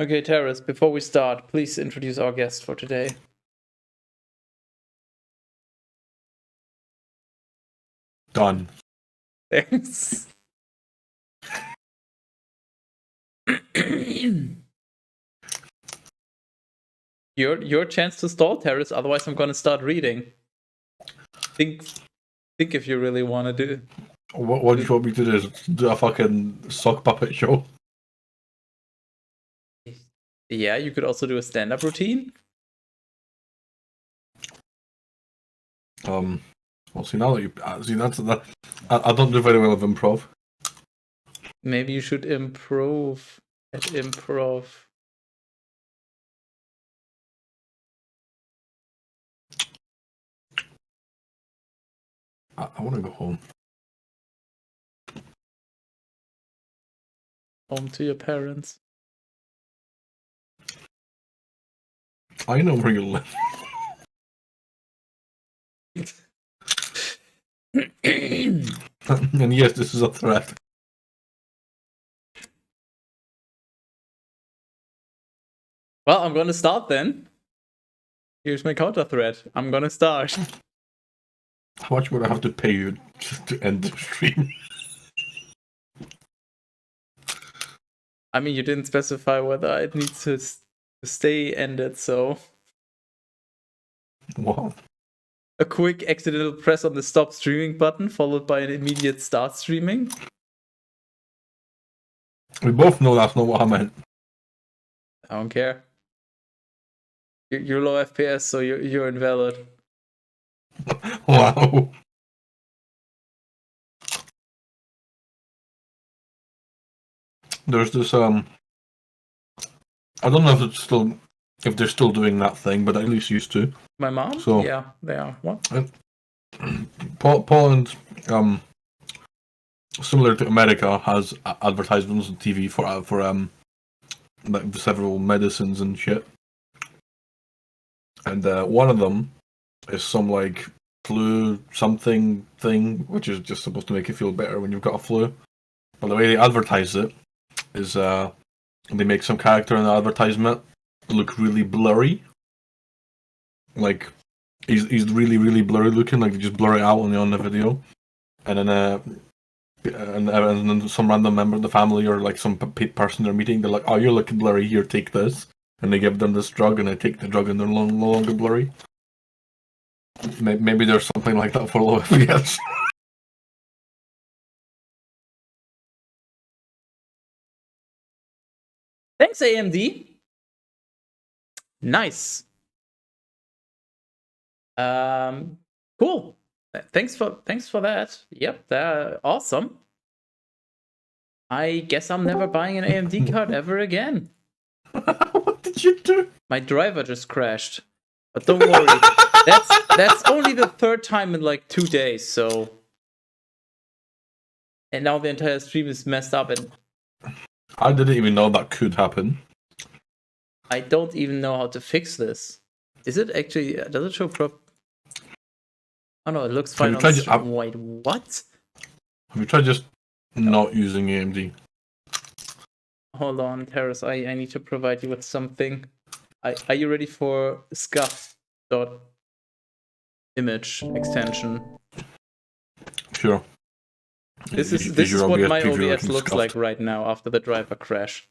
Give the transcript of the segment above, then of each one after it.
Okay, Terrace, before we start, please introduce our guest for today. Done. Thanks. Your chance to stall, Terrace, otherwise I'm gonna start reading. Think if you really wanna do. What do you want me to do? Do a fucking sock puppet show? Yeah, you could also do a stand-up routine. Well, see, now that you see, that I don't do very well with improv. Maybe you should improve at improv. I want to go home. Home to your parents. I know where you live. And yes, this is a threat. Well, I'm gonna start then. Here's my counter threat. I'm gonna start. How much would I have to pay you to end the stream? I mean, you didn't specify whether it needs to stay ended, so... What? A quick accidental press on the stop streaming button, followed by an immediate start streaming. We both know that's not what I meant. I don't care. You're low FPS, so you're invalid. Wow. There's this I don't know if they're still doing that thing, but at least used to. My mom? So yeah, they are. What? Poland, similar to America, has advertisements on TV for like several medicines and shit. And one of them is some like flu something thing, which is just supposed to make you feel better when you've got a flu. But the way they advertise it is they make some character in the advertisement look really blurry. Like he's really, really blurry looking, like they just blur it out on the video. And then and then some random member of the family or like some person they're meeting, they're like, "Oh, you're looking blurry, here, take this." And they give them this drug, and they take the drug, and they're no longer blurry. Maybe there's something like that for low FPS. Thanks, AMD. Nice. Cool. Thanks for that. Yep, they're awesome. I guess I'm never buying an AMD card ever again. What did you do? My driver just crashed. But don't worry. that's only the third time in like 2 days, so... And now the entire stream is messed up and... I didn't even know that could happen. I don't even know how to fix this. Is it actually... Does it show prop... Oh no, it looks fine on the stream. Wait, what? Have you tried just not using AMD? Hold on, Terrace. I need to provide you with something. Are you ready for scuff.image extension? Sure. This is what my OBS looks like right now after the driver crash.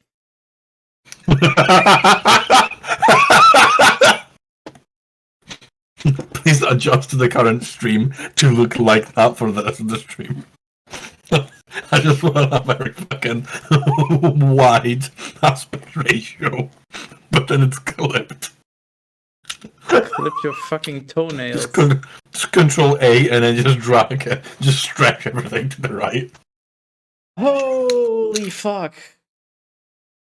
Please adjust the current stream to look like that for the rest of the stream. I just want a very fucking wide aspect ratio, but then it's clipped. Clip your fucking toenails. Just Control A and then just drag it, just stretch everything to the right. Holy fuck!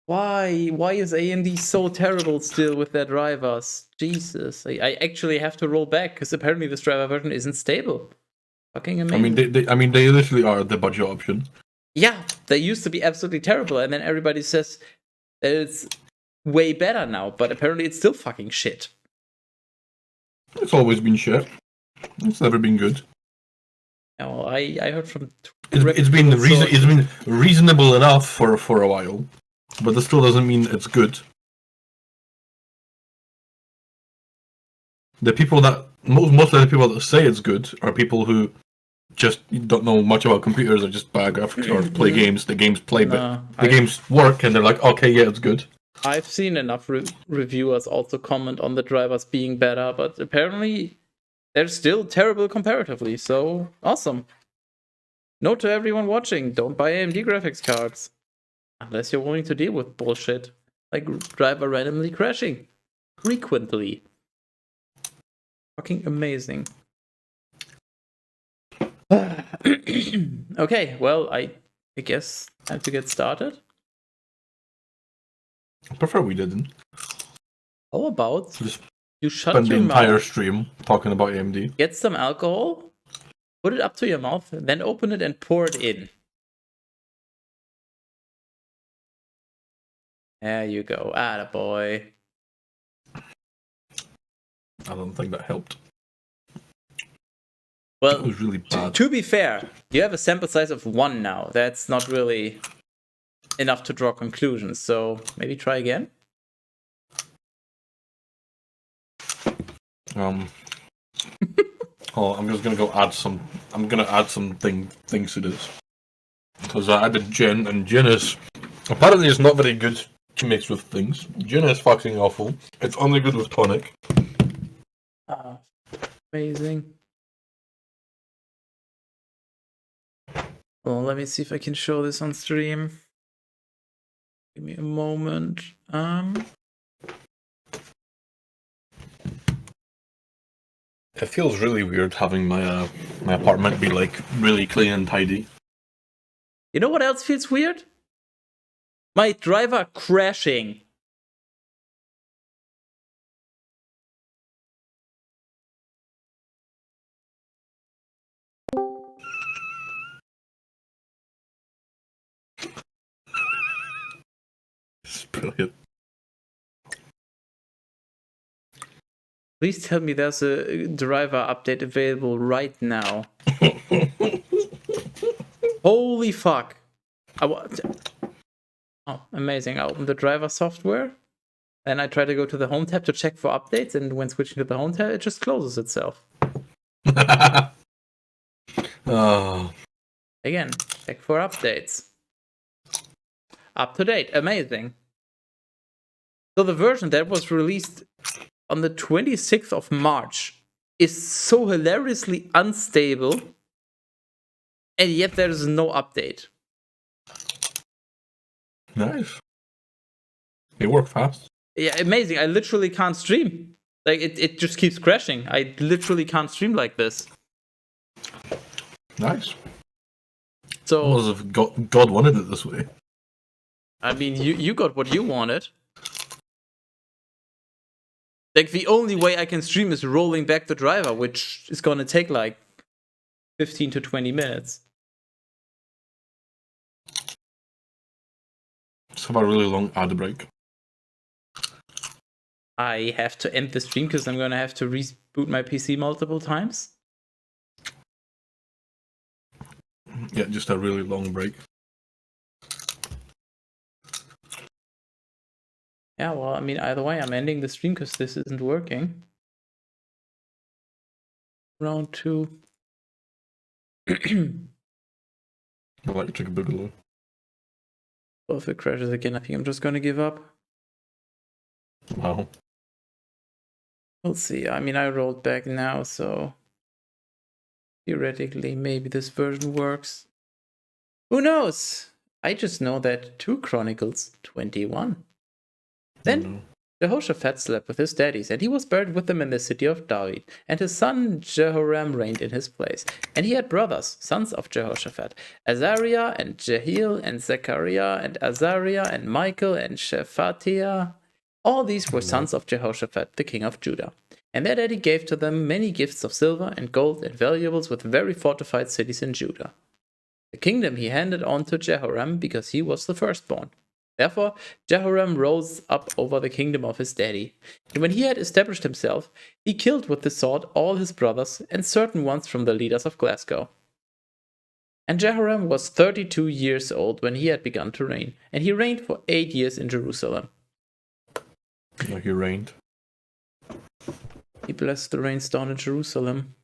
Why is AMD so terrible still with their drivers? Jesus, I actually have to roll back because apparently this driver version isn't stable. Fucking amazing. I mean, they literally are the budget option. Yeah, they used to be absolutely terrible, and then everybody says that it's way better now, but apparently it's still fucking shit. It's always been shit. It's never been good. Oh, I heard from... It's been reasonable enough for a while, but that still doesn't mean it's good. the people that most of the people that say it's good are people who just don't know much about computers or just buy graphics or play games. The games play, but the games work, and they're like, okay, yeah, it's good. I've seen enough reviewers also comment on the drivers being better, but apparently they're still terrible comparatively. So awesome. Note to everyone watching: don't buy AMD graphics cards unless you're willing to deal with bullshit like driver randomly crashing frequently. Fucking amazing. Okay, well, I guess time to get started. I prefer we didn't. How about Just you shut spend the your entire mouth, stream talking about AMD. get some alcohol, put it up to your mouth, then open it and pour it in. There you go. Attaboy. I don't think that helped. Well, it was really bad. To be fair, you have a sample size of 1 now. That's not really enough to draw conclusions. So maybe try again. Oh, I'm just gonna go add some. I'm gonna add some things to this because I added gin, and gin is apparently it's not very good to mix with things. Gin is fucking awful. It's only good with tonic. Amazing. Well, let me see if I can show this on stream. Give me a moment. It feels really weird having my my apartment be like really clean and tidy. You know what else feels weird? My driver crashing. It's brilliant. Please tell me there's a driver update available right now. Holy fuck. Oh, amazing. I opened the driver software. Then I try to go to the home tab to check for updates, and when switching to the home tab, it just closes itself. Again, check for updates. Up to date. Amazing. So the version that was released on the 26th of March is so hilariously unstable, and yet there is no update. Nice. They work fast. Yeah, amazing. I literally can't stream. Like, it just keeps crashing. I literally can't stream like this. Nice. So, well, as if God wanted it this way. I mean, you got what you wanted. Like, the only way I can stream is rolling back the driver, which is gonna take like 15 to 20 minutes. Let's have a really long ad break. I have to end the stream because I'm gonna have to reboot my PC multiple times. Yeah, just a really long break. Yeah, well, I mean, either way, I'm ending the stream because this isn't working. Round 2. Electric Boogaloo. Well, if it crashes again, I think I'm just gonna give up. Wow. We'll see. I mean, I rolled back now, so theoretically, maybe this version works. Who knows? I just know that 2 Chronicles 21. Then Jehoshaphat slept with his daddies, and he was buried with them in the city of David. And his son Jehoram reigned in his place. And he had brothers, sons of Jehoshaphat, Azariah and Jehiel and Zechariah and Azariah and Michael and Shephatiah. All these were sons of Jehoshaphat, the king of Judah. And their daddy gave to them many gifts of silver and gold and valuables with very fortified cities in Judah. The kingdom he handed on to Jehoram because he was the firstborn. Therefore, Jehoram rose up over the kingdom of his daddy. And when he had established himself, he killed with the sword all his brothers and certain ones from the leaders of Glasgow. And Jehoram was 32 years old when he had begun to reign, and he reigned for 8 years in Jerusalem. Like he reigned. He blessed the rains down in Jerusalem.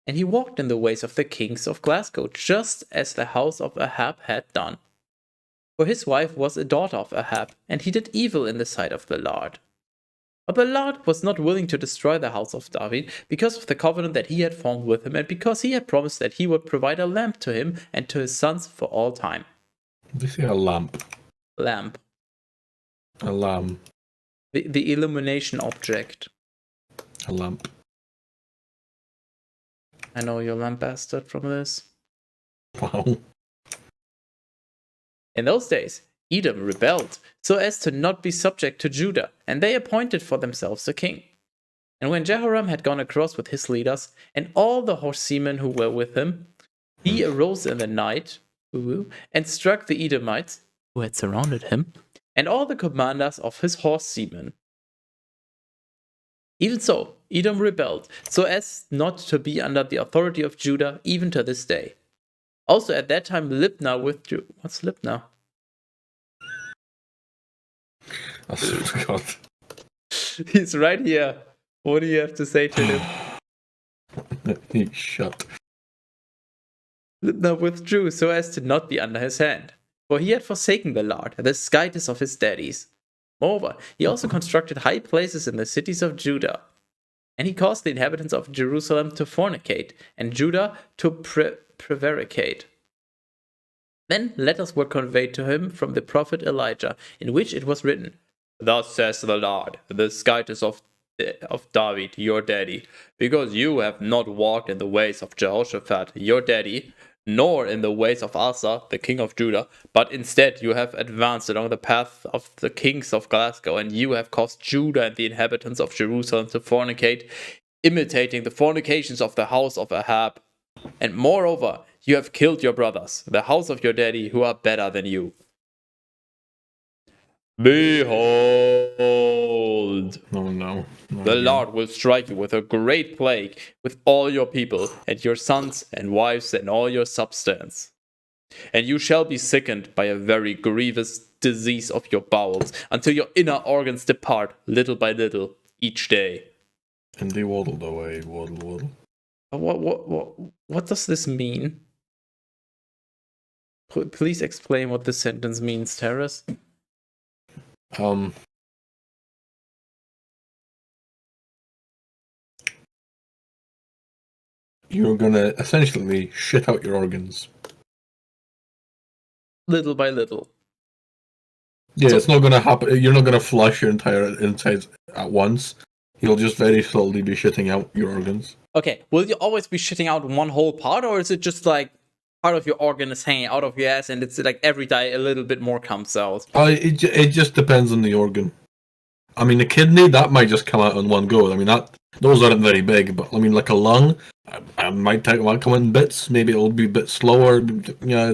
And he walked in the ways of the kings of Glasgow, just as the house of Ahab had done. For his wife was a daughter of Ahab, and he did evil in the sight of the Lord. But the Lord was not willing to destroy the house of David because of the covenant that he had formed with him, and because he had promised that he would provide a lamp to him and to his sons for all time. They say a lamp. Lamp. A lamb. The illumination object. A lamp. I know you're lambasted from this. Wow. In those days, Edom rebelled so as to not be subject to Judah, and they appointed for themselves a king. And when Jehoram had gone across with his leaders and all the horsemen who were with him, he arose in the night and struck the Edomites who had surrounded him and all the commanders of his horsemen. Even so, Edom rebelled so as not to be under the authority of Judah even to this day. Also at that time Libnah withdrew. What's Libnah? I swear to God. He's right here. What do you have to say to him? He shut. Libnah withdrew so as to not be under his hand, for he had forsaken the Lord, the skytis of his daddies. Moreover, he also constructed high places in the cities of Judah. And he caused the inhabitants of Jerusalem to fornicate, and Judah to prevaricate. Then letters were conveyed to him from the prophet Elijah, in which it was written, "Thus says the Lord, the skytis of David, your daddy, because you have not walked in the ways of Jehoshaphat, your daddy, nor in the ways of Asa, the king of Judah, but instead you have advanced along the path of the kings of Glasgow, and you have caused Judah and the inhabitants of Jerusalem to fornicate, imitating the fornications of the house of Ahab. And moreover, you have killed your brothers, the house of your daddy, who are better than you. Behold, No. the Lord will strike you with a great plague, with all your people, and your sons and wives, and all your substance. And you shall be sickened by a very grievous disease of your bowels, until your inner organs depart, little by little, each day." And they waddled away, waddle. What does this mean? Please explain what this sentence means, Terrace. You're gonna essentially shit out your organs. Little by little. Yeah, it's not gonna happen. You're not gonna flush your entire insides at once. You'll just very slowly be shitting out your organs. Okay, will you always be shitting out one whole part, or is it just like part of your organ is hanging out of your ass and it's like every day a little bit more comes out? It just depends on the organ. I mean, the kidney, that might just come out in one go. I mean, those aren't very big, but I mean, like a lung, I might come in bits. Maybe it'll be a bit slower. Yeah,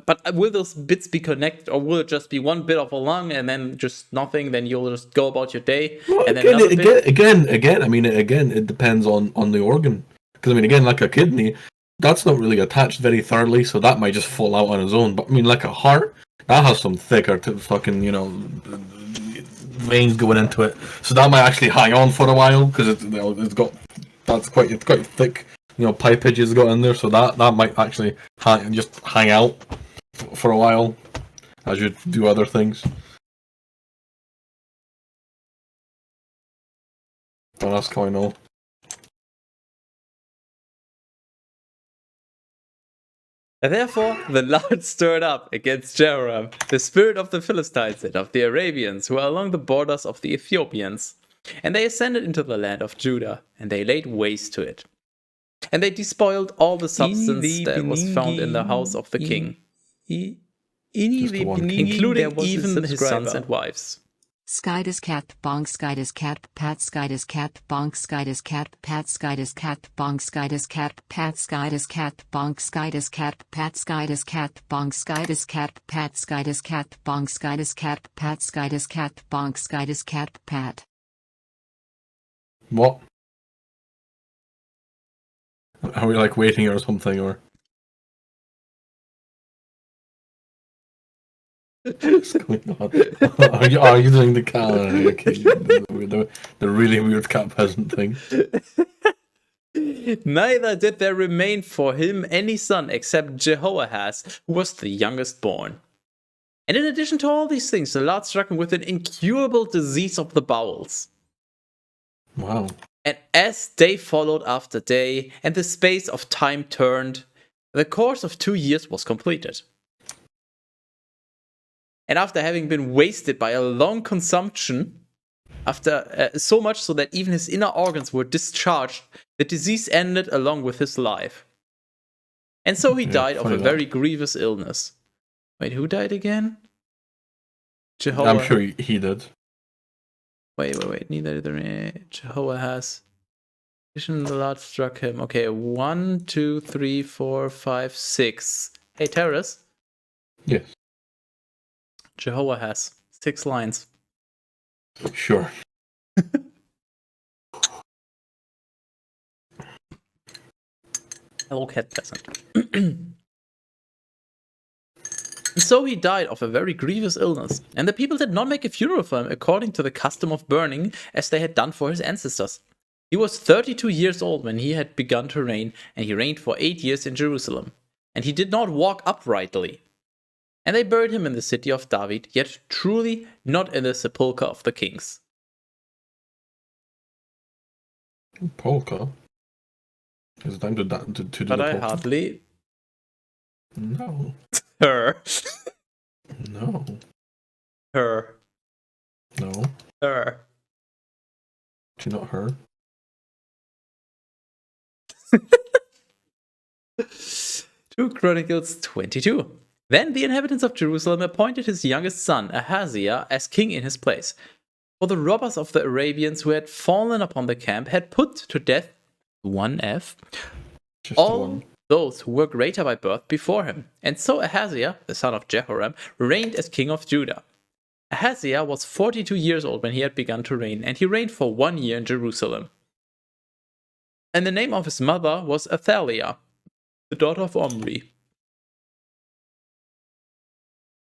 but will those bits be connected, or will it just be one bit of a lung and then just nothing? Then you'll just go about your day, well, and then another bit? Again. I mean, it depends on the organ. Because I mean, again, like a kidney, that's not really attached very thoroughly, so that might just fall out on its own. But I mean, like a heart, that has some thicker fucking veins going into it, so that might actually hang on for a while because it's quite thick, pipage it's got in there, so that might actually hang out for a while as you do other things. But that's quite all. Therefore, the Lord stirred up against Jehoram the spirit of the Philistines and of the Arabians who were along the borders of the Ethiopians. And they ascended into the land of Judah, and they laid waste to it. And they despoiled all the substance that was found in the house of the king, including even his sons and wives. Skydus cat bonk skydus cat pat skydus cat bonk skydus cat pat skydus cat bonk skydus cat pat skydus cat bonk skydus cat pat skydus cat bonk skydus cat pat skydus cat bonk skydus cat pat skydus cat bonk skydus cat pat. What? Are we like waiting or something, or? What's going on? Are you doing the cat? Okay, the really weird cat peasant thing. Neither did there remain for him any son except Jehoahaz, who was the youngest born. And in addition to all these things, the Lord struck him with an incurable disease of the bowels. Wow. And as day followed after day, and the space of time turned, the course of 2 years was completed. And after having been wasted by a long consumption, after so much so that even his inner organs were discharged, the disease ended along with his life. And so he died of a very grievous illness. Wait, who died again? Jehovah. I'm sure he did. Wait. Neither did Jehoahaz. The Lord struck him. Okay, 1, 2, 3, 4, 5, 6. Hey, Terrace. Yes. Jehoahaz. 6 lines. Sure. Hello, cat peasant. And so he died of a very grievous illness, and the people did not make a funeral for him according to the custom of burning, as they had done for his ancestors. He was 32 years old when he had begun to reign, and he reigned for 8 years in Jerusalem. And he did not walk uprightly. And they buried him in the city of David, yet truly not in the sepulchre of the kings. Polka. Is it time to do But the I polka? hardly... No. Her. No. Her. No. Her. Do you not her? 2 Chronicles 22. Then the inhabitants of Jerusalem appointed his youngest son, Ahaziah, as king in his place. For the robbers of the Arabians who had fallen upon the camp had put to death, 1F, Just all one. those who were greater by birth before him. And so Ahaziah, the son of Jehoram, reigned as king of Judah. Ahaziah was 42 years old when he had begun to reign, and he reigned for 1 year in Jerusalem. And the name of his mother was Athaliah, the daughter of Omri.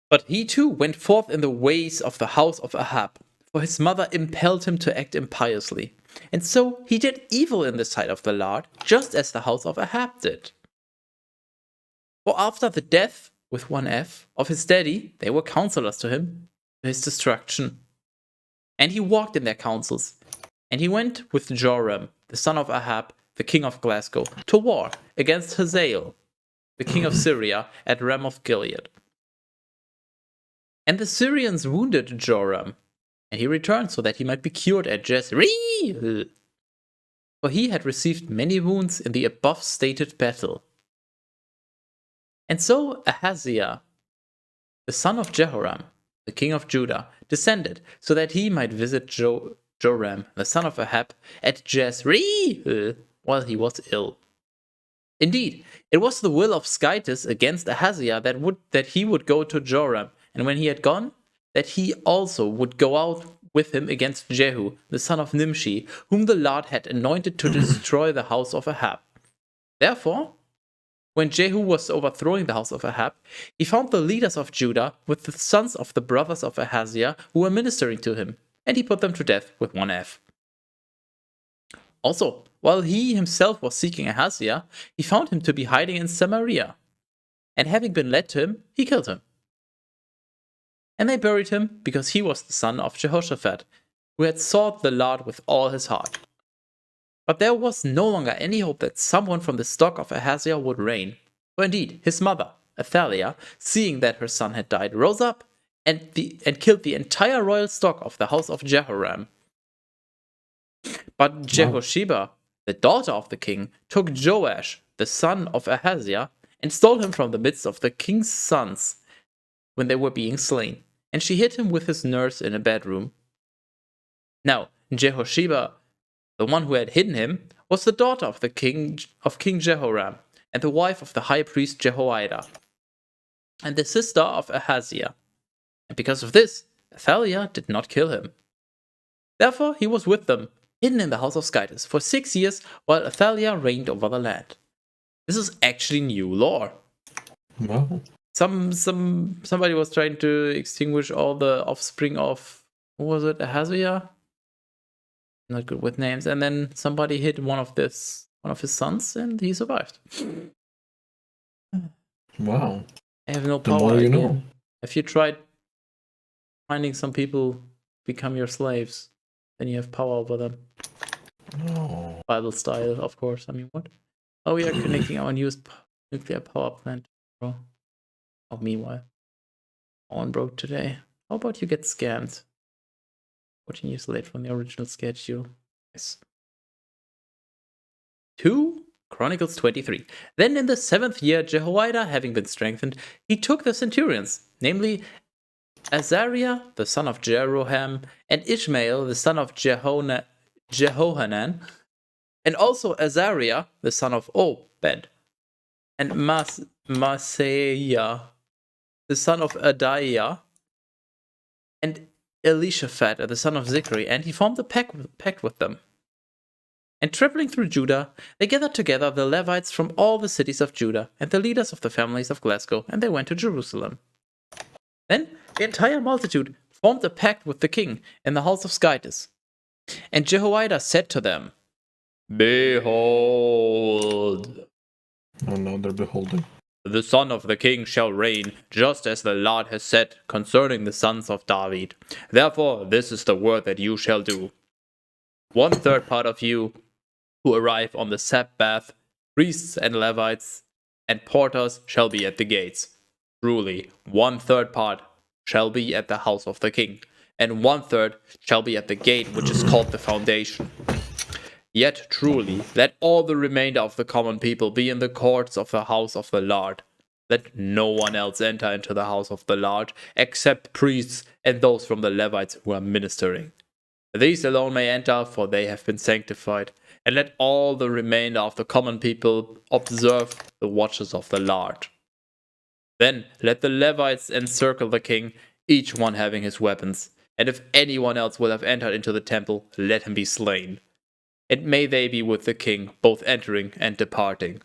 But he too went forth in the ways of the house of Ahab, for his mother impelled him to act impiously. And so he did evil in the sight of the Lord, just as the house of Ahab did. For after the death, with 1F, of his daddy, they were counselors to him, to his destruction. And he walked in their counsels. And he went with Joram, the son of Ahab, the king of Glasgow, to war against Hazael, the king of Syria, at Ramoth Gilead. And the Syrians wounded Joram, and he returned so that he might be cured at Jezreel, for he had received many wounds in the above stated battle. And so Ahaziah, the son of Jehoram, the king of Judah, descended so that he might visit Joram, the son of Ahab, at Jezreel while he was ill. Indeed, it was the will of Skytis against Ahaziah that he would go to Joram, and when he had gone, that he also would go out with him against Jehu, the son of Nimshi, whom the Lord had anointed to destroy the house of Ahab. Therefore, when Jehu was overthrowing the house of Ahab, he found the leaders of Judah with the sons of the brothers of Ahaziah who were ministering to him, and he put them to death with 1F. Also, while he himself was seeking Ahaziah, he found him to be hiding in Samaria, and having been led to him, he killed him. And they buried him because he was the son of Jehoshaphat, who had sought the Lord with all his heart. But there was no longer any hope that someone from the stock of Ahaziah would reign. For indeed, his mother, Athaliah, seeing that her son had died, rose up and killed the entire royal stock of the house of Jehoram. But Jehosheba, the daughter of the king, took Joash, the son of Ahaziah, and stole him from the midst of the king's sons when they were being slain, and she hid him with his nurse in a bedroom. Now, Jehosheba, the one who had hidden him, was the daughter of King Jehoram, and the wife of the high priest Jehoiada, and the sister of Ahaziah. And because of this, Athaliah did not kill him. Therefore he was with them, hidden in the house of Skytis, for 6 years, while Athaliah reigned over the land. This is actually new lore. Wow. somebody was trying to extinguish all the offspring of, what was it, Ahaziah? Not good with names. And then somebody hit one of his sons, and he survived. Wow. I have no The power more you again. know. If you tried finding some people become your slaves, then you have power over them. No. Bible style, of course. I mean, what? Oh, we are connecting our newest nuclear power plant. Bro. Oh, meanwhile. On broke today. How about you get scammed? 14 years late from the original schedule. Yes. 2 Chronicles 23. Then in the 7th year, Jehoiada having been strengthened, he took the centurions, namely Azariah, the son of Jeroham, and Ishmael, the son of Jehohanan, and also Azariah, the son of Obed, and Maaseiah, the son of Adaiah, and Elishaphat, the son of Zikri, and he formed a pact with them. And traveling through Judah, they gathered together the Levites from all the cities of Judah and the leaders of the families of Glasgow, and they went to Jerusalem. Then the entire multitude formed a pact with the king in the house of Skytis. And Jehoiada said to them, Behold, Oh no, they're beholding. the son of the king shall reign, just as the Lord has said concerning the sons of David. Therefore, this is the word that you shall do. 1/3 part of you who arrive on the Sabbath, priests and Levites and porters shall be at the gates. Truly, 1/3 part shall be at the house of the king, and 1/3 shall be at the gate which is called the foundation. Yet truly, let all the remainder of the common people be in the courts of the house of the Lord. Let no one else enter into the house of the Lord, except priests and those from the Levites who are ministering. These alone may enter, for they have been sanctified. And let all the remainder of the common people observe the watches of the Lord. Then let the Levites encircle the king, each one having his weapons. And if anyone else will have entered into the temple, let him be slain. And may they be with the king, both entering and departing.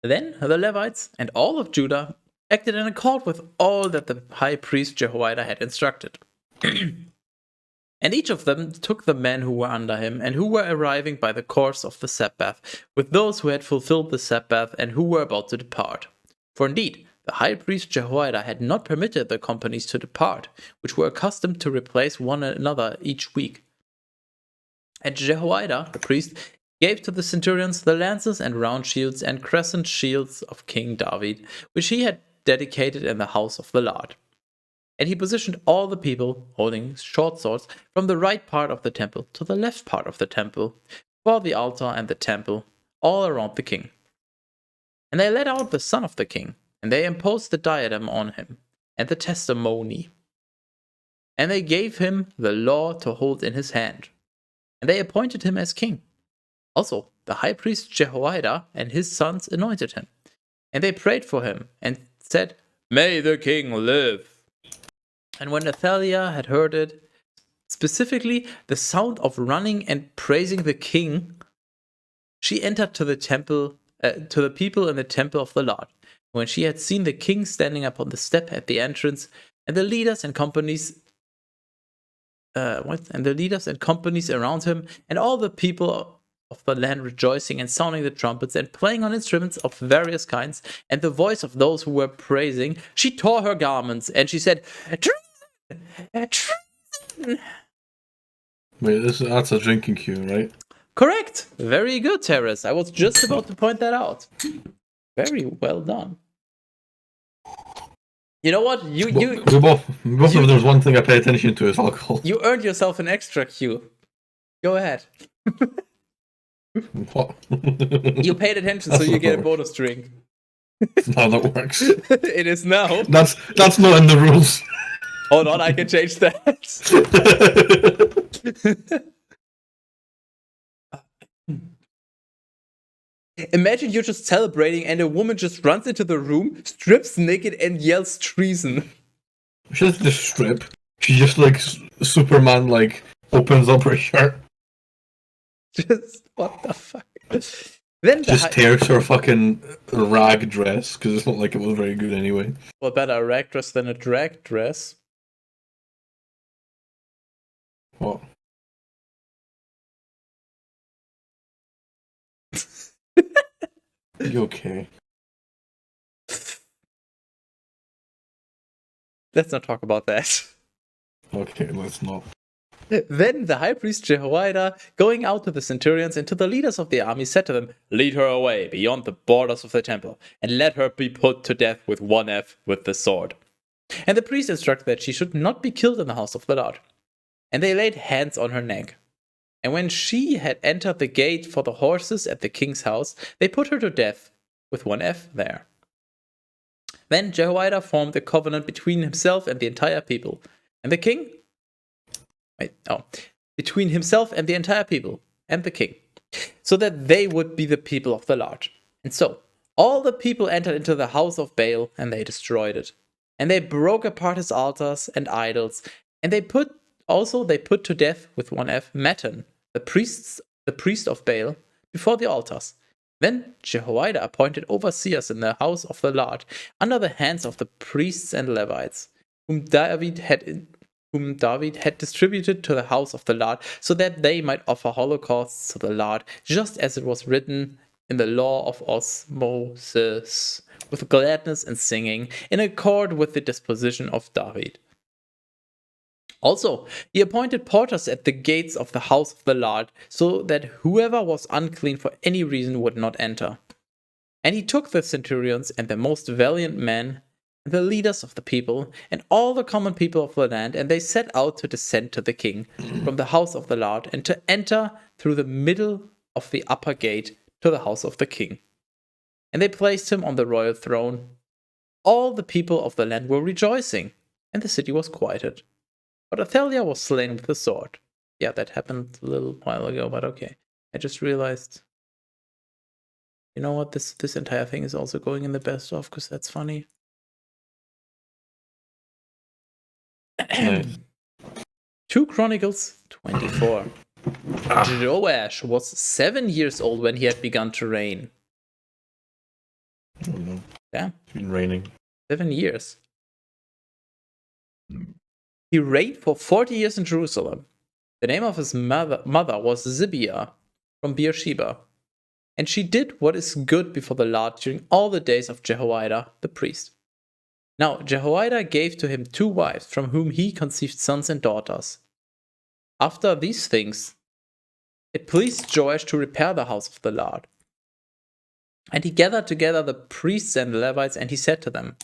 Then the Levites and all of Judah acted in accord with all that the high priest Jehoiada had instructed. And each of them took the men who were under him and who were arriving by the course of the Sabbath, with those who had fulfilled the Sabbath and who were about to depart. For indeed, the high priest Jehoiada had not permitted the companies to depart, which were accustomed to replace one another each week. And Jehoiada, the priest, gave to the centurions the lances and round shields and crescent shields of King David, which he had dedicated in the house of the Lord. And he positioned all the people, holding short swords, from the right part of the temple to the left part of the temple, for the altar and the temple, all around the king. And they led out the son of the king, and they imposed the diadem on him, and the testimony. And they gave him the law to hold in his hand, and they appointed him as king. Also, the high priest Jehoiada and his sons anointed him, and they prayed for him, and said, May the king live. And when Athaliah had heard it, specifically the sound of running and praising the king, she entered to the temple, to the people in the temple of the Lord. When she had seen the king standing upon the step at the entrance, and the leaders and companies, around him, and all the people of the land rejoicing and sounding the trumpets and playing on instruments of various kinds, and the voice of those who were praising, she tore her garments, and she said, Treason! Treason! Wait, that's a drinking queue, right? Correct! Very good, Terrace. I was just about to point that out. Very well done. You know what? We both of there's one thing I pay attention to is alcohol. You earned yourself an extra cue. Go ahead. What? You paid attention, so you get a bonus drink. How that works. It is now. That's not in the rules. Hold on, I can change that. Imagine you're just celebrating and a woman just runs into the room, strips naked, and yells treason. She doesn't just strip. She just like Superman like opens up her shirt, Just what the fuck? Then the just tears her fucking rag dress because it's not like it was very good anyway. well, better a rag dress than a drag dress. What? You okay? Let's not talk about that. Okay, let's not. Then the high priest Jehoiada, going out to the centurions and to the leaders of the army, said to them, "Lead her away beyond the borders of the temple, and let her be put to death with one F with the sword." And the priest instructed that she should not be killed in the house of the Lord. And they laid hands on her neck. And when she had entered the gate for the horses at the king's house, they put her to death with one F there. Then Jehoiada formed a covenant between himself and the entire people. And the king between himself and the entire people and the king, so that they would be the people of the Lord. And so all the people entered into the house of Baal, and they destroyed it. And they broke apart his altars and idols, and they put to death with one F Matan, the priest of Baal, before the altars. Then Jehoiada appointed overseers in the house of the Lord, under the hands of the priests and Levites, whom David had distributed to the house of the Lord, so that they might offer holocausts to the Lord, just as it was written in the law of Moses, with gladness and singing, in accord with the disposition of David. Also, he appointed porters at the gates of the house of the Lord, so that whoever was unclean for any reason would not enter. And he took the centurions and the most valiant men, and the leaders of the people, and all the common people of the land, and they set out to descend to the king from the house of the Lord, and to enter through the middle of the upper gate to the house of the king. And they placed him on the royal throne. All the people of the land were rejoicing, and the city was quieted. But Athaliah was slain with the sword. Yeah, that happened a little while ago, but okay. I just realized, you know what, this entire thing is also going in the best of, because that's funny. Nice. 2 Chronicles 24. Joash was 7 years old when he had begun to reign. I don't know. Yeah, It's been raining. 7 years. He reigned for 40 years in Jerusalem. The name of his mother was Zibiah from Beersheba. And she did what is good before the Lord during all the days of Jehoiada the priest. Now Jehoiada gave to him 2 wives, from whom he conceived sons and daughters. After these things, it pleased Joash to repair the house of the Lord. And he gathered together the priests and the Levites, and he said to them,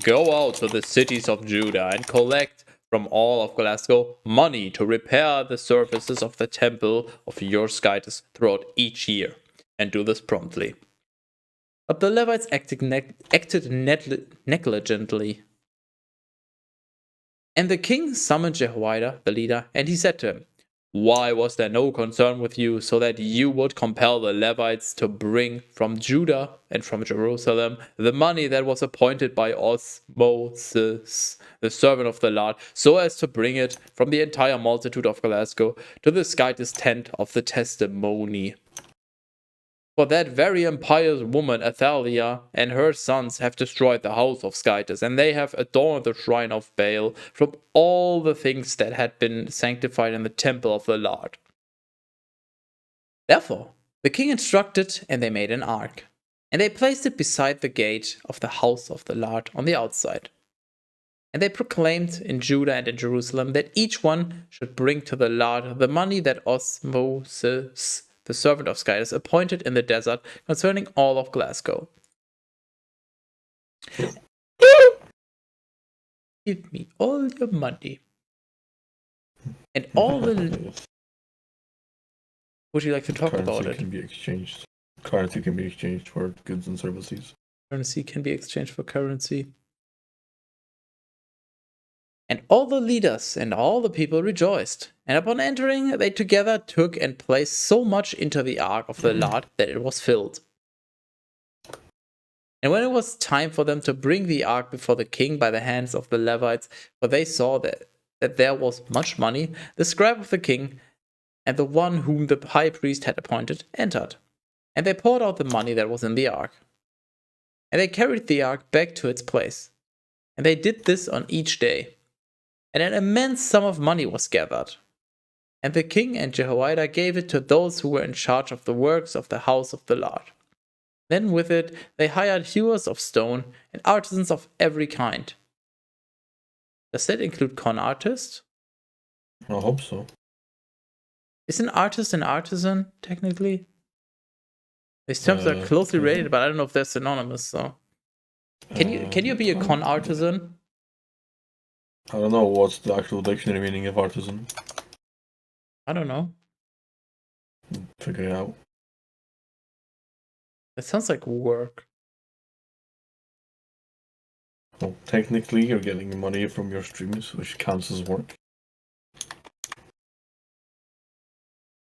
"Go out to the cities of Judah and collect from all of Glasgow money to repair the surfaces of the temple of your Skytus throughout each year, and do this promptly." But the Levites acted negligently. And the king summoned Jehoiada, the leader, and he said to him, "Why was there no concern with you, so that you would compel the Levites to bring from Judah and from Jerusalem the money that was appointed by Moses, the servant of the Lord, so as to bring it from the entire multitude of Glasgow to the Skytus tent of the testimony? For that very impious woman Athaliah and her sons have destroyed the house of Skytus, and they have adorned the shrine of Baal from all the things that had been sanctified in the temple of the Lord." Therefore, the king instructed, and they made an ark. And they placed it beside the gate of the house of the Lord on the outside. And they proclaimed in Judah and in Jerusalem that each one should bring to the Lord the money that Moses, the servant of Skytus, appointed in the desert concerning all of Glasgow. Give me all your money. And all the... Would you like to talk about it? Can be exchanged. Currency can be exchanged for goods and services. Currency can be exchanged for currency. And all the leaders and all the people rejoiced. And upon entering, they together took and placed so much into the ark of the Lord that it was filled. And when it was time for them to bring the ark before the king by the hands of the Levites, for they saw that that there was much money, the scribe of the king and the one whom the high priest had appointed entered. And they poured out the money that was in the ark. And they carried the ark back to its place. And they did this on each day. And an immense sum of money was gathered. And the king and Jehoiada gave it to those who were in charge of the works of the house of the Lord. Then with it they hired hewers of stone and artisans of every kind. Does that include con artist? I hope so. Is an artist an artisan, technically? These terms are closely related, but I don't know if they're synonymous, so. Can you be a con artisan? I don't know what's the actual dictionary meaning of artisan. I don't know. Figure it out. It sounds like work. Well, technically you're getting money from your streams, which counts as work.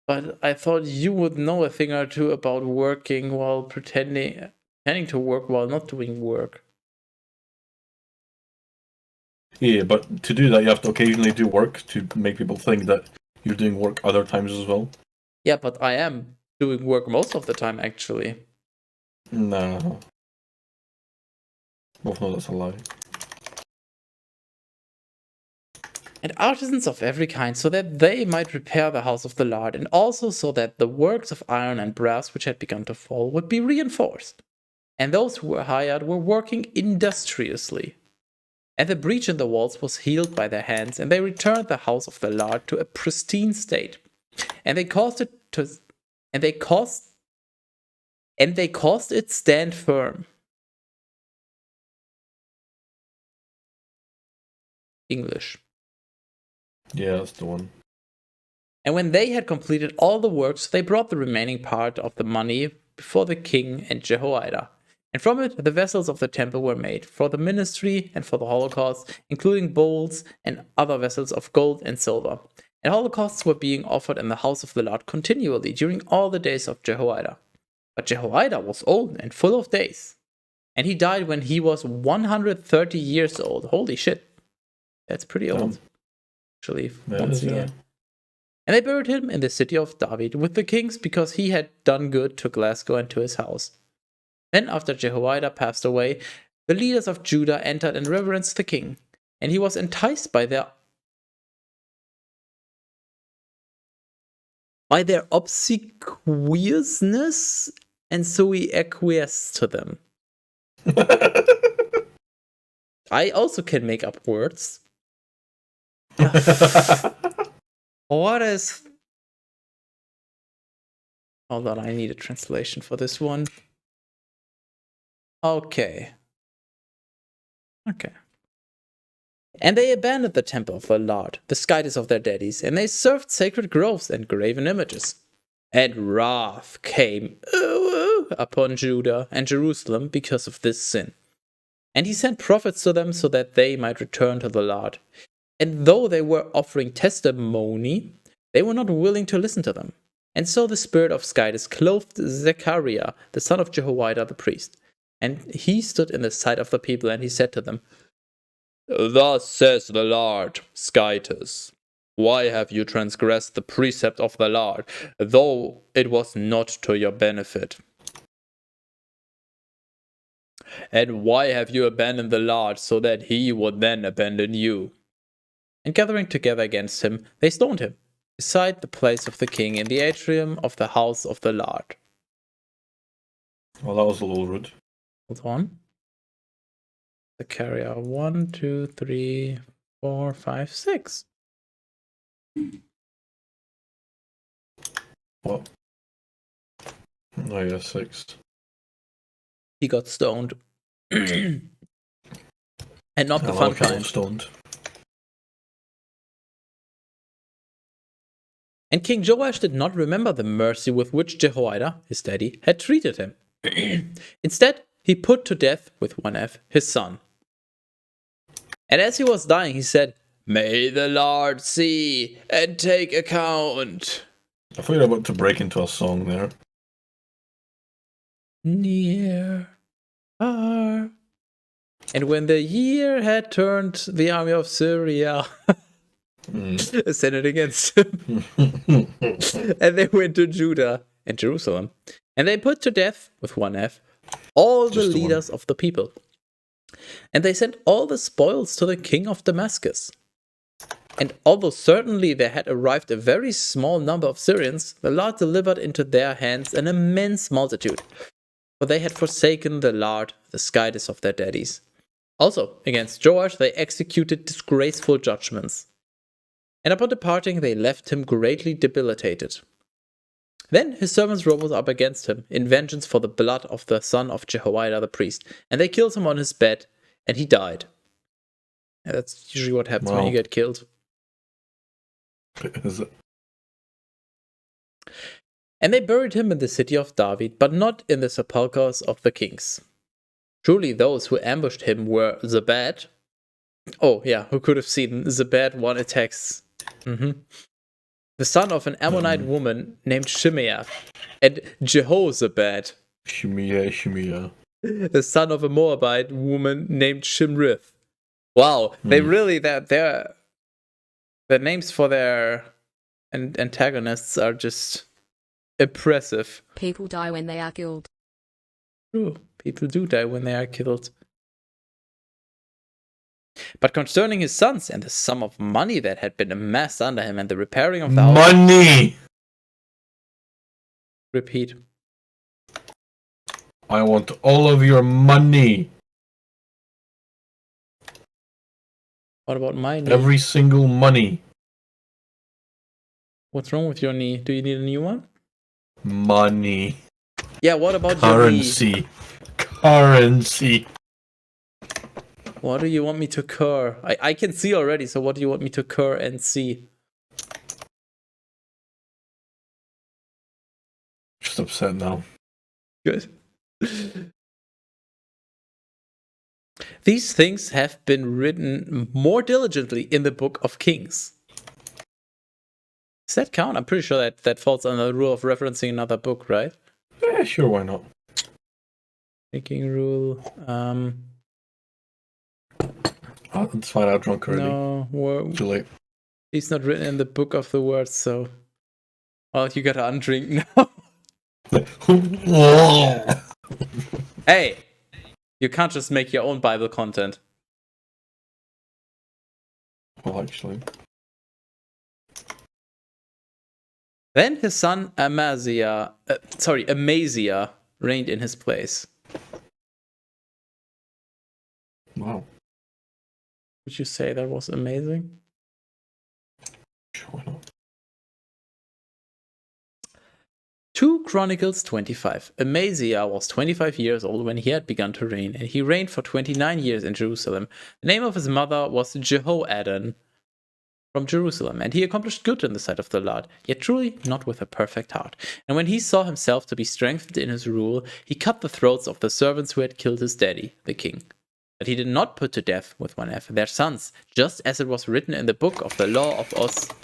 But I thought you would know a thing or two about working while pretending to work while not doing work. Yeah, but to do that you have to occasionally do work to make people think that you're doing work other times as well. Yeah, but I am doing work most of the time, actually. No. Both know that's a lie. And artisans of every kind, so that they might repair the house of the Lord, and also so that the works of iron and brass which had begun to fall would be reinforced. And those who were hired were working industriously. And the breach in the walls was healed by their hands, and they returned the house of the Lord to a pristine state. And they caused it stand firm. English. Yeah, that's the one. And when they had completed all the works, they brought the remaining part of the money before the king and Jehoiada. And from it, the vessels of the temple were made for the ministry and for the holocaust, including bowls and other vessels of gold and silver. And holocausts were being offered in the house of the Lord continually during all the days of Jehoiada. But Jehoiada was old and full of days. And he died when he was 130 years old. Holy shit. That's pretty old. Actually, once again. And they buried him in the city of David with the kings because he had done good to Glasgow and to his house. Then after Jehoiada passed away, the leaders of Judah entered and reverenced the king. And he was enticed by their obsequiousness, and so he acquiesced to them. I also can make up words. What is... Hold on, I need a translation for this one. Okay. And they abandoned the temple of the Lord, the skydes of their daddies, and they served sacred groves and graven images. And wrath came upon Judah and Jerusalem because of this sin. And he sent prophets to them so that they might return to the Lord. And though they were offering testimony, they were not willing to listen to them. And so the spirit of Skydes clothed Zechariah, the son of Jehoiada the priest. And he stood in the sight of the people, and he said to them, "Thus says the Lord, Skydes, why have you transgressed the precept of the Lord, though it was not to your benefit? And why have you abandoned the Lord so that he would then abandon you?" And gathering together against him, they stoned him, beside the place of the king in the atrium of the house of the Lord. Well, that was a little rude. Hold on. Zechariah 1, 2, 3, 4, 5, 6. What? Oh yeah, 6. He got stoned. And not the A lot fun of people kind. stoned. And King Joash did not remember the mercy with which Jehoiada, his daddy, had treated him. Instead, he put to death with one F his son. And as he was dying, he said, "May the Lord see and take account." I thought you were about to break into a song there. Near, far. And when the year had turned the army of Syria sent it against him. And they went to Judah and Jerusalem, and they put to death, with one F, all the Just the one. leaders of the people. And they sent all the spoils to the king of Damascus. And although certainly there had arrived a very small number of Syrians, the Lord delivered into their hands an immense multitude, for they had forsaken the Lord, the skydes of their daddies. Also, against Joash they executed disgraceful judgments. And upon departing they left him greatly debilitated. Then his servants rose up against him, in vengeance for the blood of the son of Jehoiada the priest, and they killed him on his bed, and he died. And that's usually what happens when you get killed. Is it? And they buried him in the city of David, but not in the sepulchres of the kings. Truly those who ambushed him were Zabad. Oh yeah, who could have seen Zabad one attacks? The son of an Ammonite woman named Shimeah, and Jehozabad, Shimea. the son of a Moabite woman named Shimrith. Wow, they really, their names for their antagonists are just impressive. People die when they are killed. True, people do die when they are killed. But concerning his sons and the sum of money that had been amassed under him and the repairing of the house... Money! Repeat. I want all of your money. What about my knee? Every single money. What's wrong with your knee? Do you need a new one? Money. Yeah, what about your knee? Currency. Currency. What do you want me to cur? I can see already, so what do you want me to cur and see? Just upset now. Good. These things have been written more diligently in the book of Kings. Does that count? I'm pretty sure that falls under the rule of referencing another book, right? Yeah, sure, why not? Thinking rule. Oh, that's fine, I'm drunk already. No, Too late. he's not written in the book of the words, so... Well, you gotta undrink now. Hey! You can't just make your own Bible content. Well, actually. Then his son Amaziah reigned in his place. Wow. Would you say that was amazing? Sure, why not? 2 Chronicles 25. Amaziah was 25 years old when he had begun to reign, and he reigned for 29 years in Jerusalem. The name of his mother was Jehoaddan from Jerusalem, and he accomplished good in the sight of the Lord, yet truly not with a perfect heart. And when he saw himself to be strengthened in his rule, he cut the throats of the servants who had killed his daddy, the king. But he did not put to death, with one F, their sons, just as it was written in the book of the law of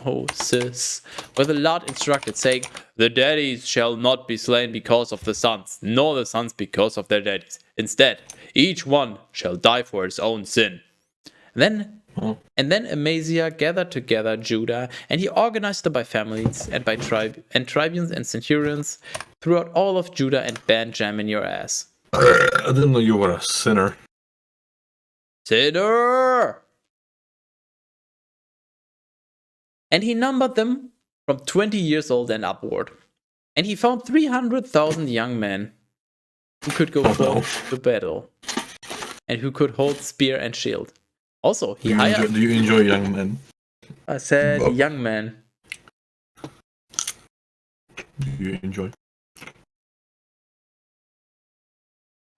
Moses, where the Lord instructed, saying, "The daddies shall not be slain because of the sons, nor the sons because of their daddies. Instead, each one shall die for his own sin." Then Amaziah gathered together Judah, and he organized them by families and by tribunes and centurions throughout all of Judah and Benjamin your ass. I didn't know you were a sinner. Sinner! And he numbered them from 20 years old and upward. And he found 300,000 young men who could go forth to battle and who could hold spear and shield. Also, he hired... Do you enjoy young men? I said young men. Do you enjoy?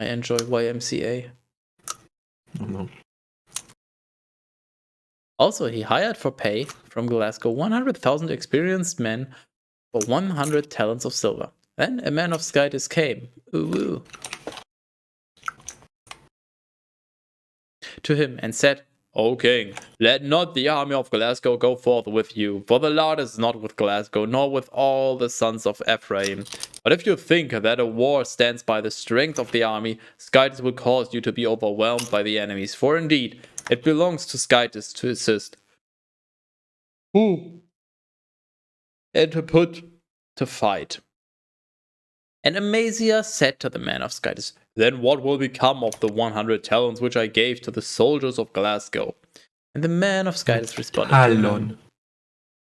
I enjoy YMCA. Oh, no. Also, he hired for pay from Glasgow 100,000 experienced men for 100 talents of silver. Then a man of Skytis came to him and said, "O king, let not the army of Glasgow go forth with you, for the Lord is not with Glasgow, nor with all the sons of Ephraim. But if you think that a war stands by the strength of the army, Skytis will cause you to be overwhelmed by the enemies, for indeed, it belongs to Skytis to assist." and to put to fight. And Amaziah said to the man of Skytis, "Then what will become of the 100 talents which I gave to the soldiers of Glasgow?" And the man of Skytis responded to him, Talon.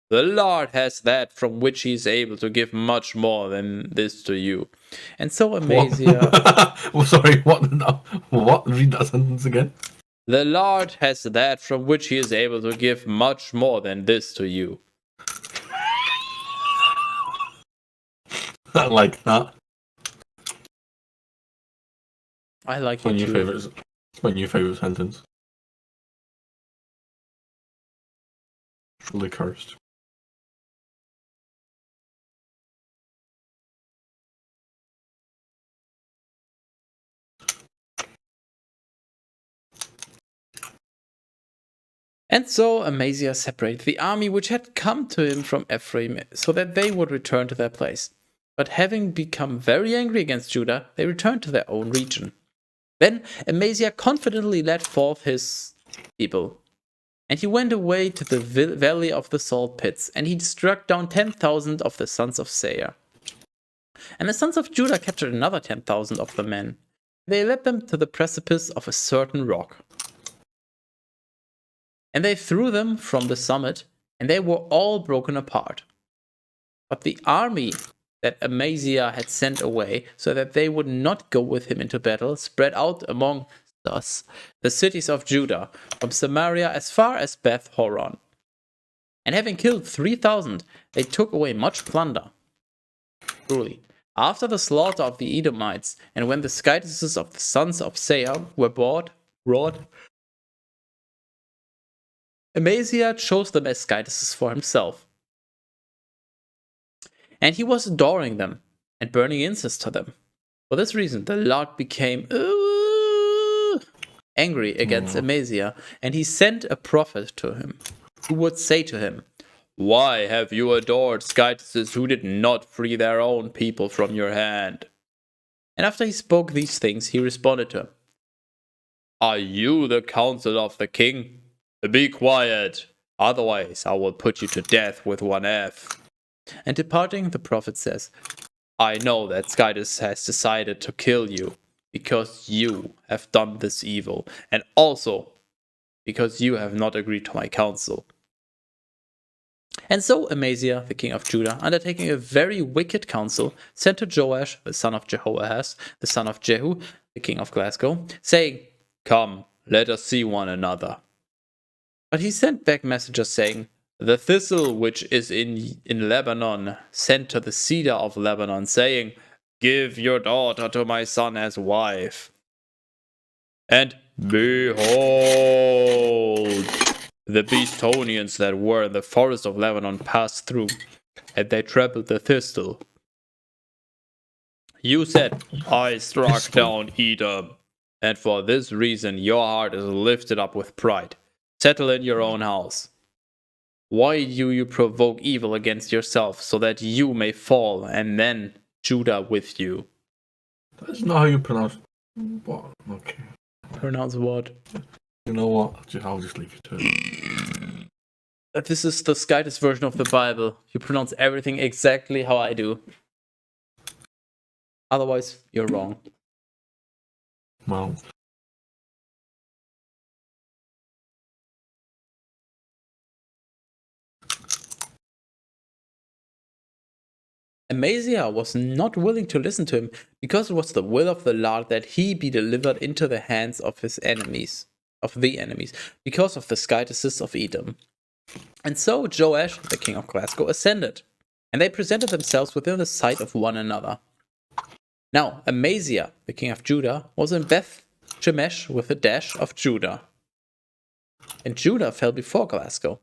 "The Lord has that from which he is able to give much more than this to you." And so Amaziah, Well, sorry, what? No, what? Read that sentence again. "The Lord has that from which he is able to give much more than this to you." I like that. I like It's my it new too. favorite. It's my new favorite sentence. Truly cursed. And so Amaziah separated the army which had come to him from Ephraim so that they would return to their place. But having become very angry against Judah, they returned to their own region. Then Amaziah confidently led forth his people. And he went away to the valley of the salt pits, and he struck down 10,000 of the sons of Seir. And the sons of Judah captured another 10,000 of the men. They led them to the precipice of a certain rock. And they threw them from the summit, and they were all broken apart. But the army that Amaziah had sent away, so that they would not go with him into battle, spread out among us the cities of Judah, from Samaria as far as Beth Horon. And having killed 3,000, they took away much plunder. Truly, after the slaughter of the Edomites, and when the skytises of the sons of Seir were brought, Amaziah chose them as skytises for himself. And he was adoring them and burning incense to them. For this reason, the Lord became angry against Amaziah, and he sent a prophet to him, who would say to him, "Why have you adored skytises who did not free their own people from your hand?" And after he spoke these things, he responded to him, "Are you the counsel of the king? Be quiet, otherwise I will put you to death with one F." And departing, the prophet says, "I know that Skytis has decided to kill you, because you have done this evil, and also because you have not agreed to my counsel." And so Amaziah, the king of Judah, undertaking a very wicked counsel, sent to Joash, the son of Jehoahaz, the son of Jehu, the king of Glasgow, saying, "Come, let us see one another." But he sent back messengers saying, "The thistle which is in Lebanon sent to the cedar of Lebanon, saying, 'Give your daughter to my son as wife.' And behold, the Beastonians that were in the forest of Lebanon passed through, and they trampled the thistle. You said, 'I struck down Edom,' and for this reason your heart is lifted up with pride. Settle in your own house. Why do you provoke evil against yourself, so that you may fall, and then Judah with you?" That's not how you pronounce. What? Okay. Pronounce what? You know what? I'll just leave you to it. This is the Skytis version of the Bible. You pronounce everything exactly how I do. Otherwise, you're wrong. Well, Amaziah was not willing to listen to him, because it was the will of the Lord that he be delivered into the hands of his enemies, because of the skytises of Edom. And so Joash, the king of Glasgow, ascended, and they presented themselves within the sight of one another. Now Amaziah, the king of Judah, was in Beth Shemesh with the dash of Judah. And Judah fell before Glasgow,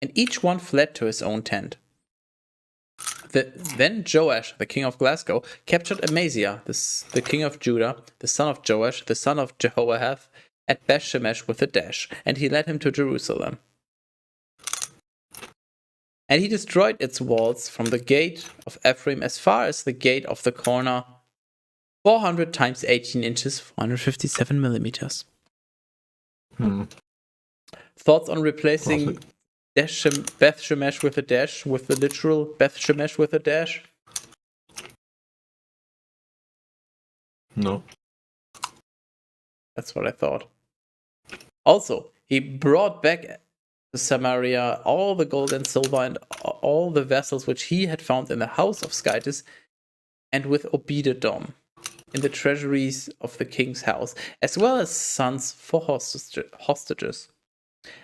and each one fled to his own tent. Then Joash, the king of Glasgow, captured Amaziah, the king of Judah, the son of Joash, the son of Jehoahaz, at Beth Shemesh with a dash, and he led him to Jerusalem. And he destroyed its walls from the gate of Ephraim as far as the gate of the corner, 400 times 18 inches, 457 millimeters. Thoughts on replacing Beth Shemesh with a dash, with the literal Beth Shemesh with a dash? No. That's what I thought. Also, he brought back to Samaria all the gold and silver and all the vessels which he had found in the house of Skytis and with Obededom in the treasuries of the king's house, as well as sons for hostages.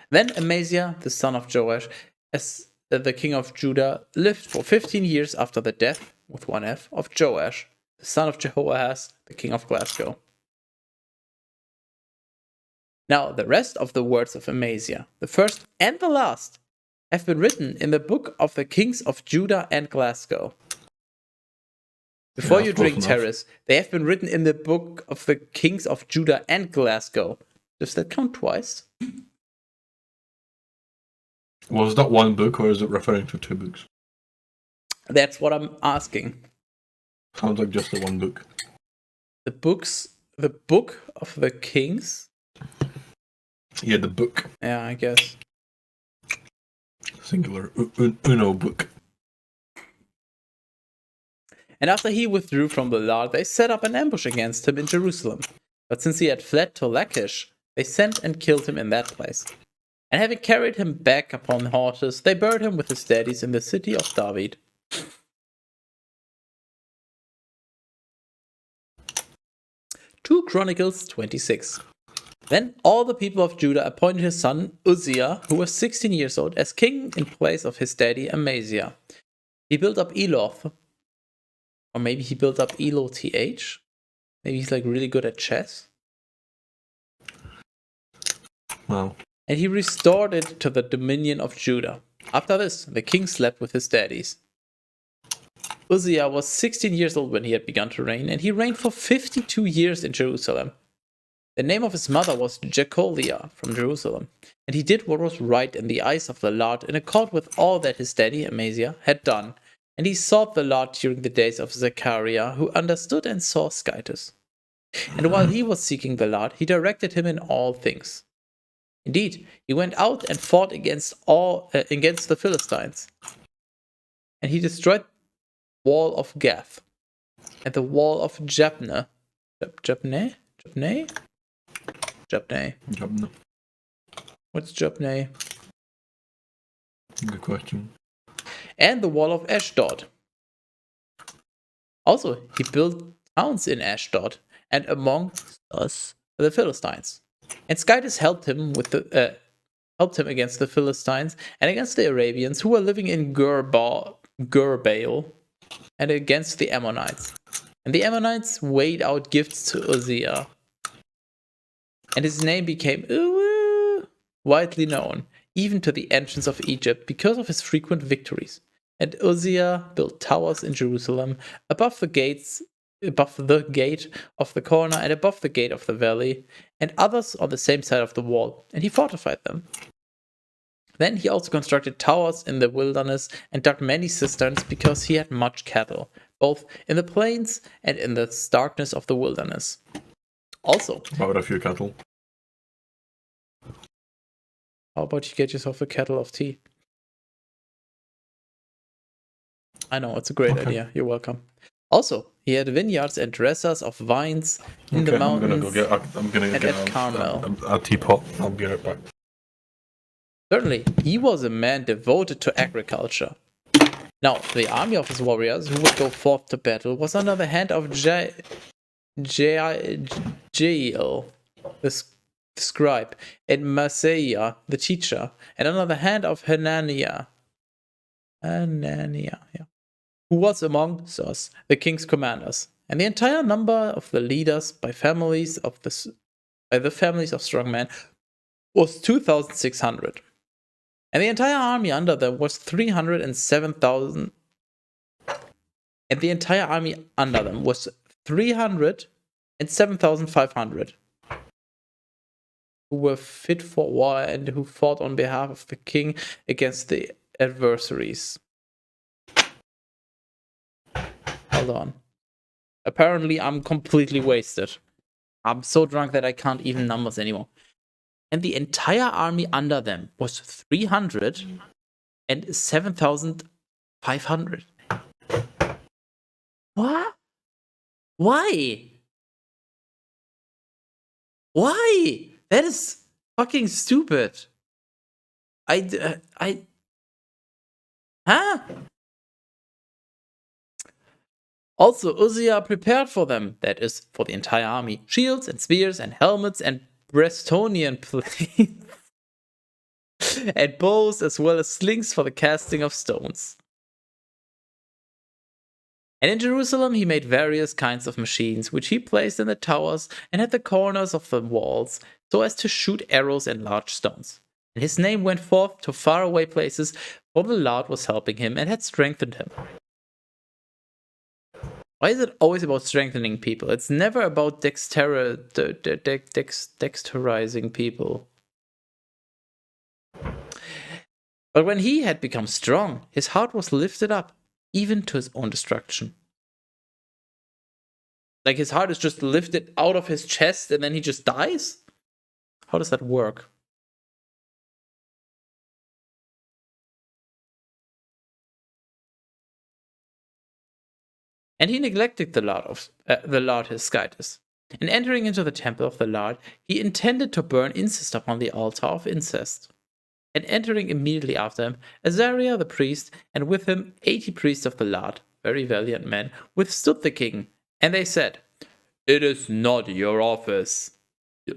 Then Amaziah, the son of Joash, as the king of Judah, lived for 15 years after the death, with one F, of Joash, the son of Jehoahaz, the king of Glasgow. Now, the rest of the words of Amaziah, the first and the last, have been written in the book of the kings of Judah and Glasgow. Before you drink Terrace, they have been written in the book of the kings of Judah and Glasgow. Does that count twice? Well, is that one book or is it referring to two books? That's what I'm asking. Sounds like just the one book. The book of the kings? Yeah, the book. Yeah, I guess. Singular. Uno book. And after he withdrew from the Lord, they set up an ambush against him in Jerusalem. But since he had fled to Lachish, they sent and killed him in that place. And having carried him back upon horses, they buried him with his daddies in the city of David. 2 Chronicles 26. Then all the people of Judah appointed his son Uzziah, who was 16 years old, as king in place of his daddy Amaziah. He built up Eloth, or maybe he built up Eloth. Maybe he's like really good at chess. Wow. And he restored it to the dominion of Judah. After this, the king slept with his daddies. Uzziah was 16 years old when he had begun to reign, and he reigned for 52 years in Jerusalem. The name of his mother was Jecholiah from Jerusalem, and he did what was right in the eyes of the Lord in accord with all that his daddy Amaziah had done. And he sought the Lord during the days of Zechariah, who understood and saw Skytis. And while he was seeking the Lord, he directed him in all things. Indeed, he went out and fought against the Philistines. And he destroyed the wall of Gath and the wall of Jabneh. Jabneh? What's Jabneh? Good question. And the wall of Ashdod. Also, he built towns in Ashdod and among us the Philistines. And Skytis helped him against the Philistines and against the Arabians who were living in Gurbaal and against the Ammonites. And the Ammonites weighed out gifts to Uzziah. And his name became widely known, even to the entrance of Egypt, because of his frequent victories. And Uzziah built towers in Jerusalem, above the gate of the corner and above the gate of the valley, and others on the same side of the wall, and he fortified them. Then he also constructed towers in the wilderness and dug many cisterns because he had much cattle, both in the plains and in the darkness of the wilderness. Also, How about a few cattle? How about you get yourself a kettle of tea? I know, it's a great idea. You're welcome. Also, he had vineyards and dressers of vines in the mountains I'm gonna get at Carmel. a teapot. I'll be right back. Certainly, he was a man devoted to agriculture. Now, the army of his warriors who would go forth to battle was under the hand of Jael, the scribe, and Maaseiah, the teacher, and under the hand of Hananiah, who was among us, the king's commanders, and the entire number of the leaders by the families of strong men was 2,600. And the entire army under them was 307,000. And the entire army under them was 307,500 who were fit for war and who fought on behalf of the king against the adversaries. Hold on. Apparently, I'm completely wasted. I'm so drunk that I can't even numbers anymore. and the entire army under them was 300 and 7,500. What? Why? Why? That is fucking stupid. Huh? Also, Uzziah prepared for them, that is, for the entire army, shields and spears and helmets and Brestonian plates and bows, as well as slings for the casting of stones. And in Jerusalem he made various kinds of machines, which he placed in the towers and at the corners of the walls, so as to shoot arrows and large stones. And his name went forth to faraway places, for the Lord was helping him and had strengthened him. Why is it always about strengthening people? It's never about dexterizing people. But when he had become strong, his heart was lifted up, even to his own destruction. Like his heart is just lifted out of his chest and then he just dies? How does that work? And he neglected the Lord his guidance. And entering into the temple of the Lord, he intended to burn incense upon the altar of incense. And entering immediately after him, Azariah the priest, and with him 80 priests of the Lord, very valiant men, withstood the king. And they said, "It is not your office,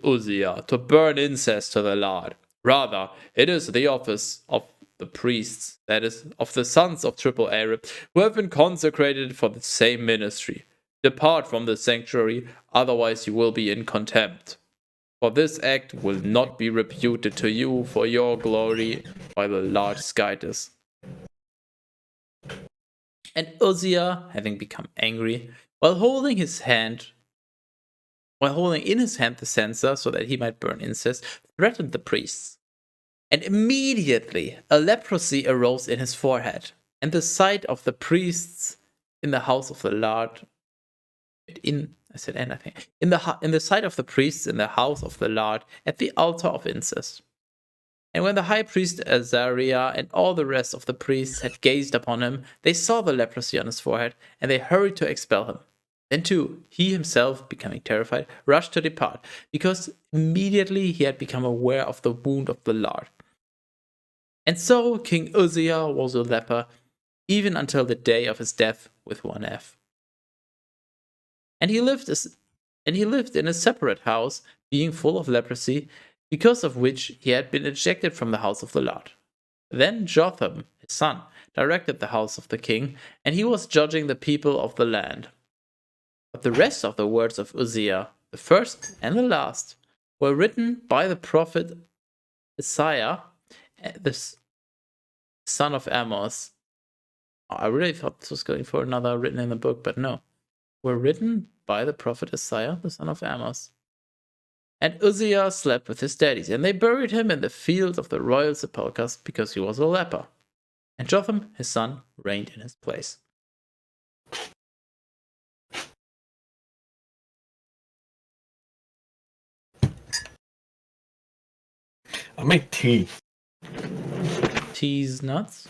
Uzziah, to burn incense to the Lord. Rather, it is the office of the priests, that is, of the sons of Triple Arab, who have been consecrated for the same ministry. Depart from the sanctuary, otherwise you will be in contempt. For this act will not be reputed to you for your glory by the Lord's guidance." And Uzziah, having become angry, while holding in his hand the censer so that he might burn incense, threatened the priests. And immediately a leprosy arose in his forehead, and the sight of the priests in the house of the Lord, in the sight of the priests in the house of the Lord at the altar of incense. And when the high priest Azariah and all the rest of the priests had gazed upon him, they saw the leprosy on his forehead, and they hurried to expel him. Then too, he himself, becoming terrified, rushed to depart, because immediately he had become aware of the wound of the Lord. And so King Uzziah was a leper, even until the day of his death with one F. And he lived in a separate house, being full of leprosy, because of which he had been ejected from the house of the Lord. Then Jotham, his son, directed the house of the king, and he was judging the people of the land. But the rest of the words of Uzziah, the first and the last, were written by the prophet Isaiah, the son of Amos. I really thought this was going for another written in the book, but no. Were written by the prophet Isaiah, the son of Amos. And Uzziah slept with his daddies, and they buried him in the field of the royal sepulchres because he was a leper. And Jotham, his son, reigned in his place. I make tea. Tea's nuts.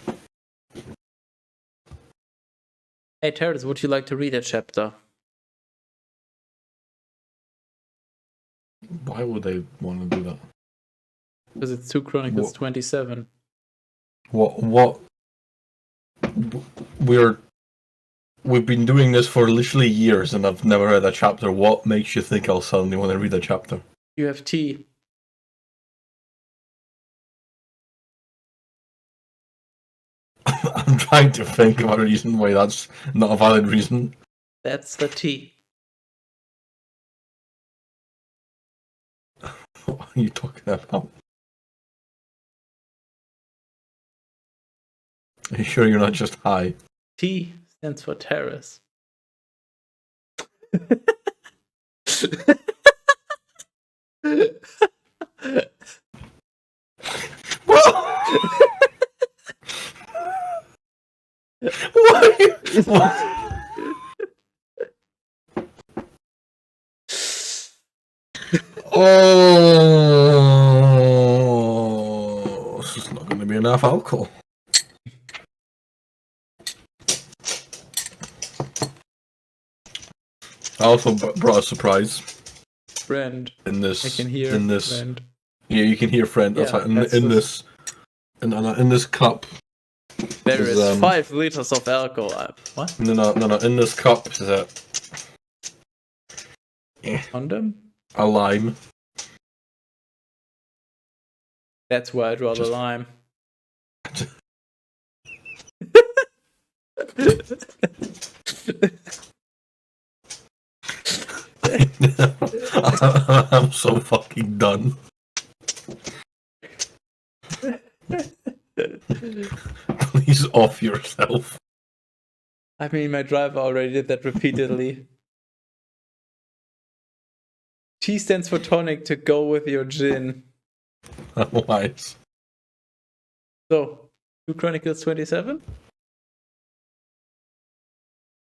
Hey, Terrence, would you like to read a chapter? Why would they want to do that? Because it's 2 Chronicles 27. What? We've been doing this for literally years, and I've never read a chapter. What makes you think I'll suddenly want to read a chapter? You have tea. I'm trying to think of a reason why that's not a valid reason. That's the tea. What are you talking about? Are you sure you're not just high? T stands for terrace. enough alcohol. I also brought a surprise Friend. in this. I can hear in this. friend. Yeah, you can hear friend. That's Yeah, right. In that's this cup. There is, is 5 liters of alcohol. What? No. In this cup is Condom? a lime. That's why I draw the Just- line. I'm so fucking done. Please off yourself. I mean, my driver already did that repeatedly. T stands for tonic to go with your gin. Otherwise. So, 2 Chronicles 27?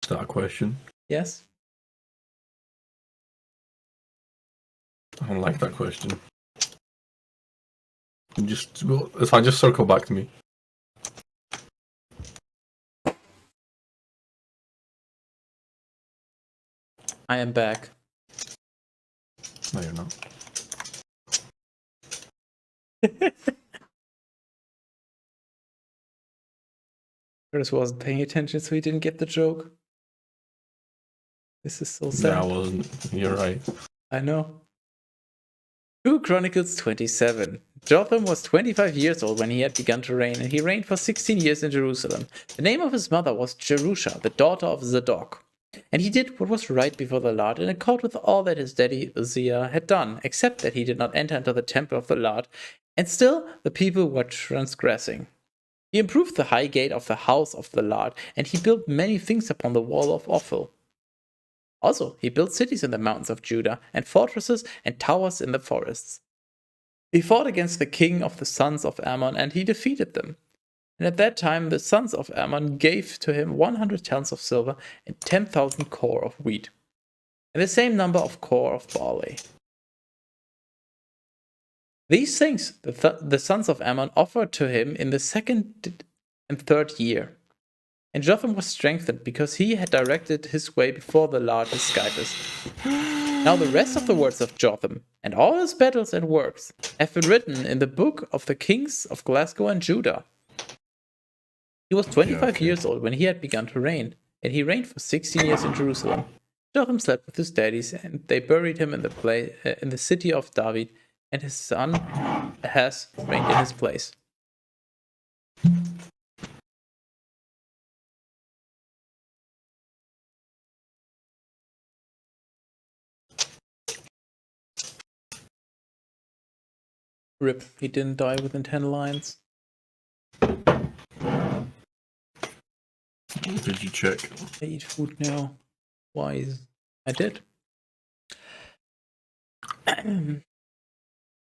Is that a question? Yes? I don't like that question. Just go. It's fine. Just circle back to me. I am back. No, you're not. Curtis wasn't paying attention, so he didn't get the joke. This is so sad. Yeah, I wasn't. You're right. I know. 2 Chronicles 27. Jotham was 25 years old when he had begun to reign, and he reigned for 16 years in Jerusalem. The name of his mother was Jerusha, the daughter of Zadok. And he did what was right before the Lord in accord with all that his daddy Uzziah had done, except that he did not enter into the temple of the Lord, and still the people were transgressing. He improved the high gate of the house of the Lord, and he built many things upon the wall of Ophel. Also, he built cities in the mountains of Judah, and fortresses and towers in the forests. He fought against the king of the sons of Ammon, and he defeated them. And at that time the sons of Ammon gave to him 100 talents of silver and 10,000 core of wheat, and the same number of core of barley. These things the sons of Ammon offered to him in the 2nd and 3rd year. And Jotham was strengthened because he had directed his way before the Lord his guidance. Now the rest of the words of Jotham, and all his battles and works, have been written in the book of the kings of Glasgow and Judah. He was 25 years old when he had begun to reign, and he reigned for 16 years in Jerusalem. Jotham slept with his daddies, and they buried him in the city of David, and his son Ahaz reigned in his place. Rip, he didn't die within 10 lines. Did you check? I eat food now. Why? I did. I don't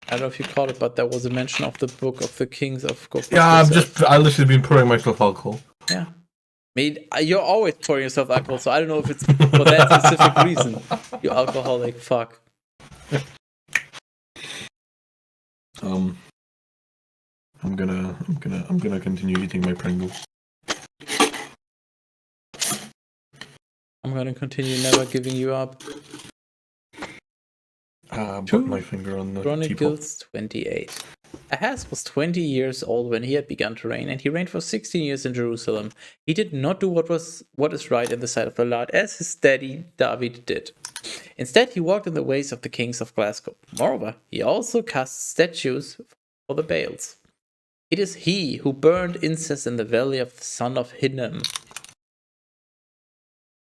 know if you caught it, but there was a mention of the book of the kings of Gopher. Yeah, I literally been pouring myself alcohol. Yeah. I mean, you're always pouring yourself alcohol, so I don't know if it's for that specific reason. You alcoholic fuck. I'm gonna continue eating my Pringles. I'm gonna continue never giving you up. Put my finger on the teapot. Chronicles 28. Ahaz was 20 years old when he had begun to reign, and he reigned for 16 years in Jerusalem. He did not do what is right in the sight of the Lord, as his daddy David did. Instead, he walked in the ways of the kings of Glasgow. Moreover, he also cast statues for the Baals. It is he who burned incense in the valley of the son of Hinnom.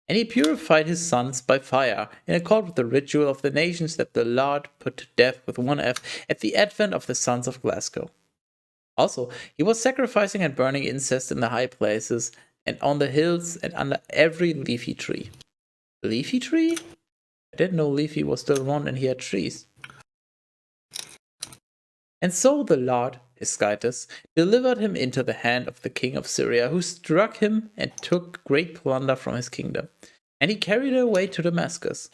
And he purified his sons by fire, in accord with the ritual of the nations that the Lord put to death with one F at the advent of the sons of Glasgow. Also, he was sacrificing and burning incense in the high places, and on the hills, and under every leafy tree. Leafy tree? I didn't know leafy was still around and he had trees. And so the Lord, his guidance, delivered him into the hand of the king of Syria, who struck him and took great plunder from his kingdom. And he carried it away to Damascus.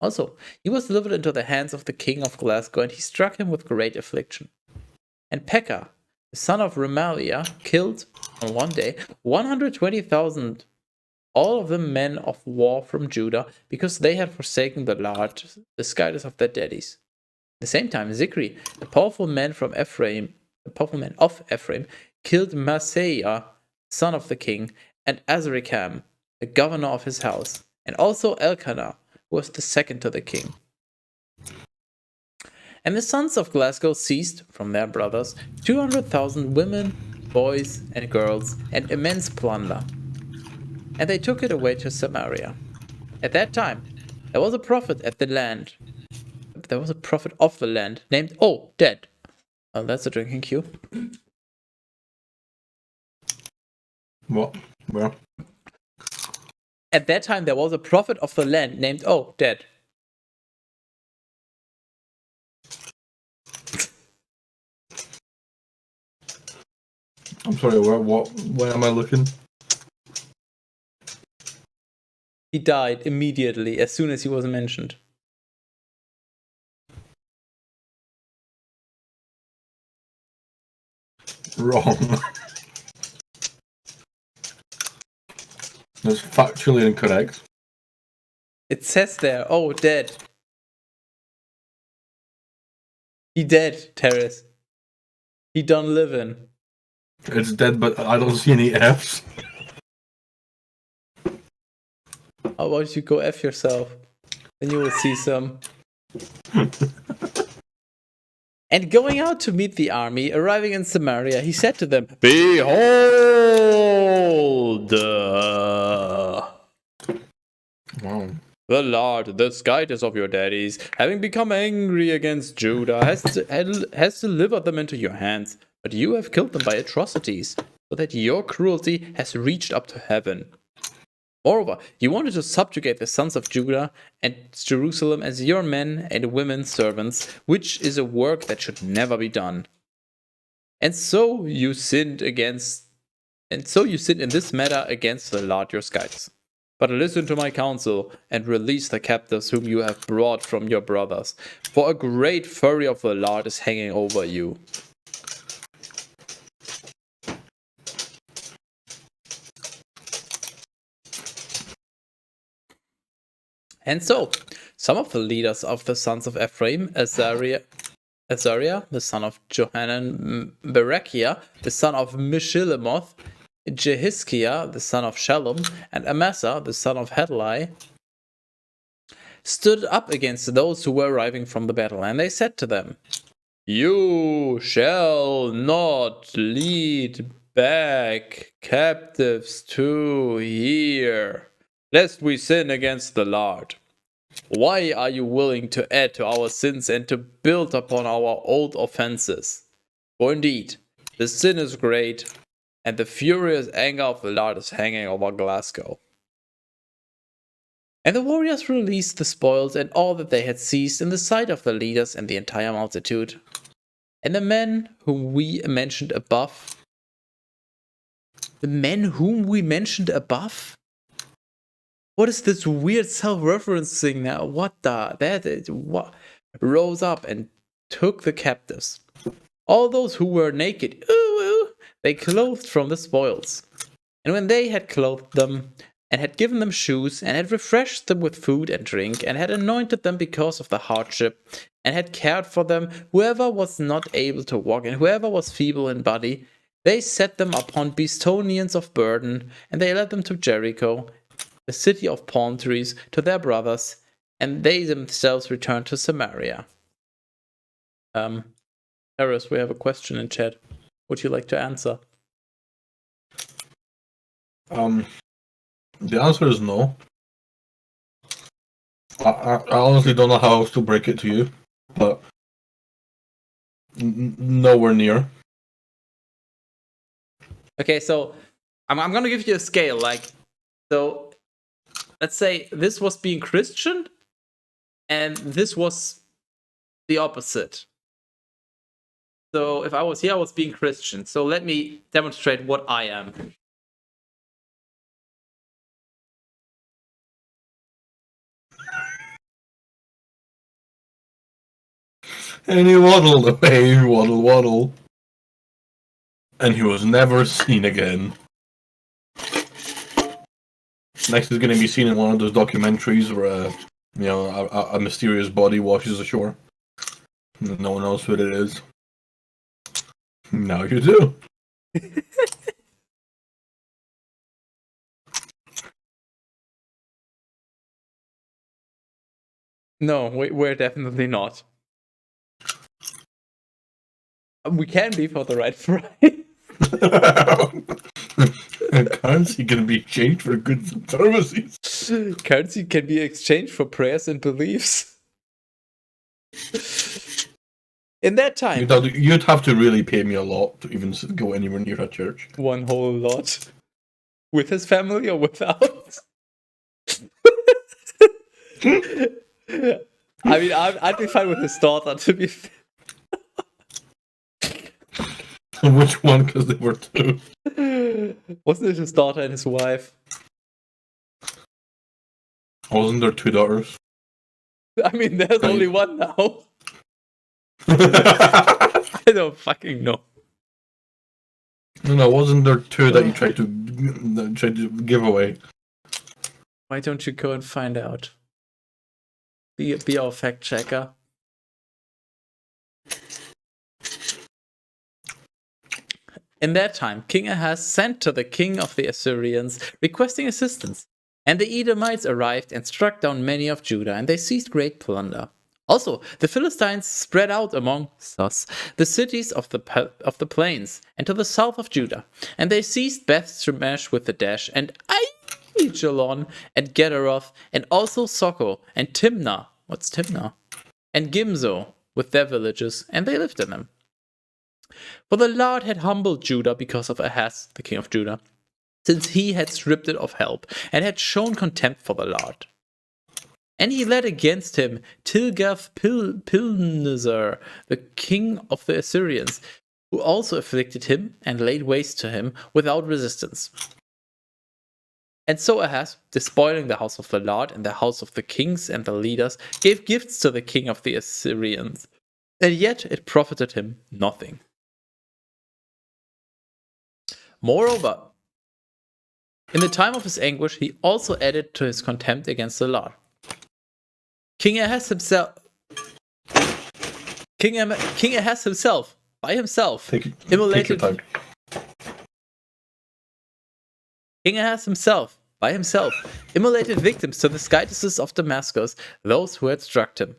Also, he was delivered into the hands of the king of Glasgow, and he struck him with great affliction. And Pekah, the son of Remaliah, killed on one day 120,000, all of them men of war from Judah, because they had forsaken the Lord, the guidance of their daddies. At the same time, Zikri, the powerful man of Ephraim, killed Maaseiah, son of the king, and Azrikam, the governor of his house, and also Elkanah, who was the second to the king. And the sons of Glasgow seized from their brothers 200,000 women, boys, and girls, and immense plunder. And they took it away to Samaria. At that time, there was a prophet of the land named dead. Oh, that's a drinking cue. What? Where? At that time, there was a prophet of the land named dead. I'm sorry, where am I looking? He died immediately as soon as he was mentioned. Wrong. That's factually incorrect. It says there, dead. He dead, Terrace. He done living. It's dead, but I don't see any Fs. How about you go F yourself? Then you will see some. And going out to meet the army, arriving in Samaria, he said to them, Behold! Wow. The Lord, the guidance of your daddies, having become angry against Judah, has delivered them into your hands, but you have killed them by atrocities, so that your cruelty has reached up to heaven. Moreover, you wanted to subjugate the sons of Judah and Jerusalem as your men and women servants, which is a work that should never be done. And so you sinned in this matter against the Lord your guidance. But listen to my counsel, and release the captives whom you have brought from your brothers, for a great fury of the Lord is hanging over you. And so, some of the leaders of the sons of Ephraim, Azariah, the son of Johanan, Berechiah, the son of Mishilemoth, Jehiskiah, the son of Shallum, and Amasa, the son of Hadlai, stood up against those who were arriving from the battle, and they said to them, You shall not lead back captives to here, lest we sin against the Lord. Why are you willing to add to our sins and to build upon our old offenses? For indeed, the sin is great, and the furious anger of the Lord is hanging over Glasgow. And the warriors released the spoils and all that they had seized in the sight of the leaders and the entire multitude. And the men whom we mentioned above. What is this weird self-referencing now? What? Rose up and took the captives. All those who were naked, they clothed from the spoils. And when they had clothed them, and had given them shoes, and had refreshed them with food and drink, and had anointed them because of the hardship, and had cared for them, whoever was not able to walk, and whoever was feeble in body, they set them upon bestonians of burden, and they led them to Jericho, the city of palm trees, to their brothers, and they themselves returned to Samaria. Eris, we have a question in chat. Would you like to answer? The answer is no. I honestly don't know how else to break it to you, but nowhere near. Okay, so I'm gonna give you a scale. So let's say this was being Christian, and this was the opposite. So if I was here, I was being Christian. So let me demonstrate what I am. And he waddled away, waddle. and he was never seen again. Next is going to be seen in one of those documentaries where a mysterious body washes ashore. And no one knows who it is. Now you do. No, we're definitely not. We can be for the right price. Currency can be exchanged for goods and services. Currency can be exchanged for prayers and beliefs. In that time, You'd have to really pay me a lot to even go anywhere near a church. one whole lot. With his family or without? I mean, I'd be fine with his daughter, to be fair. Which one? Because they were two. Wasn't it his daughter and his wife? Wasn't there two daughters? I mean, there's only one now. I don't fucking know. No, wasn't there two that you tried to give away? Why don't you go and find out? Be our fact checker. In that time, King Ahaz sent to the king of the Assyrians, requesting assistance. And the Edomites arrived and struck down many of Judah, and they seized great plunder. Also, the Philistines spread out among the cities of the plains and to the south of Judah, and they seized Beth Shemesh with the dash, and Aijalon and Gederoth, and also Soko and Timnah. What's Timnah? And Gimzo with their villages, and they lived in them. For the Lord had humbled Judah because of Ahaz, the king of Judah, since he had stripped it of help, and had shown contempt for the Lord. And he led against him Tilgath-Pilneser, the king of the Assyrians, who also afflicted him and laid waste to him without resistance. And so Ahaz, despoiling the house of the Lord and the house of the kings and the leaders, gave gifts to the king of the Assyrians, and yet it profited him nothing. Moreover, in the time of his anguish, he also added to his contempt against the Lord. King Ahaz himself, by himself, immolated. King Ahaz himself, by himself, immolated victims to the skytesses of Damascus, those who had struck him.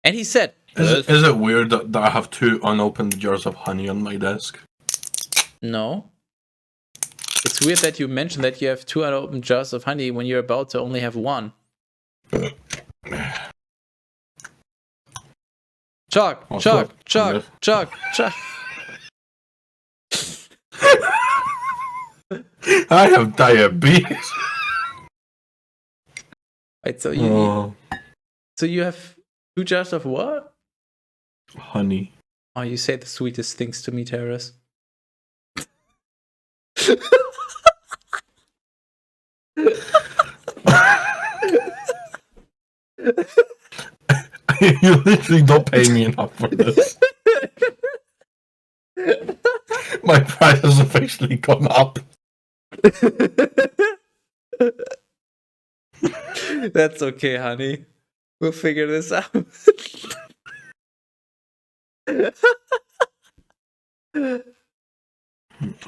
And he said, Is it weird that I have two unopened jars of honey on my desk? No. It's weird that you mentioned that you have two unopened jars of honey when you're about to only have one. Chug. I have diabetes. Right, so you have two jars of what? Honey. Oh, you say the sweetest things to me, Terrace. You literally don't pay me enough for this. My price has officially gone up. That's okay, honey. We'll figure this out.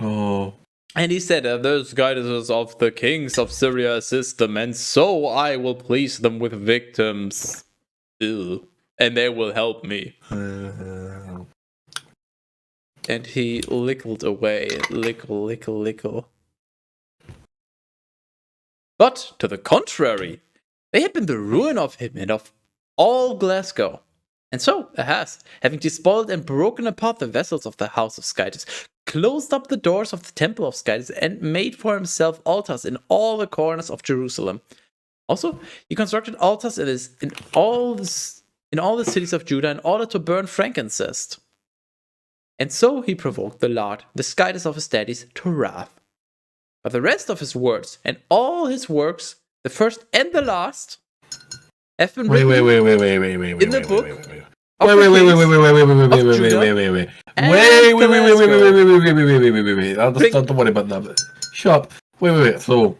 Oh. And he said, those guiders of the kings of Syria assist them, and so I will please them with victims. Ew. And they will help me. And he lickled away. Lickle. But, to the contrary, they had been the ruin of him and of all Glasgow. And so, Ahaz, having despoiled and broken apart the vessels of the house of Skytis, closed up the doors of the temple of Skytis and made for himself altars in all the corners of Jerusalem. Also, he constructed altars in all the cities of Judah in order to burn frankincense. And so he provoked the Lord, the Skytis of his daddies, to wrath. But the rest of his words and all his works, the first and the last, have been written in the book of Wait, the wait, wait, wait, kings wait, wait, wait, wait, wait, of wait, wait, Judah wait, wait, wait, and wait, wait, wait, wait, wait, wait, Damascus. wait, wait, wait, wait, wait, wait, wait, wait. I'll just Drink. don't worry about that. Shut up. Wait, wait, wait. So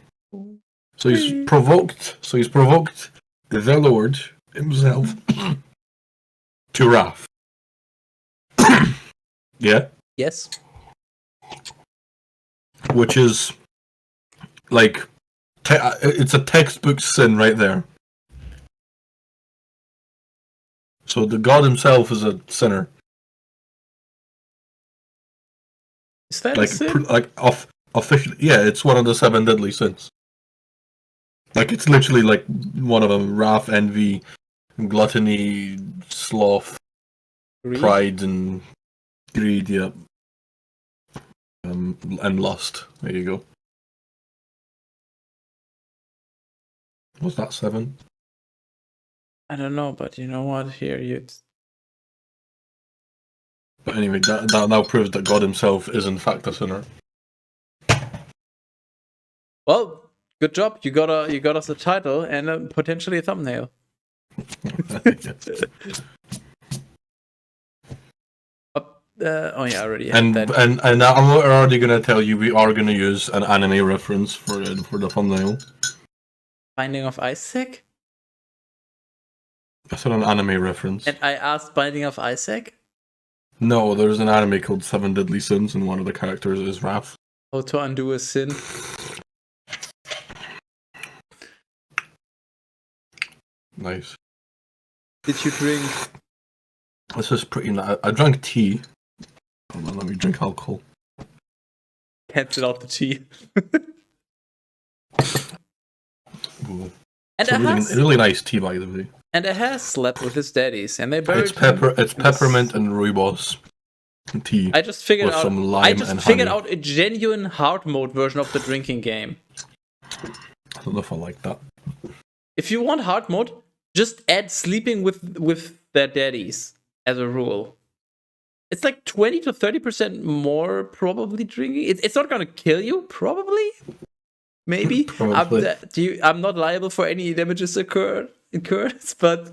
he's provoked. So he's provoked the Lord himself to wrath. Yeah, Yes. which is like it's a textbook sin right there. So the God himself is a sinner. Is that a Like sin? officially, yeah, it's one of the 7 deadly sins. Like it's literally like one of them: wrath, envy, gluttony, sloth, Greed? pride, and greed. Yeah, and lust. There you go. Was that 7? I don't know, but you know what? Here, you. But anyway, that now proves that God himself is in fact a sinner. Well, good job. You got us a title and potentially a thumbnail. Oh yeah, I already had And that. and I'm already gonna tell you we are gonna use an anime reference for the thumbnail. Binding of Isaac? I said an anime reference. And I asked Binding of Isaac? No, there's an anime called 7 Deadly Sins, and one of the characters is Wrath. How to undo a sin. Nice. Did you drink? This is pretty nice. I drank tea. Hold on, let me drink alcohol. Cancel out the tea. Ooh. And It's a really nice tea, by the way. And it has slept with his daddies, and they buried It's peppermint and rooibos tea. I just figured with out. some lime I just and figured honey. out a genuine hard mode version of the drinking game. I don't know if I like that. If you want hard mode, just add sleeping with their daddies as a rule. It's like 20 to 30% more probably drinking. It's not gonna kill you, probably. Maybe. Probably. I'm not liable for any damages incurred, but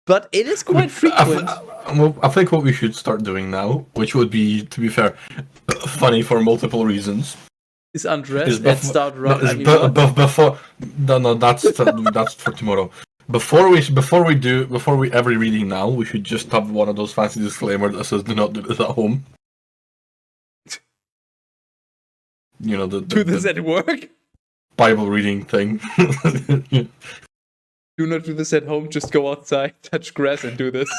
but it is quite frequent. I think what we should start doing now, which would be, to be fair, funny for multiple reasons, Is undressed and start running. Before no, that's for tomorrow. Before we every reading now, we should just have one of those fancy disclaimers that says "Do not do this at home." You know, do this at work. Bible reading thing. Do not do this at home. Just go outside, touch grass, and do this.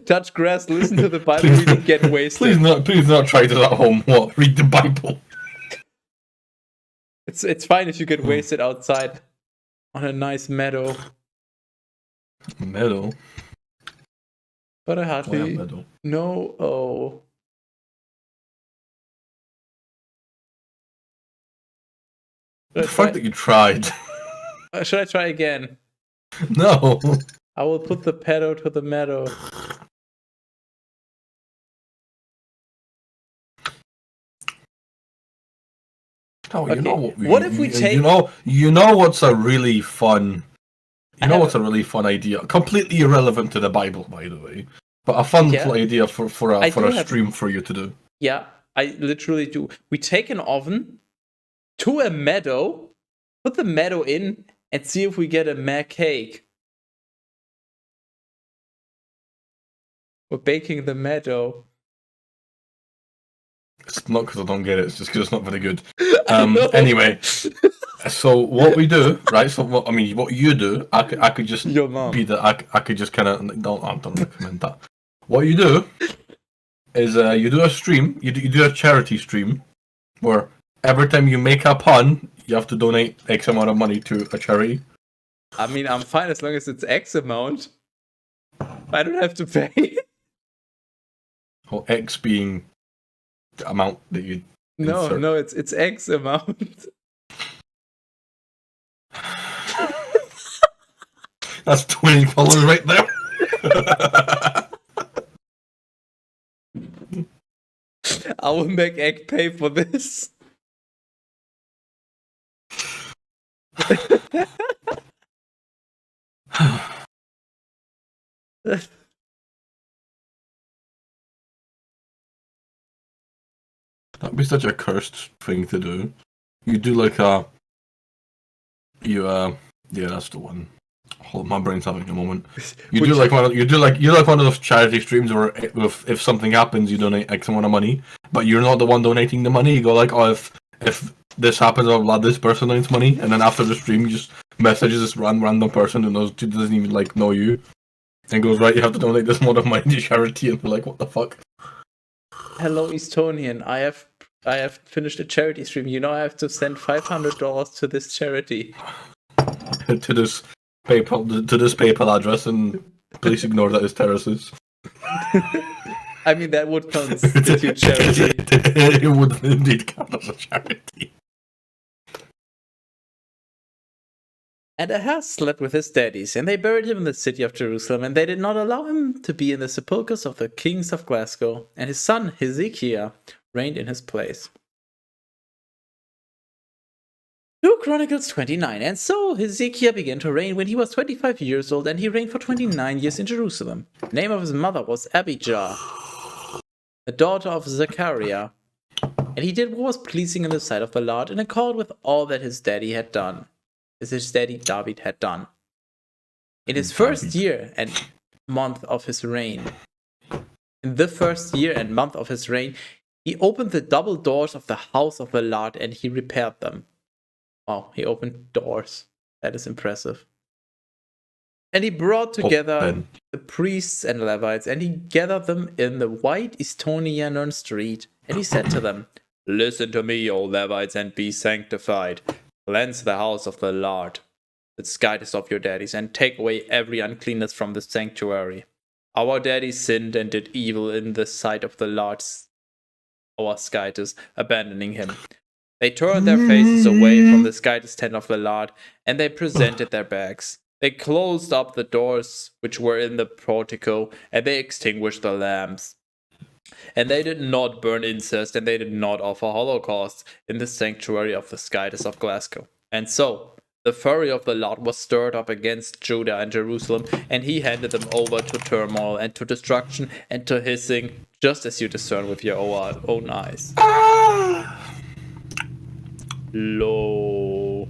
Touch grass, listen to the Bible reading, get wasted. Please not try this at home. What? Read the Bible. It's fine if you get wasted outside on a nice meadow. Meadow. But I hardly meadow. know. Oh. The fact that you tried. Should I try again? No. I will put the pedo to the meadow. No, Okay. you know What if we take? You know what's a really fun. You know what's a really fun idea? Completely irrelevant to the Bible, by the way, but a fun little idea for a stream for you to do. Yeah, I literally do. We take an oven to a meadow, put the meadow in, and see if we get a meh cake. We're baking the meadow. It's not because I don't get it. It's just because it's not very good. Anyway, so what we do, right? So what you do, I could just Your mom. be the. I could just kind of don't recommend that. What you do is you do a stream. You do a charity stream where every time you make a pun, you have to donate X amount of money to a charity. I mean, I'm fine as long as it's X amount. I don't have to pay. Or X being the amount that you. No, insert. it's X amount. That's $20 right there. I will make Egg pay for this. That'd be such a cursed thing to do. You do like yeah, that's the one. Hold, my brain's having a moment. You do like one of those charity streams where if something happens, you donate X amount of money, but you're not the one donating the money. You go like, oh, if this happens, I'll let this person donates money, and then after the stream, you just messages this random person who doesn't even like know you, and goes, right, you have to donate this amount of money to charity, and they're like, what the fuck? Hello, Estonian. I have finished a charity stream. You know I have to send $500 to this charity. to this PayPal address, and please ignore that it's terraces. I mean, that would constitute charity. It would indeed count as a charity. And Ahaz slept with his daddies, and they buried him in the city of Jerusalem, and they did not allow him to be in the sepulchres of the kings of Glasgow, and his son Hezekiah reigned in his place. 2 Chronicles 29. And so Hezekiah began to reign when he was 25 years old, and he reigned for 29 years in Jerusalem. The name of his mother was Abijah, the daughter of Zechariah. And he did what was pleasing in the sight of the Lord, in accord with all that his daddy had done, as his daddy David had done. In his first year and month of his reign, he opened the double doors of the house of the Lord, and he repaired them. Wow, he opened doors. That is impressive. And he brought together the priests and Levites, and he gathered them in the white Estonian street. And he said to them, "Listen to me, O Levites, and be sanctified. Cleanse the house of the Lord, the skytest of your daddies, and take away every uncleanness from the sanctuary. Our daddies sinned and did evil in the sight of the Lord, our skytest, abandoning him. They turned their faces away from the skytest tent of the Lord, and they presented their backs. They closed up the doors which were in the portico, and they extinguished the lamps. And they did not burn incense, and they did not offer holocausts in the sanctuary of the skytest of Glasgow. And so the fury of the Lord was stirred up against Judah and Jerusalem, and he handed them over to turmoil and to destruction and to hissing, just as you discern with your own eyes." Lo.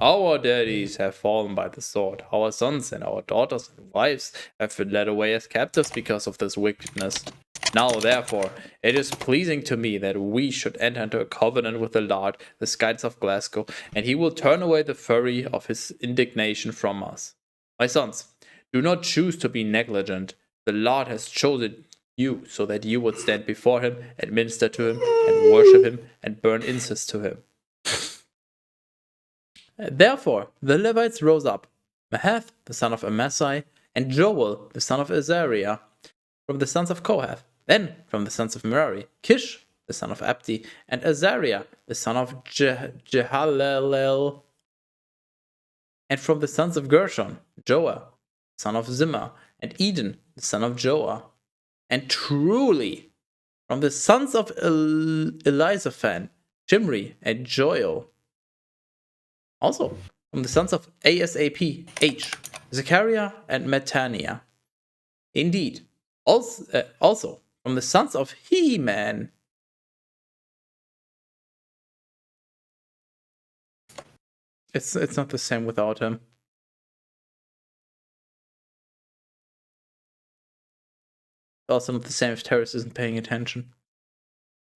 Our daddies have fallen by the sword. Our sons and our daughters and wives have been led away as captives because of this wickedness. Now, therefore, it is pleasing to me that we should enter into a covenant with the Lord, the skies of Glasgow, and he will turn away the fury of his indignation from us. My sons, do not choose to be negligent. The Lord has chosen you so that you would stand before him and minister to him and worship him and burn incense to him. Therefore the Levites rose up, Mahath the son of Amasai, and Joel the son of Azariah, from the sons of Kohath. Then from the sons of Merari, Kish the son of Abdi, and Azariah the son of Jehalelel. And from the sons of Gershon, Joah the son of Zimmah, and Eden the son of Joah. And truly, from the sons of Elizaphan, Shimri and Joel. Also, from the sons of Asap, Zechariah and Mattaniah. Indeed, also from the sons of Heman. It's not the same without him. Also not the same if Terrace isn't paying attention.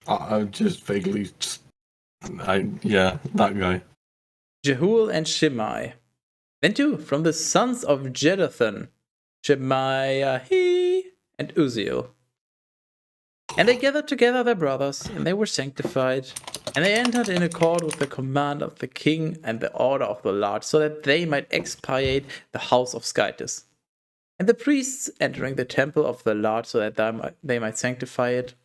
I'm just vaguely... that guy. Jehuel and Shimei. Then too, from the sons of Jeduthun, Shemaiah and Uzziel. And they gathered together their brothers, and they were sanctified. And they entered in accord with the command of the king and the order of the Lord, so that they might expiate the house of Skytis. And the priests, entering the temple of the Lord so that they might sanctify it,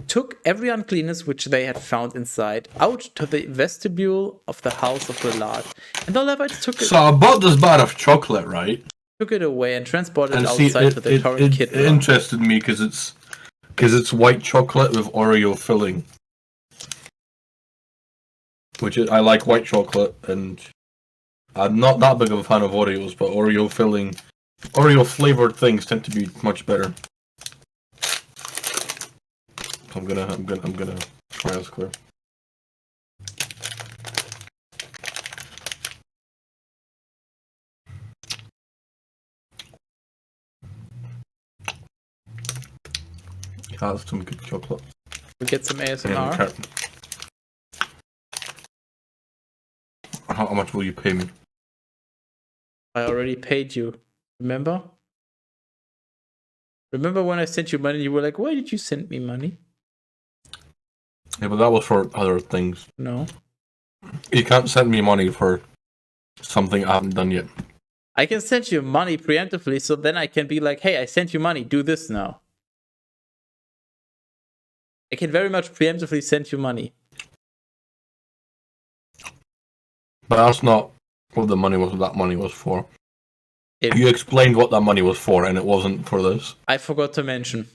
took every uncleanness which they had found inside out to the vestibule of the house of the Lord. And the Levites took it. So I bought this bar of chocolate, right? Took it away and transported it outside to the Torrent Kid. It interested me because it's white chocolate with Oreo filling. Which I like white chocolate, and I'm not that big of a fan of Oreos, but Oreo flavored things tend to be much better. I'm gonna try a square. That's some good chocolate. We get some Yeah, ASMR. How much will you pay me? I already paid you. Remember? Remember when I sent you money and you were like, why did you send me money? Yeah, but that was for other things. No. You can't send me money for something I haven't done yet. I can send you money preemptively, so then I can be like, hey, I sent you money, do this now. I can very much preemptively send you money. But that's not what the money was. That money was for. It- You explained what that money was for, and it wasn't for this. I forgot to mention.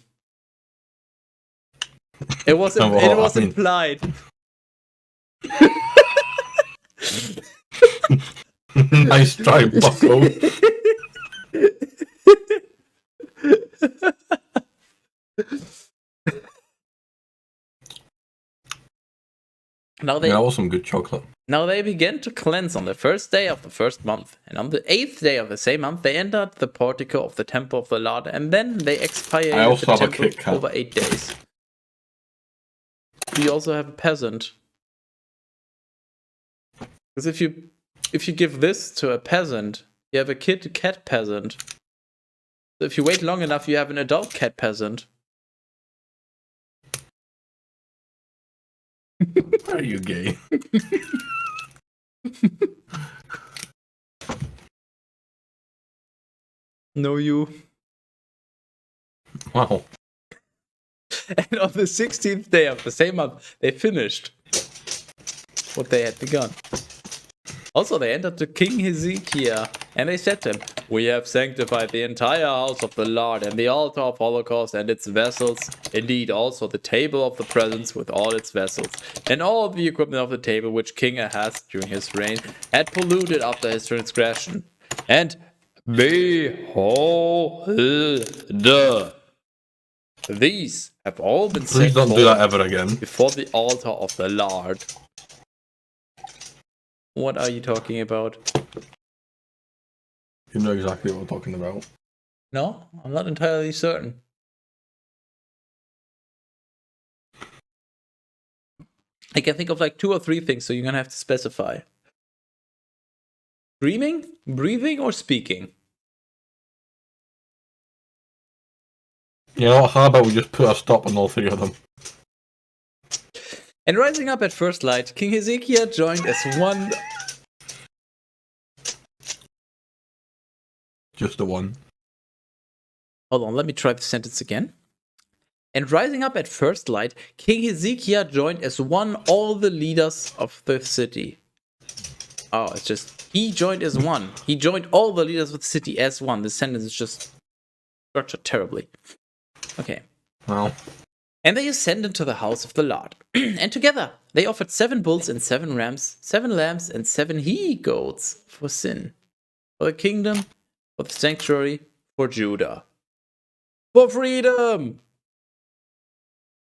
It was, Well, it was I mean- implied. Nice try, bucko. Now Yeah, that was some good chocolate. Now they began to cleanse on the first day of the first month, and on the 8th day of the same month they entered the portico of the temple of the Lord, and then they expiated I also the have a temple Kit Kat. over 8 days. We also have a peasant. Because if you give this to a peasant, you have a cat peasant. So if you wait long enough, you have an adult cat peasant. Are you gay? No, you. Wow. And on the 16th day of the same month, they finished what they had begun. Also, they entered to King Hezekiah, and they said to him, we have sanctified the entire house of the Lord, and the altar of holocaust and its vessels, indeed also the table of the presence with all its vessels, and all the equipment of the table which King Ahaz during his reign had polluted after his transgression. And behold, these have all been Please set don't do that forth ever again. before the altar of the Lord. What are you talking about? You know exactly what we're talking about. No, I'm not entirely certain. I can think of like 2 or 3 things, so you're gonna have to specify. Dreaming, breathing, or speaking? You know what? How about we just put a stop on all 3 of them? And rising up at first light, King Hezekiah joined as one. Just the one. Hold on, let me try the sentence again. And rising up at first light, King Hezekiah joined as one all the leaders of the city. Oh, it's just, he joined as one. He joined all the leaders of the city as one. This sentence is just structured terribly. Okay. Well, And they ascended to the house of the Lord. And together they offered 7 bulls and 7 rams, 7 lambs and 7 he-goats for sin, for the kingdom, for the sanctuary, for Judah, for freedom.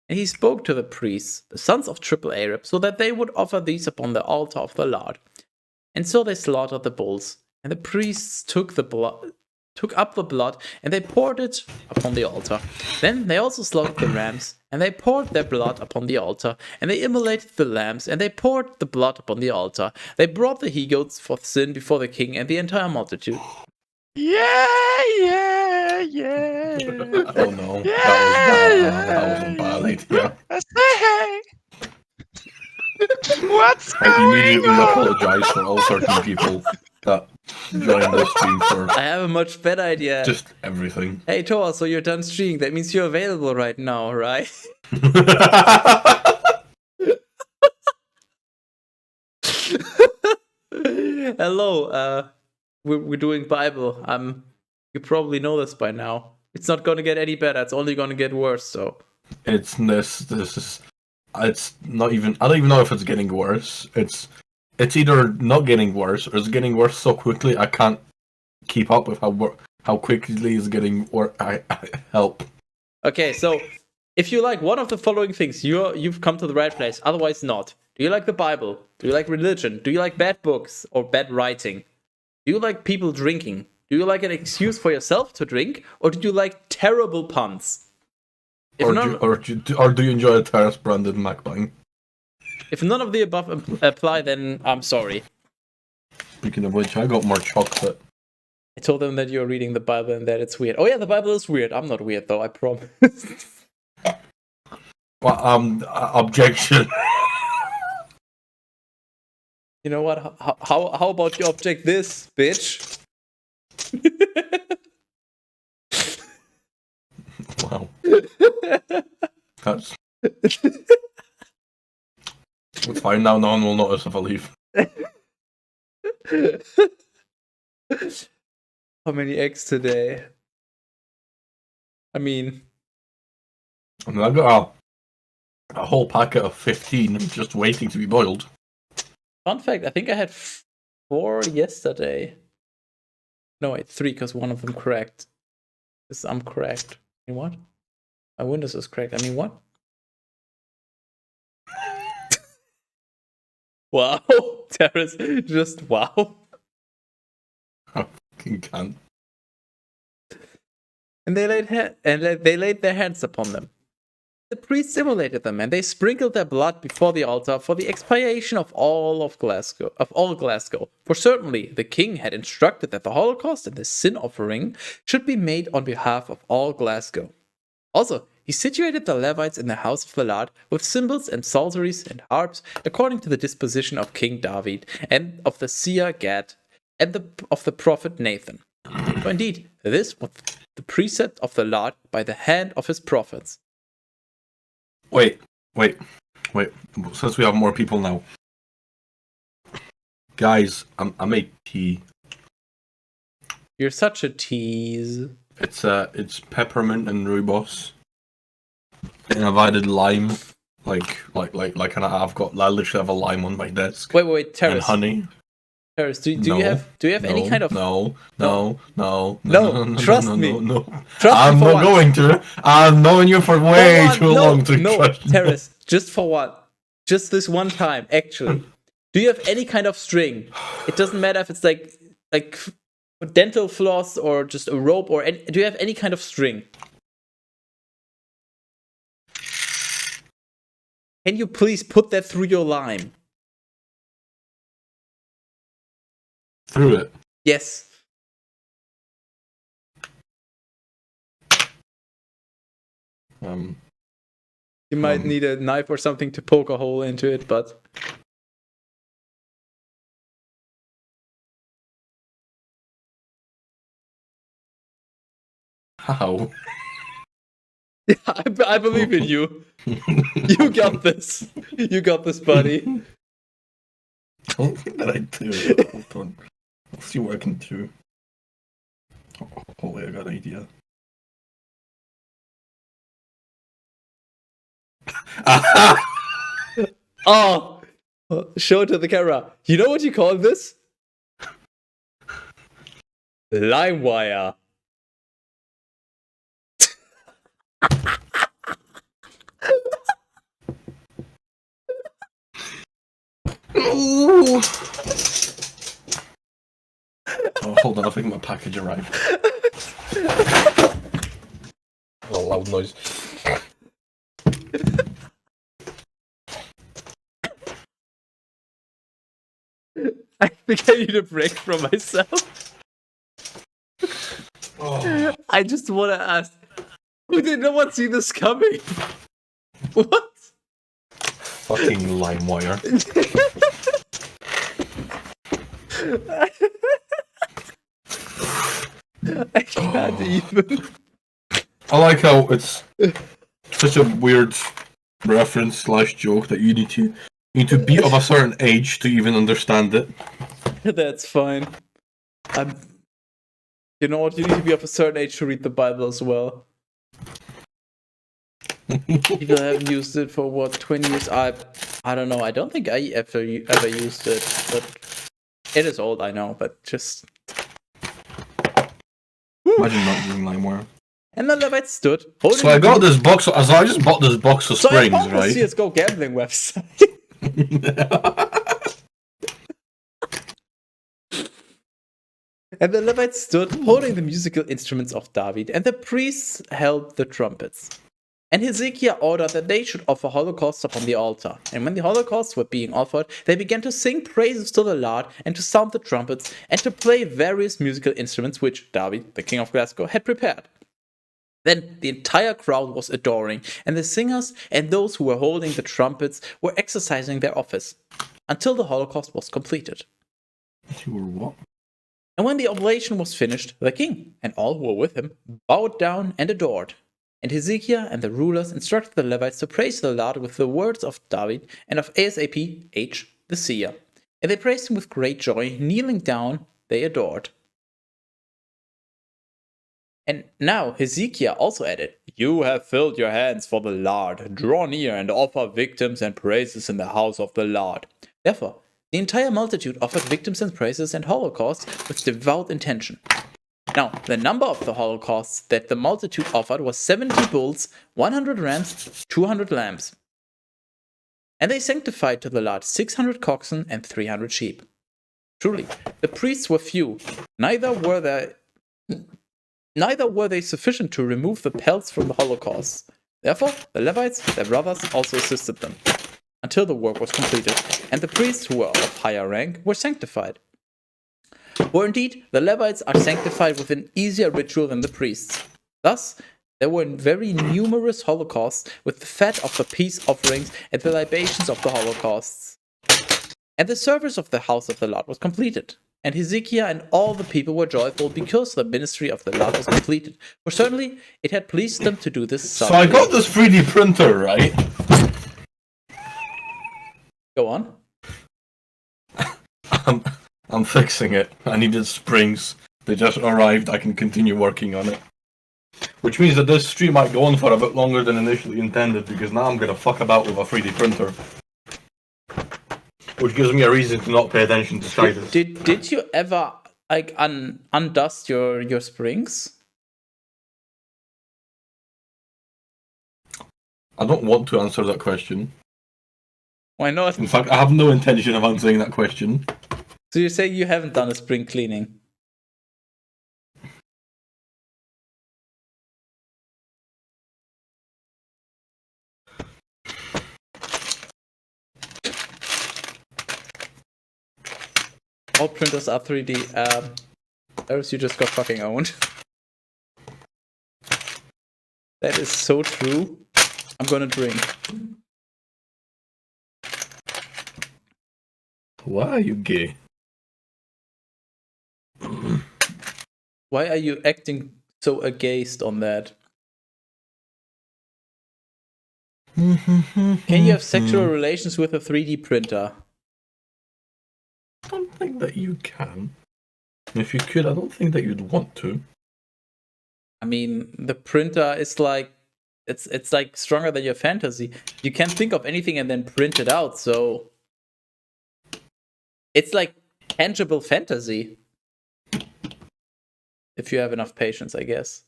And he spoke to the priests, the sons of Triple Arab, so that they would offer these upon the altar of the Lord. And so they slaughtered the bulls, and the priests took up the blood, and they poured it upon the altar. Then they also slaughtered the rams, and they poured their blood upon the altar. And they immolated the lambs, and they poured the blood upon the altar. They brought the he-goats for sin before the king and the entire multitude. Yeah. oh no. Yeah, That was a bad idea. Hey. What's I going immediately on? apologize for all certain people that joined this stream for I have a much better idea. just everything. Hey Thor, so you're done streaming. That means you're available right now, right? Hello, we're doing Bible. You probably know this by now. It's not gonna get any better. It's only gonna get worse. So It's this is it's not even I don't even know if it's getting worse. It's it's either not getting worse or it's getting worse so quickly I can't keep up with how quickly it's getting worse. I help. Okay, so if you like one of the following things, you've come to the right place. Otherwise, not. Do you like the Bible? Do you like religion? Do you like bad books or bad writing? Do you like people drinking? Do you like an excuse for yourself to drink? Or do you like terrible puns? Or do you enjoy a Terrace branded MacBang? If none of the above apply, then I'm sorry. Speaking of which, I got more chocolate. I told them that you're reading the Bible and that it's weird. Oh yeah, the Bible is weird. I'm not weird though, I promise. Well, objection. You know what? How about you object this, bitch? Wow. That's it's fine now. No one will notice if I leave. How many eggs today? I mean, I got a whole packet of 15 just waiting to be boiled. fun fact, I think I had 4 yesterday. No, wait, 3, because one of them cracked. Because I'm cracked. I mean, what? My Windows is cracked. I mean, what? Wow, Terrace, just wow. I fucking can't. And they laid their hands upon them. The priests immolated them, and they sprinkled their blood before the altar for the expiation of all Glasgow. For certainly the king had instructed that the Holocaust and the sin offering should be made on behalf of all Glasgow. Also, he situated the Levites in the house of the Lord with cymbals and psalteries and harps, according to the disposition of King David and of the seer Gad and of the prophet Nathan. For indeed, this was the precept of the Lord by the hand of his prophets. Wait. Since we have more people now, guys, I made tea. You're such a tease. It's peppermint and rooibos, and I've added lime, like, and I literally have a lime on my desk. Wait, Terrace. And honey. Terrace, do you have any kind of no, trust me. No. Trust I'm me for not once. going to. I've known you for way too long to trust me. Terrace, just for what? Just this one time, actually. Do you have any kind of string? It doesn't matter if it's like dental floss or just a rope or any. Do you have any kind of string? Can you please put that through your lime? Through it. Yes. You might need a knife or something to poke a hole into it, but How? yeah, I believe in you. You got this. You got this, buddy. I don't think that I do. Hold on. I'll see what I can do. Oh wait, I got an idea. Oh, show it to the camera. You know what you call this? Lime wire. Oh, hold on, I think my package arrived. Oh, loud noise. I think I need a break from myself. Oh. I just want to ask, who did no one see this coming? What? Fucking LimeWire. I can't even. I like how it's such a weird reference / joke that you need to be of a certain age to even understand it. That's fine. You know what? You need to be of a certain age to read the Bible as well. People haven't used it for what, 20 years? I don't know. I don't think I ever used it, but it is old, I know, but just. Imagine not using LimeWire. And the Levite stood holding. So I got this box. So I just bought this box of So I springs, found right? the CS:GO gambling website. And the Levite stood holding the musical instruments of David, and the priests held the trumpets. And Hezekiah ordered that they should offer holocausts upon the altar. And when the holocausts were being offered, they began to sing praises to the Lord, and to sound the trumpets, and to play various musical instruments which David, the king of Glasgow, had prepared. Then the entire crowd was adoring, and the singers and those who were holding the trumpets were exercising their office, until the holocaust was completed. You were what? And when the oblation was finished, the king and all who were with him bowed down and adored. And Hezekiah and the rulers instructed the Levites to praise the Lord with the words of David and of Asaph, the seer. And they praised him with great joy, kneeling down, they adored. And now Hezekiah also added, "You have filled your hands for the Lord. Draw near and offer victims and praises in the house of the Lord." Therefore, the entire multitude offered victims and praises and holocausts with devout intention. Now, the number of the holocausts that the multitude offered was 70 bulls, 100 rams, 200 lambs. And they sanctified to the Lord 600 oxen and 300 sheep. Truly, the priests were few, neither were they sufficient to remove the pelts from the holocausts. Therefore, the Levites, their brothers, also assisted them, until the work was completed, and the priests who were of higher rank were sanctified. For indeed, the Levites are sanctified with an easier ritual than the priests. Thus, there were very numerous holocausts with the fat of the peace offerings and the libations of the holocausts. And the service of the house of the Lord was completed. And Hezekiah and all the people were joyful because the ministry of the Lord was completed. For certainly it had pleased them to do this. So I got this 3D printer, right? Go on. I'm fixing it. I needed springs. They just arrived. I can continue working on it. Which means that this stream might go on for a bit longer than initially intended, because now I'm gonna fuck about with a 3D printer. Which gives me a reason to not pay attention to titles. Did you ever like undust your springs? I don't want to answer that question. Why not? In fact, I have no intention of answering that question. So you say you haven't done a spring cleaning? All printers are 3D. Eris, you just got fucking owned. That is so true. I'm gonna drink. Why are you gay? Why are you acting so aghast on that? Can you have sexual relations with a 3D printer? I don't think that you can. If you could, I don't think that you'd want to. I mean, the printer is like it's like stronger than your fantasy. You can't think of anything and then print it out, so it's like tangible fantasy. If you have enough patience, I guess.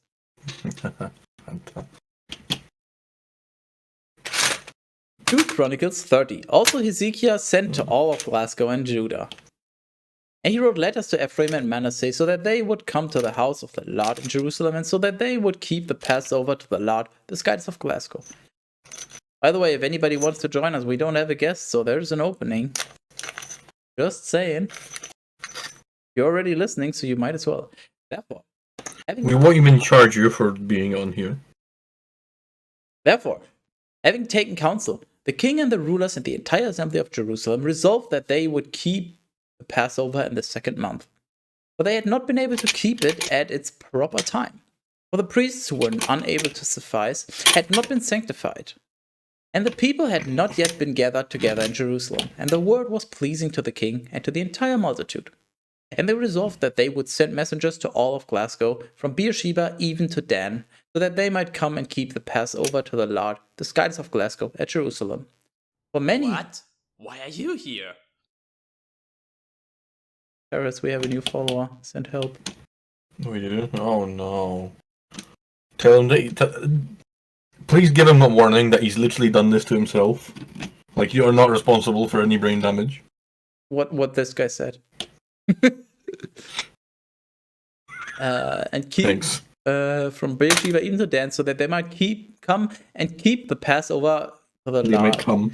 2 Chronicles 30. Also Hezekiah sent to all of Glasgow and Judah. And he wrote letters to Ephraim and Manasseh so that they would come to the house of the Lord in Jerusalem, and so that they would keep the Passover to the Lord, the skies of Glasgow. By the way, if anybody wants to join us, we don't have a guest, so there's an opening. Just saying. You're already listening, so you might as well. Therefore, We won't even charge you for being on here. Therefore, having taken counsel, the king and the rulers and the entire assembly of Jerusalem resolved that they would keep the Passover in the 2nd month. For they had not been able to keep it at its proper time. For the priests who were unable to suffice had not been sanctified. And the people had not yet been gathered together in Jerusalem, and the word was pleasing to the king and to the entire multitude. And they resolved that they would send messengers to all of Glasgow, from Beersheba even to Dan, so that they might come and keep the Passover to the Lord, the skies of Glasgow, at Jerusalem. For many, What? Why are you here? Paris, we have a new follower. Send help. We do? Oh no. Tell him that. Please give him a warning that he's literally done this to himself. Like, you are not responsible for any brain damage. What this guy said. And keep Thanks. from Beersheba even to Dan, so that they might come and keep the Passover to the They Lord. might come.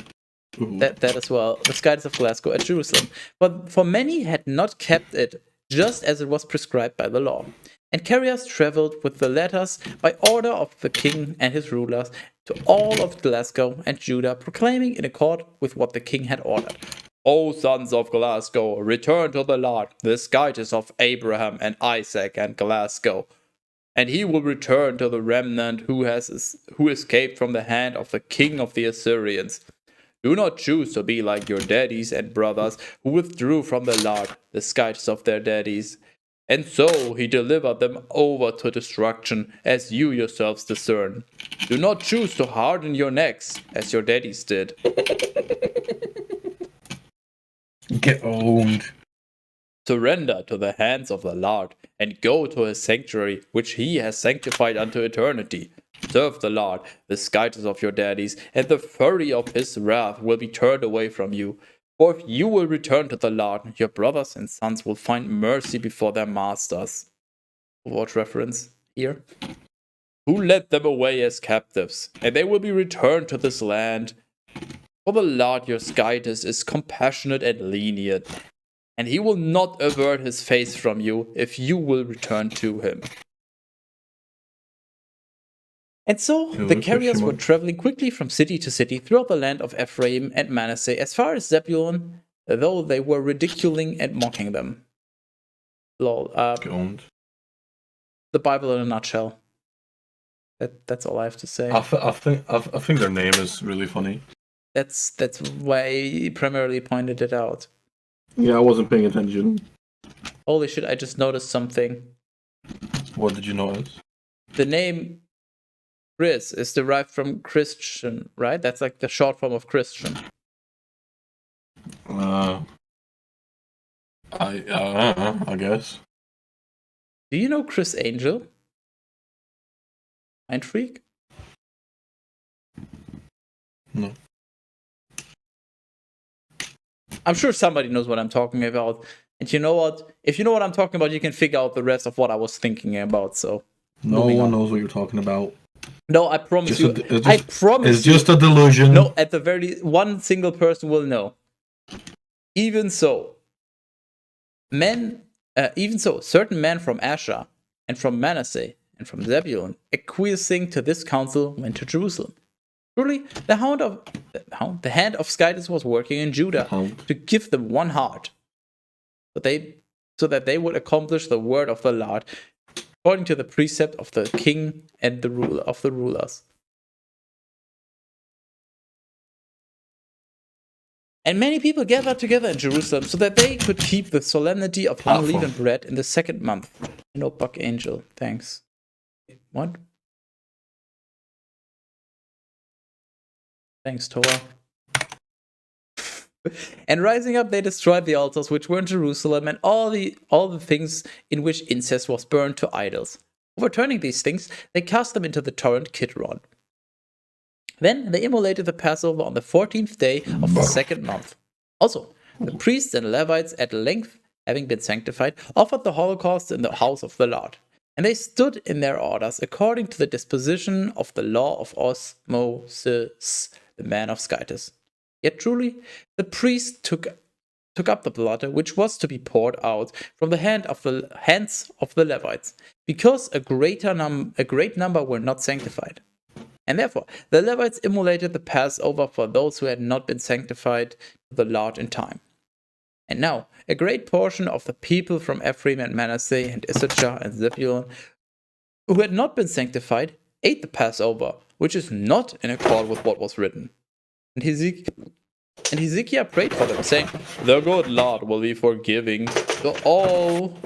Ooh. That as well, the skies of Glasgow at Jerusalem. But for many had not kept it, just as it was prescribed by the law. And carriers travelled with the letters by order of the king and his rulers to all of Glasgow and Judah, proclaiming in accord with what the king had ordered. O sons of Glasgow, return to the Lord, the skies of Abraham and Isaac and Glasgow. And he will return to the remnant who escaped from the hand of the king of the Assyrians. Do not choose to be like your daddies and brothers who withdrew from the Lord, the skies of their daddies. And so he delivered them over to destruction, as you yourselves discern. Do not choose to harden your necks, as your daddies did. Get owned. Surrender to the hands of the Lord, and go to his sanctuary, which he has sanctified unto eternity. Serve the Lord, the skies of your daddies, and the fury of his wrath will be turned away from you. For if you will return to the Lord, your brothers and sons will find mercy before their masters. What reference here? Who led them away as captives, and they will be returned to this land. For the Lord your skies is compassionate and lenient, and he will not avert his face from you if you will return to him. And so the carriers were traveling quickly from city to city throughout the land of Ephraim and Manasseh, as far as Zebulun, though they were ridiculing and mocking them. Lol. Owned. The Bible in a nutshell. That's all I have to say. I think their name is really funny. That's why I primarily pointed it out. Yeah, I wasn't paying attention. Holy shit, I just noticed something. What did you notice? The name Chris is derived from Christian, right? That's like the short form of Christian. I guess. Do you know Chris Angel? Mind Freak? No. I'm sure somebody knows what I'm talking about. And you know what? If you know what I'm talking about, you can figure out the rest of what I was thinking about. So no one knows what you're talking about. No, I promise you. I promise it's just a delusion. No, at the very one single person will know. Even so, certain men from Asher and from Manasseh and from Zebulun, acquiescing to this counsel, went to Jerusalem. Truly, the hand of Skytus was working in Judah to give them one heart, so that they would accomplish the word of the Lord, according to the precept of the king and the rulers. And many people gathered together in Jerusalem so that they could keep the solemnity of unleavened bread in the second month. No, Buck Angel, thanks. What? Thanks, Torah. And rising up, they destroyed the altars which were in Jerusalem and all the things in which incense was burned to idols. Overturning these things, they cast them into the torrent Kidron. Then they immolated the Passover on the 14th day of the second month. Also, the priests and Levites, at length having been sanctified, offered the holocaust in the house of the Lord. And they stood in their orders according to the disposition of the law of Moses, the man of Skytus. Yet truly, the priest took up the blood which was to be poured out from the hands of the Levites, because a great number were not sanctified. And therefore, the Levites immolated the Passover for those who had not been sanctified to the Lord in time. And now, a great portion of the people from Ephraim and Manasseh and Issachar and Zebulun, who had not been sanctified, ate the Passover, which is not in accord with what was written. And Hezekiah prayed for them, saying, "The good Lord will be forgiving to all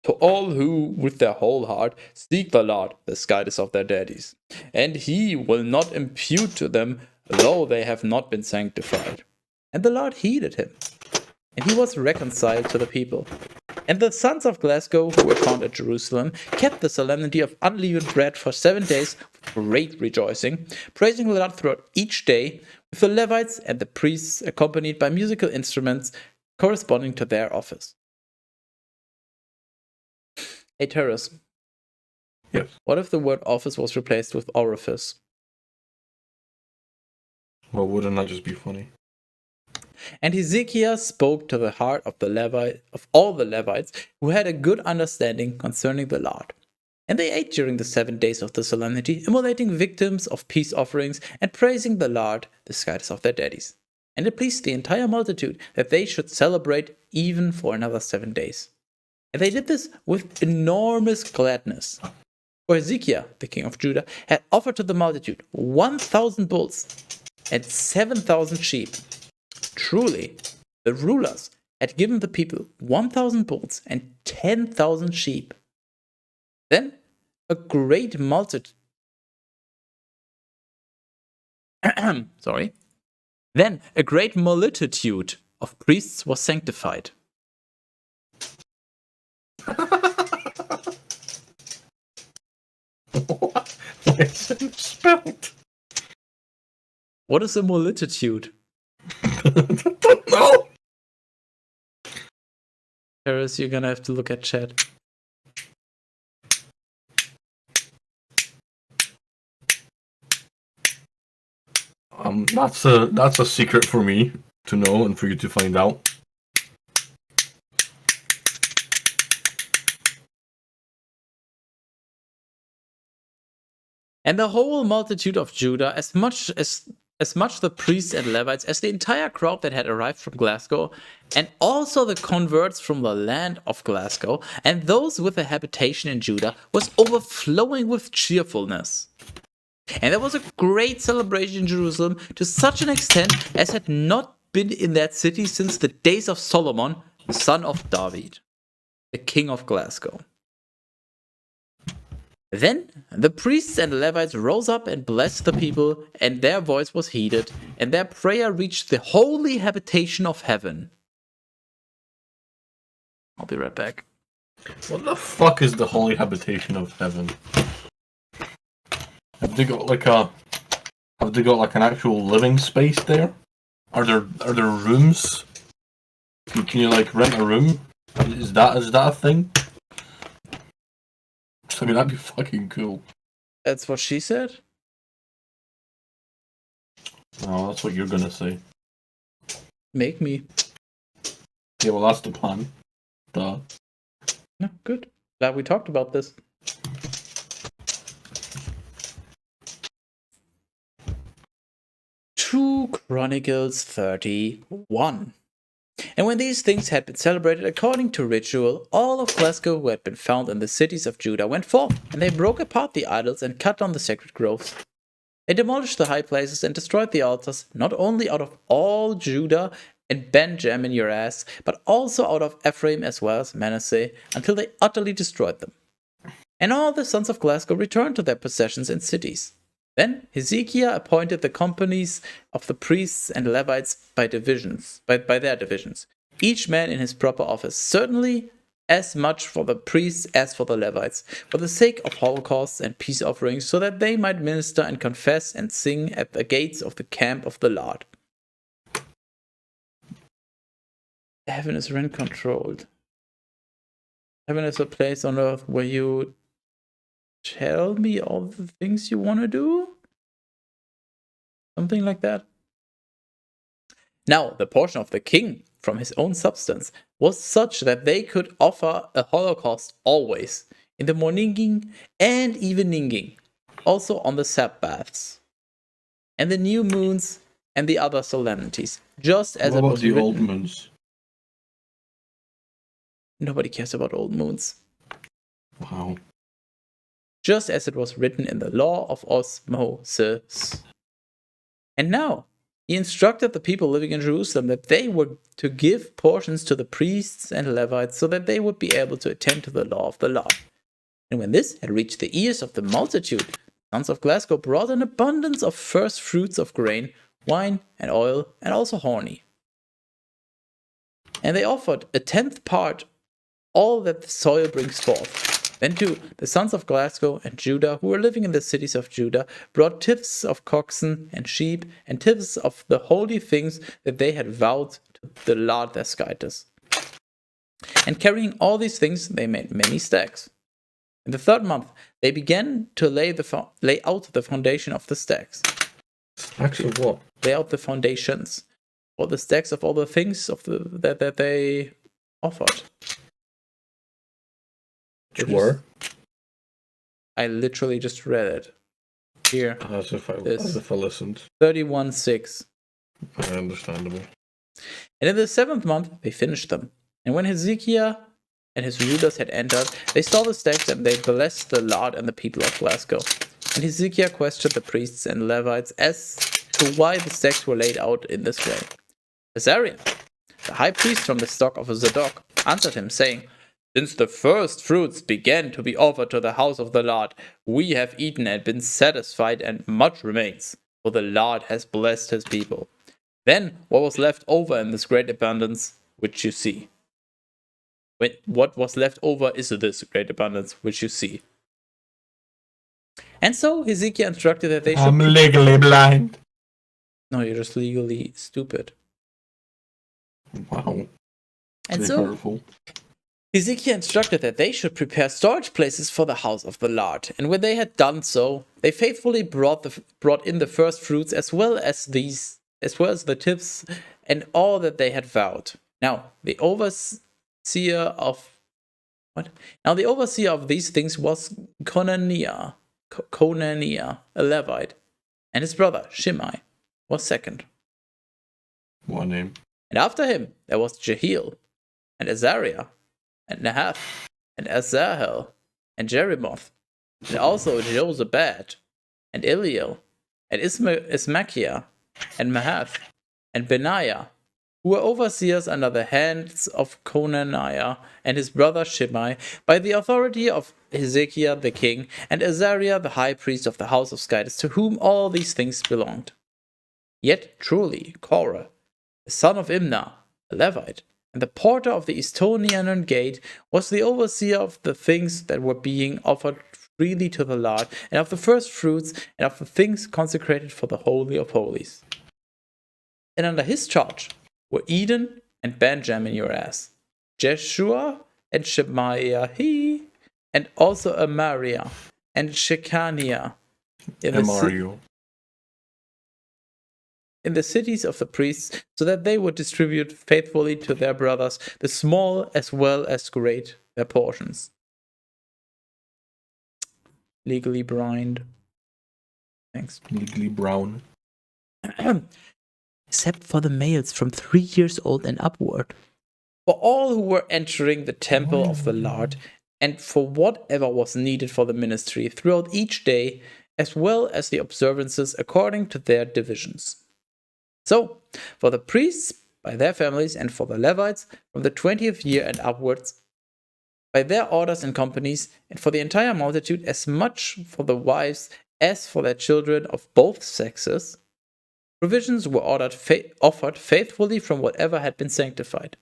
to all who, with their whole heart, seek the Lord, the skies of their daddies. And he will not impute to them, though they have not been sanctified. And the Lord heeded him, and he was reconciled to the people. And the sons of Glasgow, who were found at Jerusalem, kept the solemnity of unleavened bread for 7 days with great rejoicing, praising the Lord throughout each day, with the Levites and the priests accompanied by musical instruments corresponding to their office. Hey, Terrace. Yes. What if the word office was replaced with orifice? Well, wouldn't that just be funny? And Hezekiah spoke to the heart of all the Levites who had a good understanding concerning the Lord. And they ate during the 7 days of the solemnity, immolating victims of peace offerings and praising the Lord, the skies of their daddies. And it pleased the entire multitude that they should celebrate even for another 7 days. And they did this with enormous gladness. For Hezekiah, the king of Judah, had offered to the multitude 1,000 bulls and 7,000 sheep. Truly, the rulers had given the people 1,000 bulls and 10,000 sheep. Then a great multitude. Then a great multitude of priests was sanctified. What is it spelled? What is a multitude? I don't know. Paris, you're gonna have to look at chat. That's a secret for me to know and for you to find out. And the whole multitude of Judah, as much the priests and Levites as the entire crowd that had arrived from Glasgow, and also the converts from the land of Glasgow, and those with a habitation in Judah, was overflowing with cheerfulness. And there was a great celebration in Jerusalem to such an extent as had not been in that city since the days of Solomon, the son of David, the king of Glasgow. Then the priests and the Levites rose up and blessed the people, and their voice was heeded, and their prayer reached the holy habitation of heaven. I'll be right back. What the fuck is the holy habitation of heaven? Have they got like an actual living space there? Are there rooms? Can you like rent a room? Is that a thing? I mean, that'd be fucking cool. That's what she said? No, that's what you're gonna say. Make me. Yeah, well, that's the plan. Duh. No, good. Glad we talked about this. Chronicles 31. And when these things had been celebrated according to ritual, all of Glasgow who had been found in the cities of Judah went forth, and they broke apart the idols and cut down the sacred groves. They demolished the high places and destroyed the altars, not only out of all Judah and Benjamin your ass, but also out of Ephraim as well as Manasseh, until they utterly destroyed them. And all the sons of Glasgow returned to their possessions and cities. Then Hezekiah appointed the companies of the priests and Levites by their divisions, each man in his proper office, certainly as much for the priests as for the Levites, for the sake of holocausts and peace offerings, so that they might minister and confess and sing at the gates of the camp of the Lord. Heaven is rent controlled. Heaven is a place on earth where you tell me all the things you want to do? Something like that. Now, the portion of the king from his own substance was such that they could offer a holocaust always, in the morninging and eveninging, also on the Sabbaths, and the new moons and the other solemnities, just as What it about was the written. old moons? Nobody cares about old moons. Wow. Just as it was written in the law of osmosis. And now, He instructed the people living in Jerusalem that they were to give portions to the priests and Levites so that they would be able to attend to the law of the Lord. And when this had reached the ears of the multitude, the sons of Glasgow brought an abundance of first fruits of grain, wine, and oil, and also honey. And they offered a 10th part, all that the soil brings forth. Then too, the sons of Glasgow and Judah, who were living in the cities of Judah, brought tithes of oxen and sheep, and tithes of the holy things that they had vowed to the Lord their skyters. And carrying all these things, they made many stacks. In the 3rd month, they began to lay out the foundation of the stacks. Stacks of what? Lay out the foundations, or the stacks of all the things that they offered. Were? I literally just read it. Here. As if I listened. 31:6. Understandable. And in the 7th month, they finished them. And when Hezekiah and his rulers had entered, they saw the stacks and they blessed the Lord and the people of Glasgow. And Hezekiah questioned the priests and Levites as to why the stacks were laid out in this way. Azariah, the high priest from the stock of Zadok, answered him, saying, "Since the first fruits began to be offered to the house of the Lord, we have eaten and been satisfied, and much remains, for the Lord has blessed his people. Then what was left over in this great abundance, which you see?" What was left over is this great abundance, which you see. And so Hezekiah instructed that they should... I'm legally blind. No, you're just legally stupid. Wow. And so Hezekiah instructed that they should prepare storage places for the house of the Lord. And when they had done so, they faithfully brought in the first fruits as well as the tithes and all that they had vowed. Now the overseer of these things was Conaniah, a Levite, and his brother Shimei was second. What name? And after him there was Jehiel, and Azariah, and Nahath, and Asahel, and Jerimoth, and also Jozabad, and Eliel, and Ismachiah, and Mahath, and Benaiah, who were overseers under the hands of Conaniah and his brother Shimei, by the authority of Hezekiah the king, and Azariah the high priest of the house of Skytis, to whom all these things belonged. Yet truly Korah, the son of Imnah, a Levite, and the porter of the Estonian gate, was the overseer of the things that were being offered freely to the Lord, and of the first fruits, and of the things consecrated for the Holy of Holies. And under his charge were Eden and Benjamin your ass, Jeshua and Shemaiah, and also Amariah and Shechaniah in the cities of the priests, so that they would distribute faithfully to their brothers, the small as well as great, their portions. Legally blind. Thanks. Legally brown. Except for the males from 3 years old and upward. For all who were entering the temple of the Lord, and for whatever was needed for the ministry throughout each day, as well as the observances according to their divisions. So, for the priests, by their families, and for the Levites, from the 20th year and upwards, by their orders and companies, and for the entire multitude, as much for the wives as for their children of both sexes, provisions were offered faithfully from whatever had been sanctified.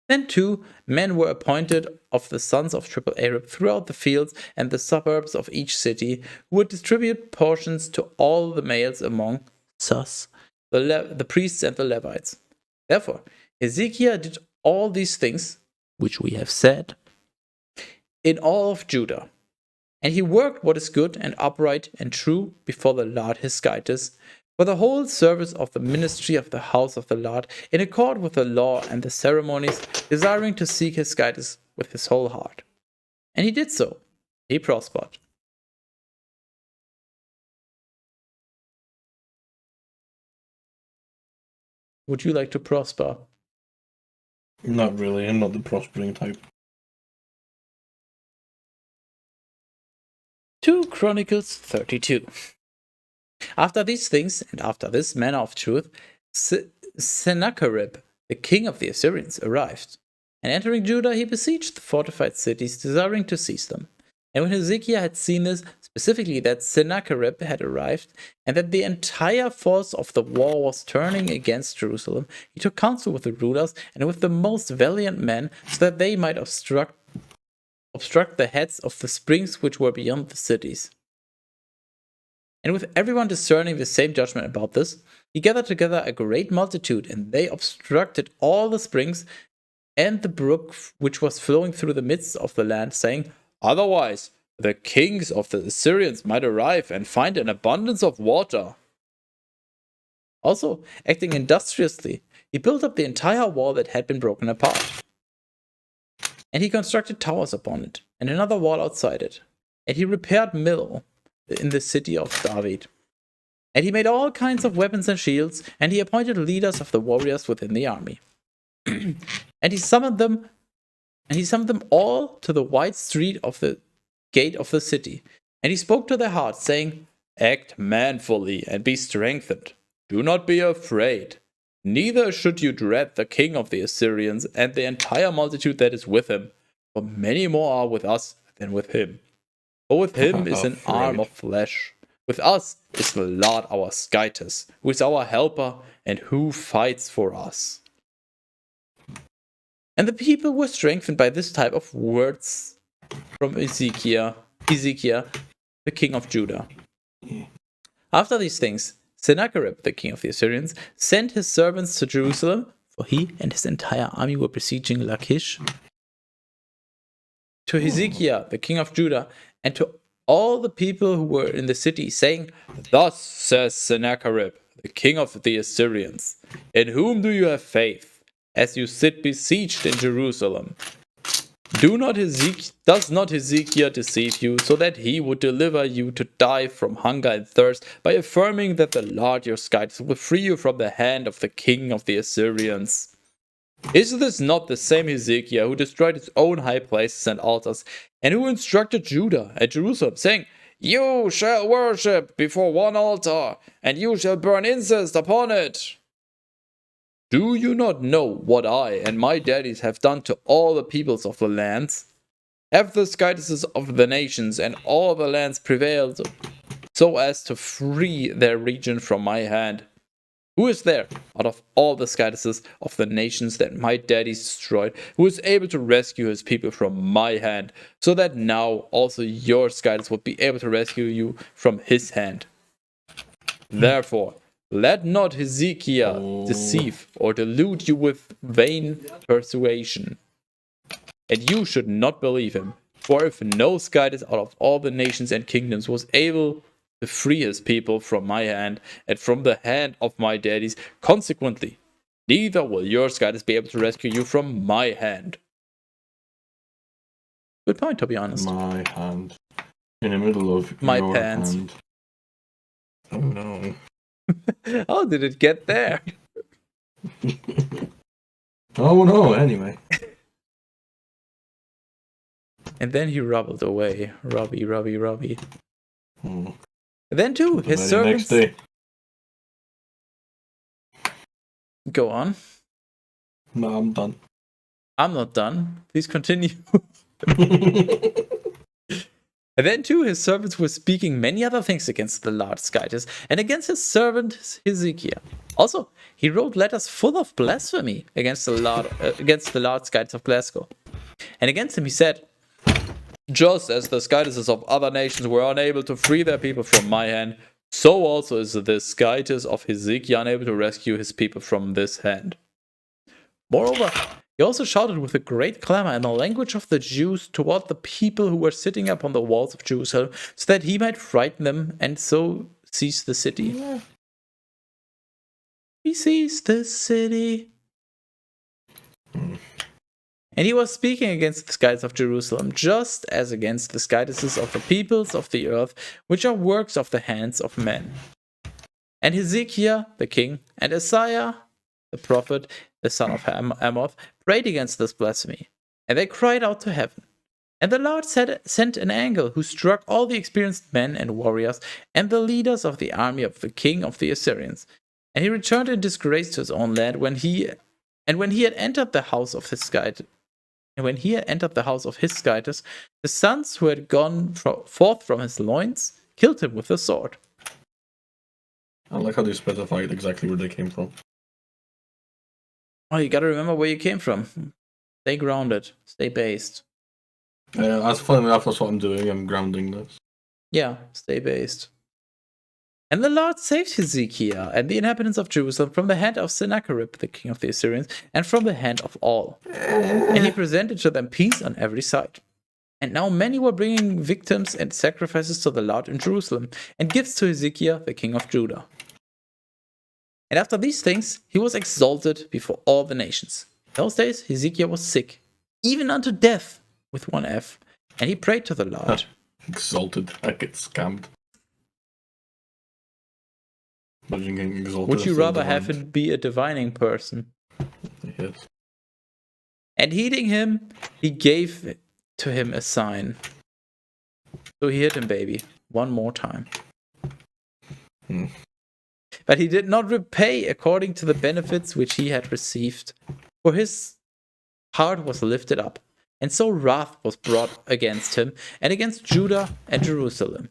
Then too, men were appointed of the sons of Triple Arab throughout the fields and the suburbs of each city, who would distribute portions to all the males among us, the priests and the Levites. Therefore, Hezekiah did all these things, which we have said, in all of Judah. And he worked what is good and upright and true before the Lord his skyters, for the whole service of the ministry of the house of the Lord, in accord with the law and the ceremonies, desiring to seek his guidance with his whole heart. And he did so. He prospered. Would you like to prosper? Not really. I'm not the prospering type. 2 Chronicles 32. After these things, and after this manner of truth, Sennacherib, the king of the Assyrians, arrived. And entering Judah, he besieged the fortified cities, desiring to seize them. And when Hezekiah had seen this, specifically that Sennacherib had arrived, and that the entire force of the war was turning against Jerusalem, he took counsel with the rulers and with the most valiant men, so that they might obstruct the heads of the springs which were beyond the cities. And with everyone discerning the same judgment about this, he gathered together a great multitude, and they obstructed all the springs and the brook which was flowing through the midst of the land, saying, "Otherwise, the kings of the Assyrians might arrive and find an abundance of water." Also, acting industriously, he built up the entire wall that had been broken apart. And he constructed towers upon it, and another wall outside it. And he repaired mill in the city of David. And he made all kinds of weapons and shields, and he appointed leaders of the warriors within the army. And he summoned them all to the wide street of the gate of the city. And he spoke to their hearts, saying, "Act manfully and be strengthened. Do not be afraid. Neither should you dread the king of the Assyrians and the entire multitude that is with him, for many more are with us than with him. For with him is an arm of flesh. With us is the Lord our Skytus, who is our helper and who fights for us." And the people were strengthened by this type of words from Hezekiah, the king of Judah. After these things, Sennacherib, the king of the Assyrians, sent his servants to Jerusalem, for he and his entire army were besieging Lachish, to Hezekiah, the king of Judah, and to all the people who were in the city, saying, "Thus says Sennacherib, the king of the Assyrians, in whom do you have faith, as you sit besieged in Jerusalem? Does not Hezekiah deceive you, so that he would deliver you to die from hunger and thirst, by affirming that the Lord your Skytus will free you from the hand of the king of the Assyrians? Is this not the same Hezekiah who destroyed his own high places and altars, and who instructed Judah and Jerusalem, saying, 'You shall worship before one altar, and you shall burn incense upon it'? Do you not know what I and my daddies have done to all the peoples of the lands? Have the Skytuses of the nations and all the lands prevailed so as to free their region from my hand? Who is there, out of all the Skytuses of the nations that my daddies destroyed, who is able to rescue his people from my hand, so that now also your Skytus would be able to rescue you from his hand? Therefore, let not Hezekiah deceive or delude you with vain persuasion, and you should not believe him. For if no Skytus out of all the nations and kingdoms was able to free his people from my hand and from the hand of my daddies, consequently, neither will your Skytus be able to rescue you from my hand." Good point, to be honest. My hand. In the middle of My your pants. hand. Oh no. How did it get there? Oh no, anyway. And then he robbled away. Robbie. Hmm. Then too, The his very servants... next day. Go on. No, I'm done. I'm not done. Please continue. And then too, his servants were speaking many other things against the Lord Skytus and against his servant Hezekiah. Also, he wrote letters full of blasphemy against the Lord Skytus of Glasgow. And against him he said, "Just as the Skytuses of other nations were unable to free their people from my hand, so also is the Skytus of Hezekiah unable to rescue his people from this hand." Moreover, he also shouted with a great clamor in the language of the Jews toward the people who were sitting upon the walls of Jerusalem, so that he might frighten them and so seize the city. Yeah. He seized the city. And he was speaking against the Skytuses of Jerusalem, just as against the Skytuses of the peoples of the earth, which are works of the hands of men. And Hezekiah the king and Isaiah the prophet, the son of Amoth, prayed against this blasphemy, and they cried out to heaven. And the Lord sent an angel who struck all the experienced men and warriors and the leaders of the army of the king of the Assyrians. And he returned in disgrace to his own land when he had entered the house of his Skytus. And when he had entered the house of his Skytus, the sons who had gone forth from his loins killed him with the sword. I like how they specified exactly where they came from. Oh, you gotta remember where you came from. Stay grounded. Stay based. That's funny enough, that's what I'm doing. I'm grounding this. Yeah, stay based. And the Lord saved Hezekiah and the inhabitants of Jerusalem from the hand of Sennacherib, the king of the Assyrians, and from the hand of all. And he presented to them peace on every side. And now many were bringing victims and sacrifices to the Lord in Jerusalem, and gifts to Hezekiah, the king of Judah. And after these things, he was exalted before all the nations. In those days, Hezekiah was sick, even unto death, with one F, and he prayed to the Lord. Exalted. I get scammed. Imagine getting exalted. Would you instead of rather have divined. him be a divining person? Yes. And heeding him, he gave to him a sign. So he hit him, baby, one more time. But he did not repay according to the benefits which he had received, for his heart was lifted up, and so wrath was brought against him and against Judah and Jerusalem.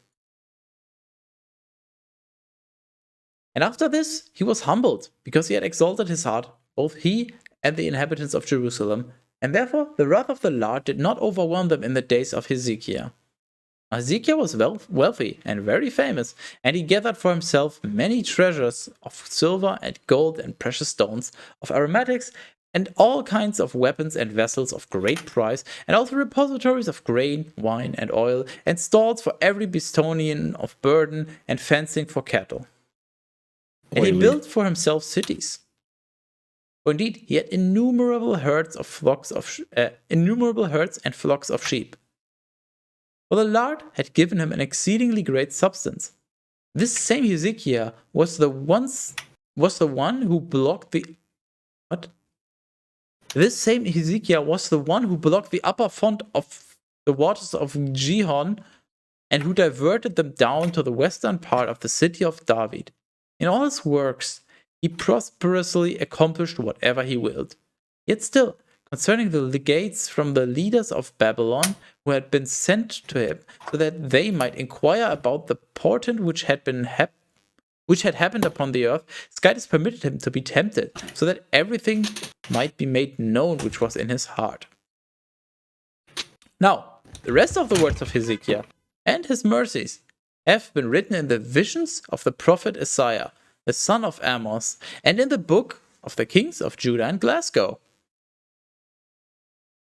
And after this, he was humbled, because he had exalted his heart, both he and the inhabitants of Jerusalem, and therefore the wrath of the Lord did not overwhelm them in the days of Hezekiah. Hezekiah was wealthy and very famous, and he gathered for himself many treasures of silver and gold and precious stones, of aromatics, and all kinds of weapons and vessels of great price, and also repositories of grain, wine, and oil, and stalls for every Bistonian of burden, and fencing for cattle. And he built for himself cities. For indeed, he had innumerable herds and flocks of sheep. For the Lord had given him an exceedingly great substance. This same Hezekiah was the one who blocked the This same Hezekiah was the one who blocked the upper font of the waters of Gihon, and who diverted them down to the western part of the city of David. In all his works, he prosperously accomplished whatever he willed. Yet still, concerning the legates from the leaders of Babylon who had been sent to him, so that they might inquire about the portent which had happened upon the earth, Skytus permitted him to be tempted, so that everything might be made known which was in his heart. Now, the rest of the words of Hezekiah and his mercies have been written in the visions of the prophet Isaiah, the son of Amos, and in the book of the kings of Judah and Glasgow.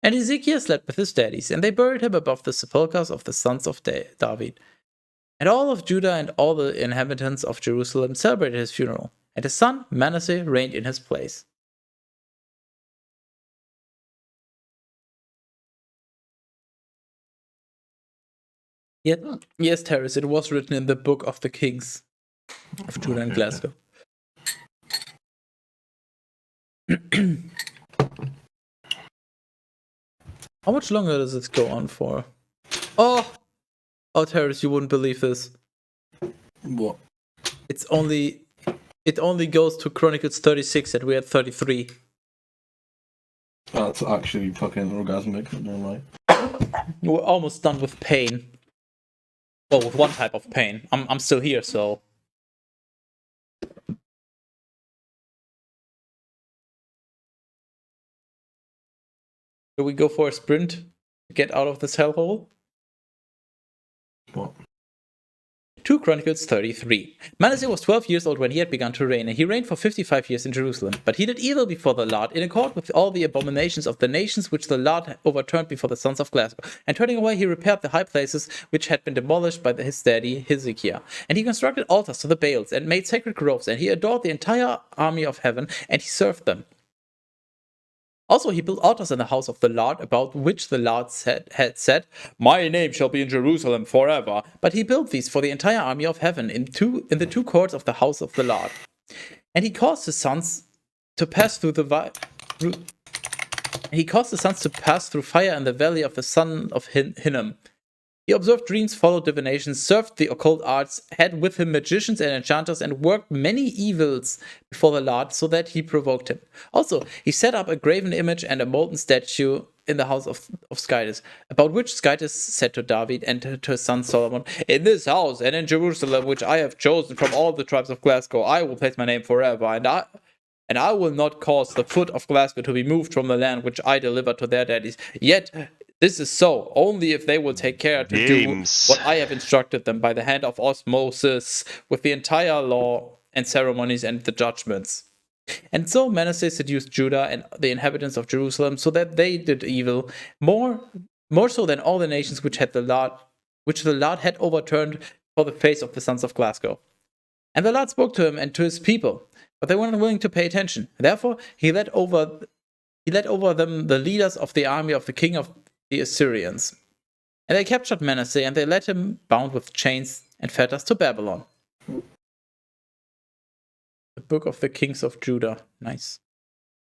And Hezekiah slept with his daddies, and they buried him above the sepulchres of the sons of David. And all of Judah and all the inhabitants of Jerusalem celebrated his funeral, and his son Manasseh reigned in his place. Yet, yes, Terrace, it was written in the book of the kings of Judah and Glasgow. How much longer does this go on for? Oh, Terrace, you wouldn't believe this. What? It only goes to Chronicles 36, and we're at 33. That's actually fucking orgasmic, not gonna lie. We're almost done with pain. Well, with one type of pain. I'm still here, so. Do we go for a sprint to get out of this hellhole? What? 2 Chronicles 33. Manasseh was 12 years old when he had begun to reign, and he reigned for 55 years in Jerusalem. But he did evil before the Lord, in accord with all the abominations of the nations which the Lord had overturned before the sons of Glasgow. And turning away, he repaired the high places which had been demolished by his daddy Hezekiah. And he constructed altars to the Baals, and made sacred groves, and he adored the entire army of heaven, and he served them. Also, he built altars in the house of the Lord, about which the Lord had said, "My name shall be in Jerusalem forever." But he built these for the entire army of heaven in the two courts of the house of the Lord. And he caused his sons to pass through fire in the valley of the son of Hinnom. He observed dreams, followed divinations, served the occult arts, had with him magicians and enchanters, and worked many evils before the Lord so that he provoked him. Also, he set up a graven image and a molten statue in the house of Skytis, about which Skytis said to David and to his son Solomon, "In this house and in Jerusalem, which I have chosen from all the tribes of Glasgow, I will place my name forever, and I will not cause the foot of Glasgow to be moved from the land which I delivered to their daddies. Yet this is so, only if they will take care to do what I have instructed them by the hand of osmosis, with the entire law and ceremonies and the judgments." And so Manasseh seduced Judah and the inhabitants of Jerusalem, so that they did evil, more so than all the nations which the Lord had overturned for the face of the sons of Glasgow. And the Lord spoke to him and to his people, but they were not willing to pay attention. Therefore, he led over them the leaders of the army of the king of the Assyrians. And they captured Manasseh, and they led him bound with chains and fetters to Babylon. The Book of the Kings of Judah. Nice.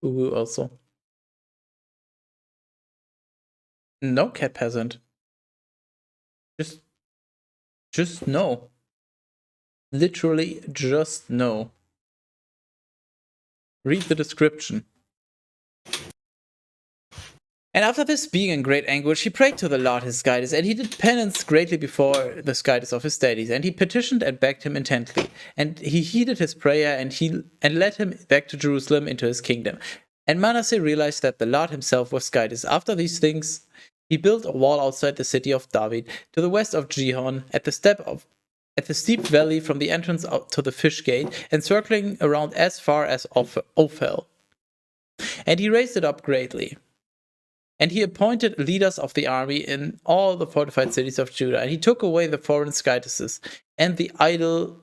Ooh, also. No, cat peasant. Just no. Literally just no. Read the description. And after this, being in great anguish, he prayed to the Lord his Skytis, and he did penance greatly before the Skytis of his daddies, and he petitioned and begged him intently. And he heeded his prayer, and led him back to Jerusalem into his kingdom. And Manasseh realized that the Lord himself was Skytis. After these things, he built a wall outside the city of David, to the west of Gihon, at the steep valley from the entrance out to the fish gate, encircling around as far as Ophel. And he raised it up greatly. And he appointed leaders of the army in all the fortified cities of Judah. And he took away the foreign Skytises and the idol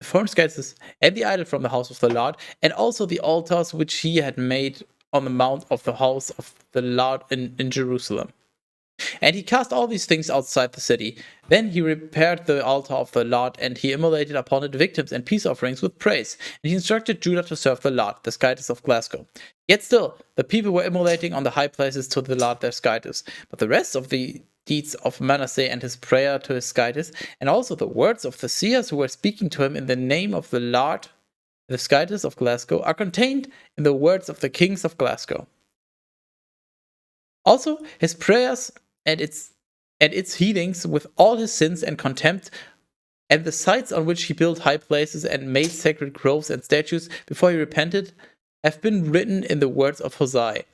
from the house of the Lord, and also the altars which he had made on the mount of the house of the Lord in Jerusalem. And he cast all these things outside the city. Then he repaired the altar of the Lord, and he immolated upon it victims and peace offerings with praise. And he instructed Judah to serve the Lord, the Skytis of Glasgow. Yet still, the people were immolating on the high places to the Lord their Skytis. But the rest of the deeds of Manasseh and his prayer to his Skytis, and also the words of the seers who were speaking to him in the name of the Lord, the Skytis of Glasgow, are contained in the words of the kings of Glasgow. Also, his prayers and its heedings with all his sins and contempt, and the sites on which he built high places and made sacred groves and statues before he repented, have been written in the words of Hosea.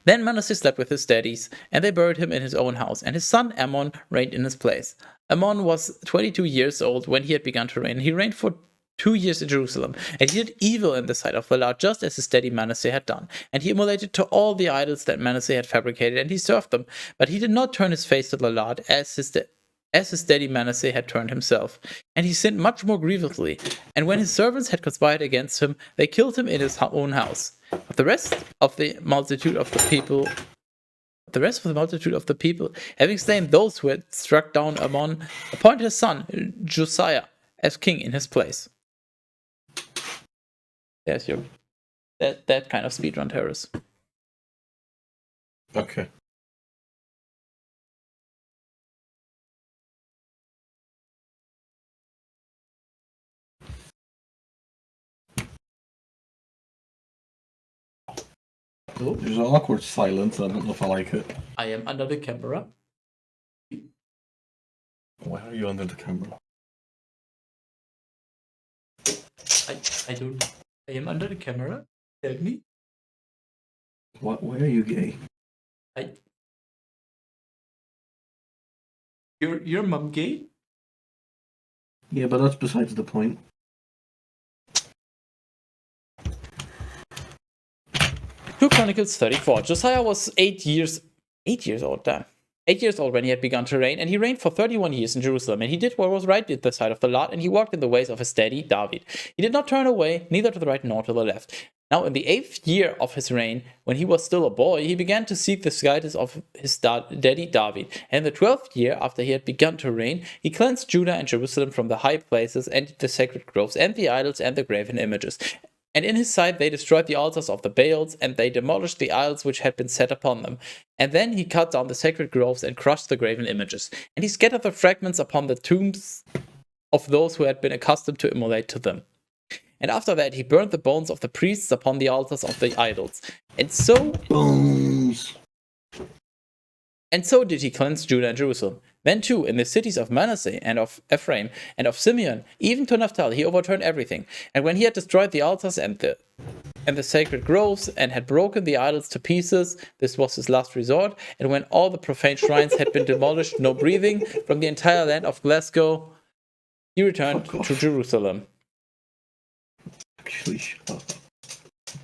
Then Manasseh slept with his daddies, and they buried him in his own house, and his son Ammon reigned in his place. Ammon was 22 years old when he had begun to reign. He reigned for 2 years in Jerusalem, and he did evil in the sight of the Lord, just as his daddy Manasseh had done. And he immolated to all the idols that Manasseh had fabricated, and he served them. But he did not turn his face to the Lord, as his daddy Manasseh had turned himself. And he sinned much more grievously. And when his servants had conspired against him, they killed him in his own house. But the rest of the multitude of the people, having slain those who had struck down Ammon, appointed his son Josiah as king in his place. There's your that kind of speedrun terrorist. Okay. Oh, there's an awkward silence. I don't know if I like it. I am under the camera. Why are you under the camera? I don't. I am under the camera. Tell me. What? Why are you gay? Your mom gay? Yeah, but that's besides the point. 2 Chronicles 34. Josiah was 8 years old, damn. 8 years old when he had begun to reign, and he reigned for 31 years in Jerusalem, and he did what was right at the sight of the Lord, and he walked in the ways of his daddy David. He did not turn away, neither to the right nor to the left. Now in the 8th year of his reign, when he was still a boy, he began to seek the guidance of his daddy David. And in the 12th year, after he had begun to reign, he cleansed Judah and Jerusalem from the high places and the sacred groves and the idols and the graven images. And in his sight they destroyed the altars of the Baals, and they demolished the idols which had been set upon them. And then he cut down the sacred groves and crushed the graven images. And he scattered the fragments upon the tombs of those who had been accustomed to immolate to them. And after that he burned the bones of the priests upon the altars of the idols. And so did he cleanse Judah and Jerusalem. Then too, in the cities of Manasseh and of Ephraim and of Simeon, even to Naphtali, he overturned everything. And when he had destroyed the altars and the sacred groves, and had broken the idols to pieces, this was his last resort. And when all the profane shrines had been demolished, no breathing, from the entire land of Glasgow, he returned to Jerusalem.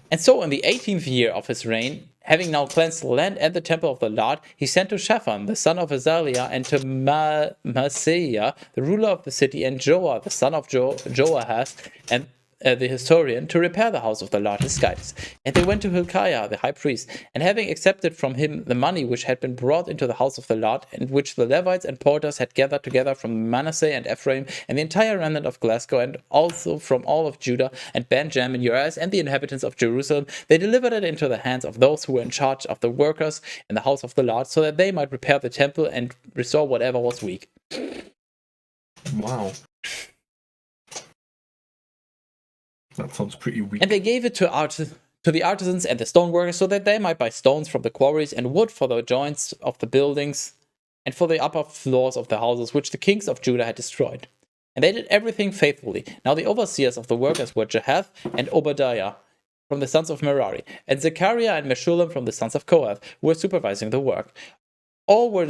And so in the 18th year of his reign, having now cleansed the land and the temple of the Lord, he sent to Shaphan, the son of Azaliah, and to Maaseiah, the ruler of the city, and Joah, the son of Joahaz, and the historian, to repair the house of the Lord his guides. And they went to Hilkiah, the high priest, and having accepted from him the money which had been brought into the house of the Lord, and which the Levites and porters had gathered together from Manasseh and Ephraim, and the entire remnant of Glasgow, and also from all of Judah, and Benjamin, Uriah, and the inhabitants of Jerusalem, they delivered it into the hands of those who were in charge of the workers in the house of the Lord, so that they might repair the temple and restore whatever was weak. Wow. That sounds pretty weak. And they gave it to the artisans and the stoneworkers, so that they might buy stones from the quarries and wood for the joints of the buildings and for the upper floors of the houses which the kings of Judah had destroyed. And they did everything faithfully. Now the overseers of the workers were Jahath and Obadiah from the sons of Merari, and Zechariah and Meshullam from the sons of Kohath, who were supervising the work. All were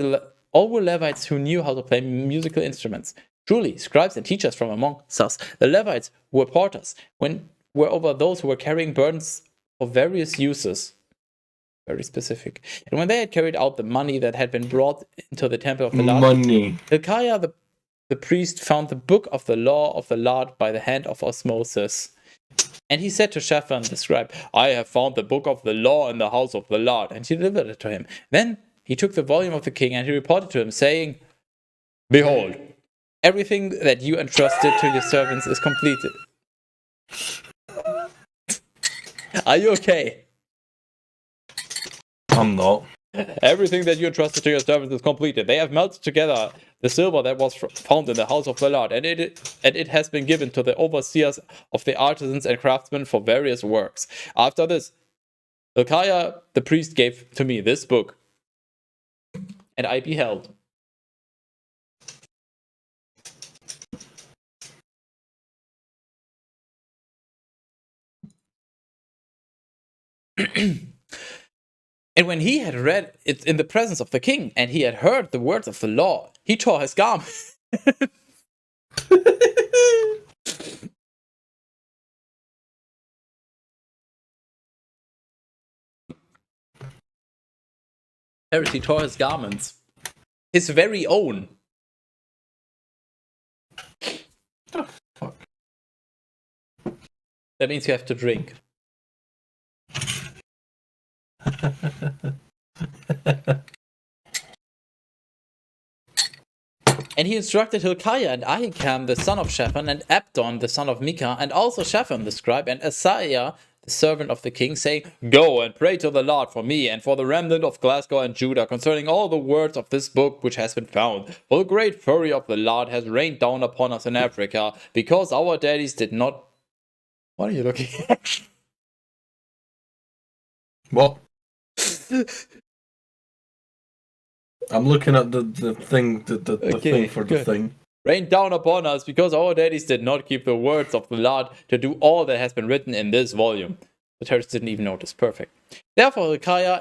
Levites who knew how to play musical instruments. Truly, scribes and teachers from among us, the Levites were porters, were over those who were carrying burdens for various uses. Very specific. And when they had carried out the money that had been brought into the temple of the Lord, Hilkiah the priest found the book of the law of the Lord by the hand of osmosis. And he said to Shaphan the scribe, I have found the book of the law in the house of the Lord. And he delivered it to him. Then he took the volume of the king, and he reported to him, saying, Behold, everything that you entrusted to your servants is completed. Are you okay? I'm not. Everything that you entrusted to your servants is completed. They have melted together the silver that was found in the house of the Lord, and it has been given to the overseers of the artisans and craftsmen for various works. After this, Hilkiah the priest gave to me this book, and I beheld. And when he had read it in the presence of the king, and he had heard the words of the law, he tore his garment. He tore his garments. His very own. The fuck? That means you have to drink. And he instructed Hilkiah and Ahikam the son of Shaphan, and Abdon the son of Micah, and also Shaphan the scribe, and Asaiah the servant of the king, saying, Go and pray to the Lord for me and for the remnant of Glasgow and Judah concerning all the words of this book which has been found. For the great fury of the Lord has rained down upon us in Africa, because our daddies did not... What are you looking at? What? I'm looking at the thing, the thing for the thing. Rain down upon us, because our daddies did not keep the words of the Lord to do all that has been written in this volume. The terrorists didn't even notice. Perfect. Therefore Hilkiah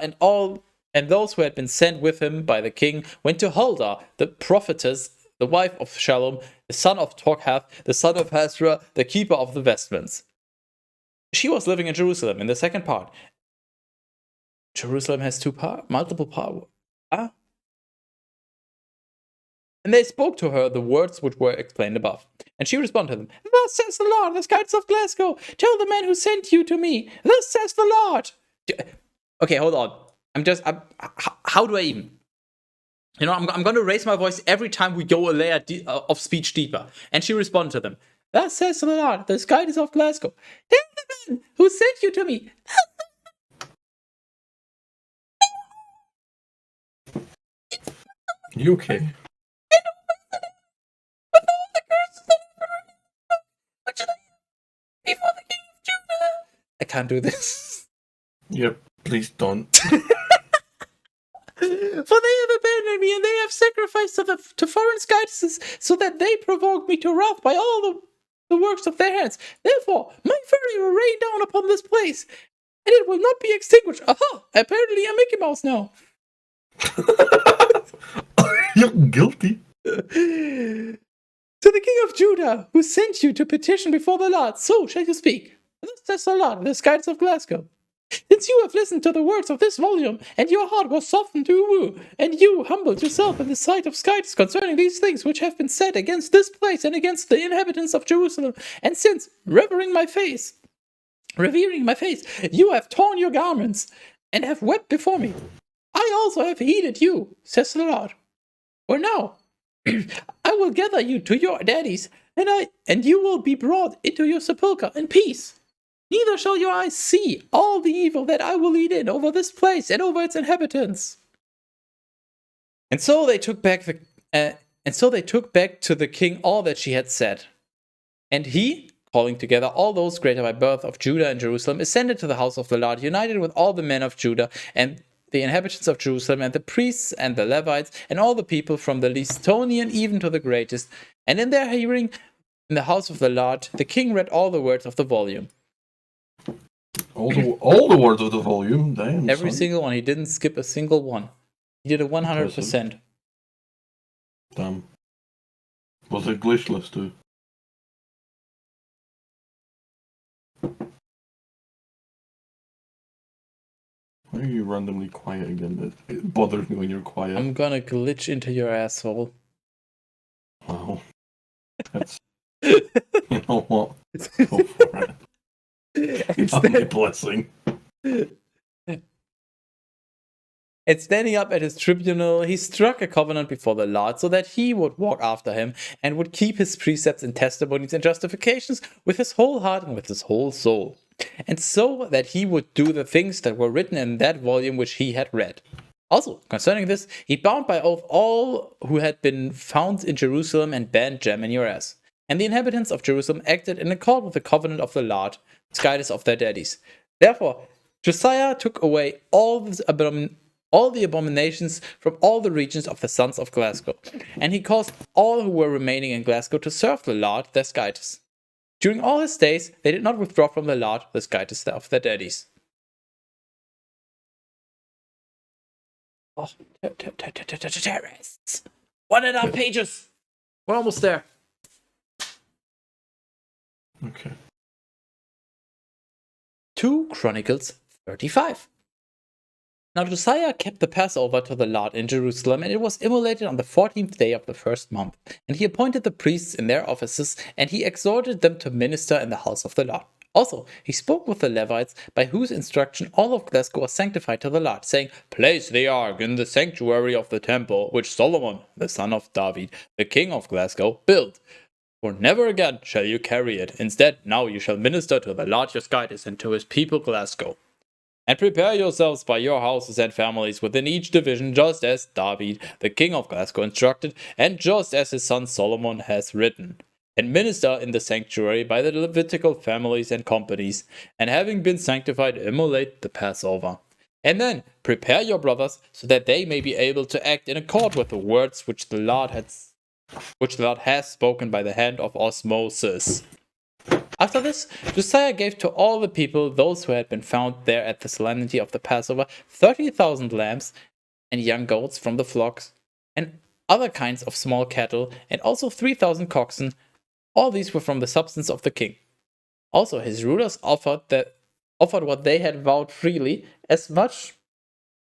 and those who had been sent with him by the king went to Huldah, the prophetess, the wife of Shalom, the son of Torhath, the son of Hasra, the keeper of the vestments. She was living in Jerusalem in the second part. Jerusalem has multiple parts. And they spoke to her the words which were explained above. And she responded to them, Thus says the Lord, the skies of Glasgow, tell the man who sent you to me, Thus says the Lord. Okay, hold on. How do I even? I'm going to raise my voice every time we go a layer of speech deeper. And she responded to them, Thus says the Lord, the Skyters of Glasgow. Tell the man who sent you to me. You okay? Before the king of Judah. I can't do this. Yep, please don't. For they have abandoned me, and they have sacrificed to foreign goddesses, so that they provoke me to wrath by all the works of their hands. Therefore, my fury will rain down upon this place, and it will not be extinguished. Aha! Apparently, I'm Mickey Mouse now. You're guilty. To the king of Judah, who sent you to petition before the Lord, so shall you speak. Thus says the Lord, the Skyters of Glasgow. Since you have listened to the words of this volume, and your heart was softened to woo, and you humbled yourself in the sight of Skyters concerning these things which have been said against this place and against the inhabitants of Jerusalem, and since, revering my face, you have torn your garments, and have wept before me, I also have heeded you, says the Lord. For now, I will gather you to your daddies, and you will be brought into your sepulchre in peace. Neither shall your eyes see all the evil that I will lead in over this place and over its inhabitants. And so they took back to the king all that she had said. And he, calling together all those greater by birth of Judah and Jerusalem, ascended to the house of the Lord, united with all the men of Judah and the inhabitants of Jerusalem, and the priests and the Levites, and all the people from the least Tonian even to the greatest. And in their hearing, in the house of the Lord, the king read all the words of the volume. All the words of the volume, damn. Every son. single one. He didn't skip a single one. He did a 100%. Damn. Was it glitchless too? Why are you randomly quiet again? It bothers me when you're quiet. I'm gonna glitch into your asshole. Wow. That's... You know what? Go for it. That's my blessing. And standing up at his tribunal, he struck a covenant before the Lord, so that he would walk after him, and would keep his precepts and testimonies and justifications with his whole heart and with his whole soul. And so that he would do the things that were written in that volume which he had read. Also, concerning this, he bound by oath all who had been found in Jerusalem and banned Jem and Ures. And the inhabitants of Jerusalem acted in accord with the covenant of the Lord, Skyters of their daddies. Therefore, Josiah took away all the abominations from all the regions of the sons of Glasgow, and he caused all who were remaining in Glasgow to serve the Lord, their Skyters. During all his days, they did not withdraw from the Lord, the Skyters of their daddies. Oh, terrorists! 1.5 pages! We're almost there. Okay. 2 Chronicles 35. Now Josiah kept the Passover to the Lord in Jerusalem, and it was immolated on the 14th day of the first month. And he appointed the priests in their offices, and he exhorted them to minister in the house of the Lord. Also, he spoke with the Levites, by whose instruction all of Glasgow was sanctified to the Lord, saying, Place the ark in the sanctuary of the temple, which Solomon, the son of David, the king of Glasgow, built. For never again shall you carry it. Instead, now you shall minister to the Lord your Skyters and to his people Glasgow. And prepare yourselves by your houses and families within each division, just as David, the king of Glasgow, instructed, and just as his son Solomon has written. And minister in the sanctuary by the Levitical families and companies, and having been sanctified, immolate the Passover. And then prepare your brothers, so that they may be able to act in accord with the words which the Lord has spoken by the hand of Moses. After this, Josiah gave to all the people, those who had been found there at the solemnity of the Passover, 30,000 lambs and young goats from the flocks, and other kinds of small cattle, and also 3,000 oxen. All these were from the substance of the king. Also his rulers offered what they had vowed freely, as much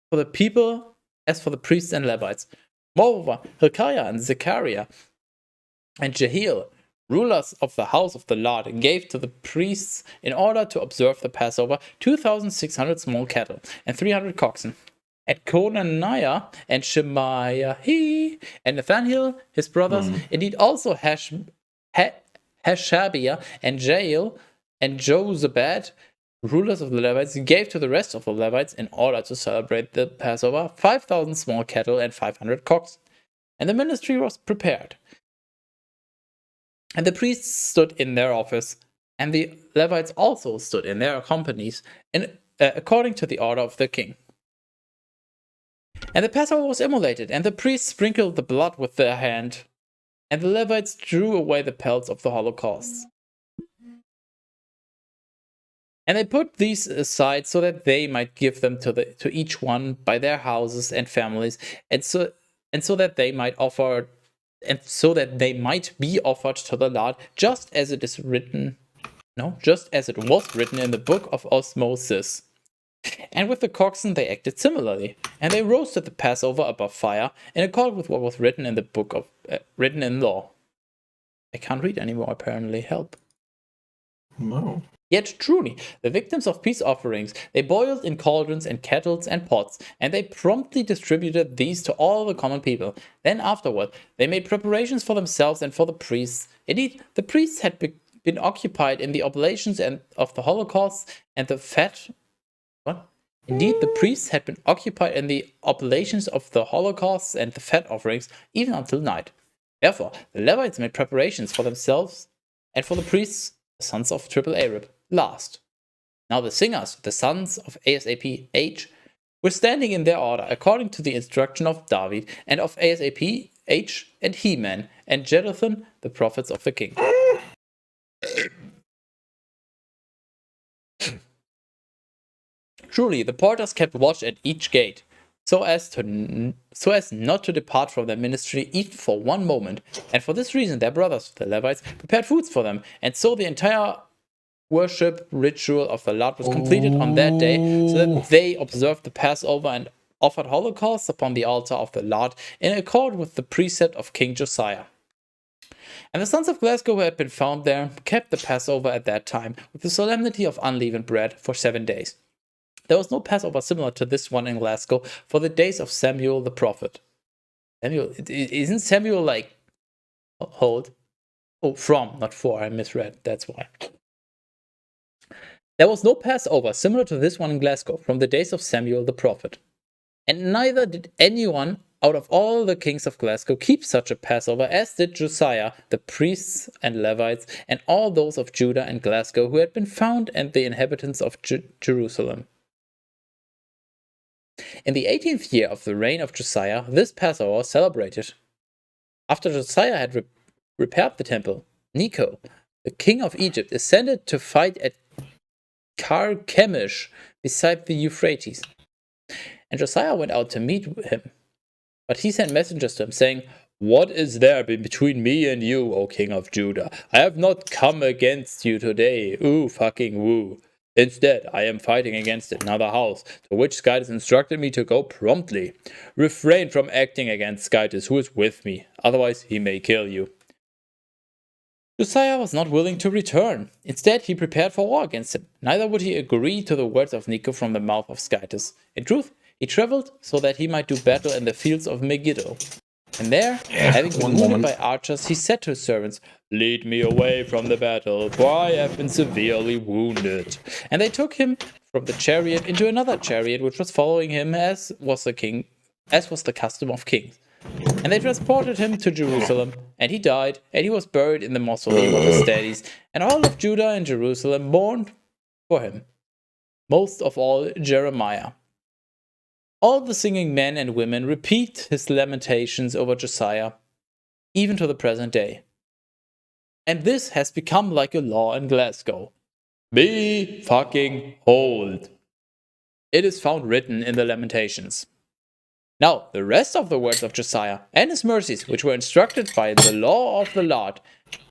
for the people as for the priests and Levites. Moreover, Hilkiah and Zechariah and Jehiel, rulers of the house of the Lord, gave to the priests, in order to observe the Passover, 2,600 small cattle and 300 oxen. And Conaniah and Shemaiah and Nathaniel, his brothers, indeed also Hashabia, and Jael, and Jozabad, rulers of the Levites, gave to the rest of the Levites in order to celebrate the Passover 5,000 small cattle and 500 cocks. And the ministry was prepared. And the priests stood in their office, and the Levites also stood in their companies, according to the order of the king. And the Passover was immolated, and the priests sprinkled the blood with their hand, and the Levites drew away the pelts of the holocausts. And they put these aside so that they might give them to each one by their houses and families, and so that they might offer, and so that they might be offered to the Lord, just as it was written in the book of Osmosis. And with the coxswain they acted similarly, and they roasted the Passover above fire in accord with what was written in the book of written in law. I can't read anymore. Apparently, help. No. Yet truly, the victims of peace offerings, they boiled in cauldrons and kettles and pots, and they promptly distributed these to all the common people. Then afterward, they made preparations for themselves and for the priests. Indeed, the priests had been occupied in the oblations and of the Holocaust and the fat. What? Indeed, the priests had been occupied in the oblations of the Holocausts and the fat offerings, even until night. Therefore, the Levites made preparations for themselves and for the priests, the sons of Triple Arab, last. Now the singers, the sons of ASAP H, were standing in their order according to the instruction of David and of ASAP H and Heman and Jeduthun, the prophets of the king. Truly, the porters kept watch at each gate, so as not to depart from their ministry even for one moment. And for this reason, their brothers, the Levites, prepared foods for them, and so the entire worship ritual of the Lord was completed on that day, so that they observed the Passover and offered holocausts upon the altar of the Lord in accord with the precept of King Josiah. And the sons of Glasgow who had been found there kept the Passover at that time with the solemnity of unleavened bread for 7 days. There was no Passover similar to this one in Glasgow for the days of Samuel the prophet. Isn't Samuel like hold? Oh, from, not for. I misread. That's why. There was no Passover similar to this one in Glasgow from the days of Samuel the prophet. And neither did anyone out of all the kings of Glasgow keep such a Passover as did Josiah, the priests and Levites, and all those of Judah and Glasgow who had been found, and the inhabitants of Jerusalem. In the 18th year of the reign of Josiah, this Passover was celebrated. After Josiah had repaired the temple, Necho, the king of Egypt, ascended to fight at Carchemish beside the Euphrates. And Josiah went out to meet him. But he sent messengers to him, saying, "What is there between me and you, O king of Judah? I have not come against you today. Ooh, fucking woo. Instead, I am fighting against another house, to which Skytis instructed me to go promptly. Refrain from acting against Skytis, who is with me, otherwise he may kill you." Josiah was not willing to return. Instead, he prepared for war against him. Neither would he agree to the words of Necho from the mouth of Skytis. In truth, he traveled so that he might do battle in the fields of Megiddo. And there, having been wounded by archers, he said to his servants, "Lead me away from the battle, for I have been severely wounded." And they took him from the chariot into another chariot which was following him, as was the custom of kings. And they transported him to Jerusalem, and he died, and he was buried in the mausoleum of his daddies, and all of Judah and Jerusalem mourned for him, most of all Jeremiah. All the singing men and women repeat his lamentations over Josiah, even to the present day. And this has become like a law in Glasgow. Be fucking hold. It is found written in the Lamentations. Now, the rest of the words of Josiah and his mercies, which were instructed by the law of the Lord,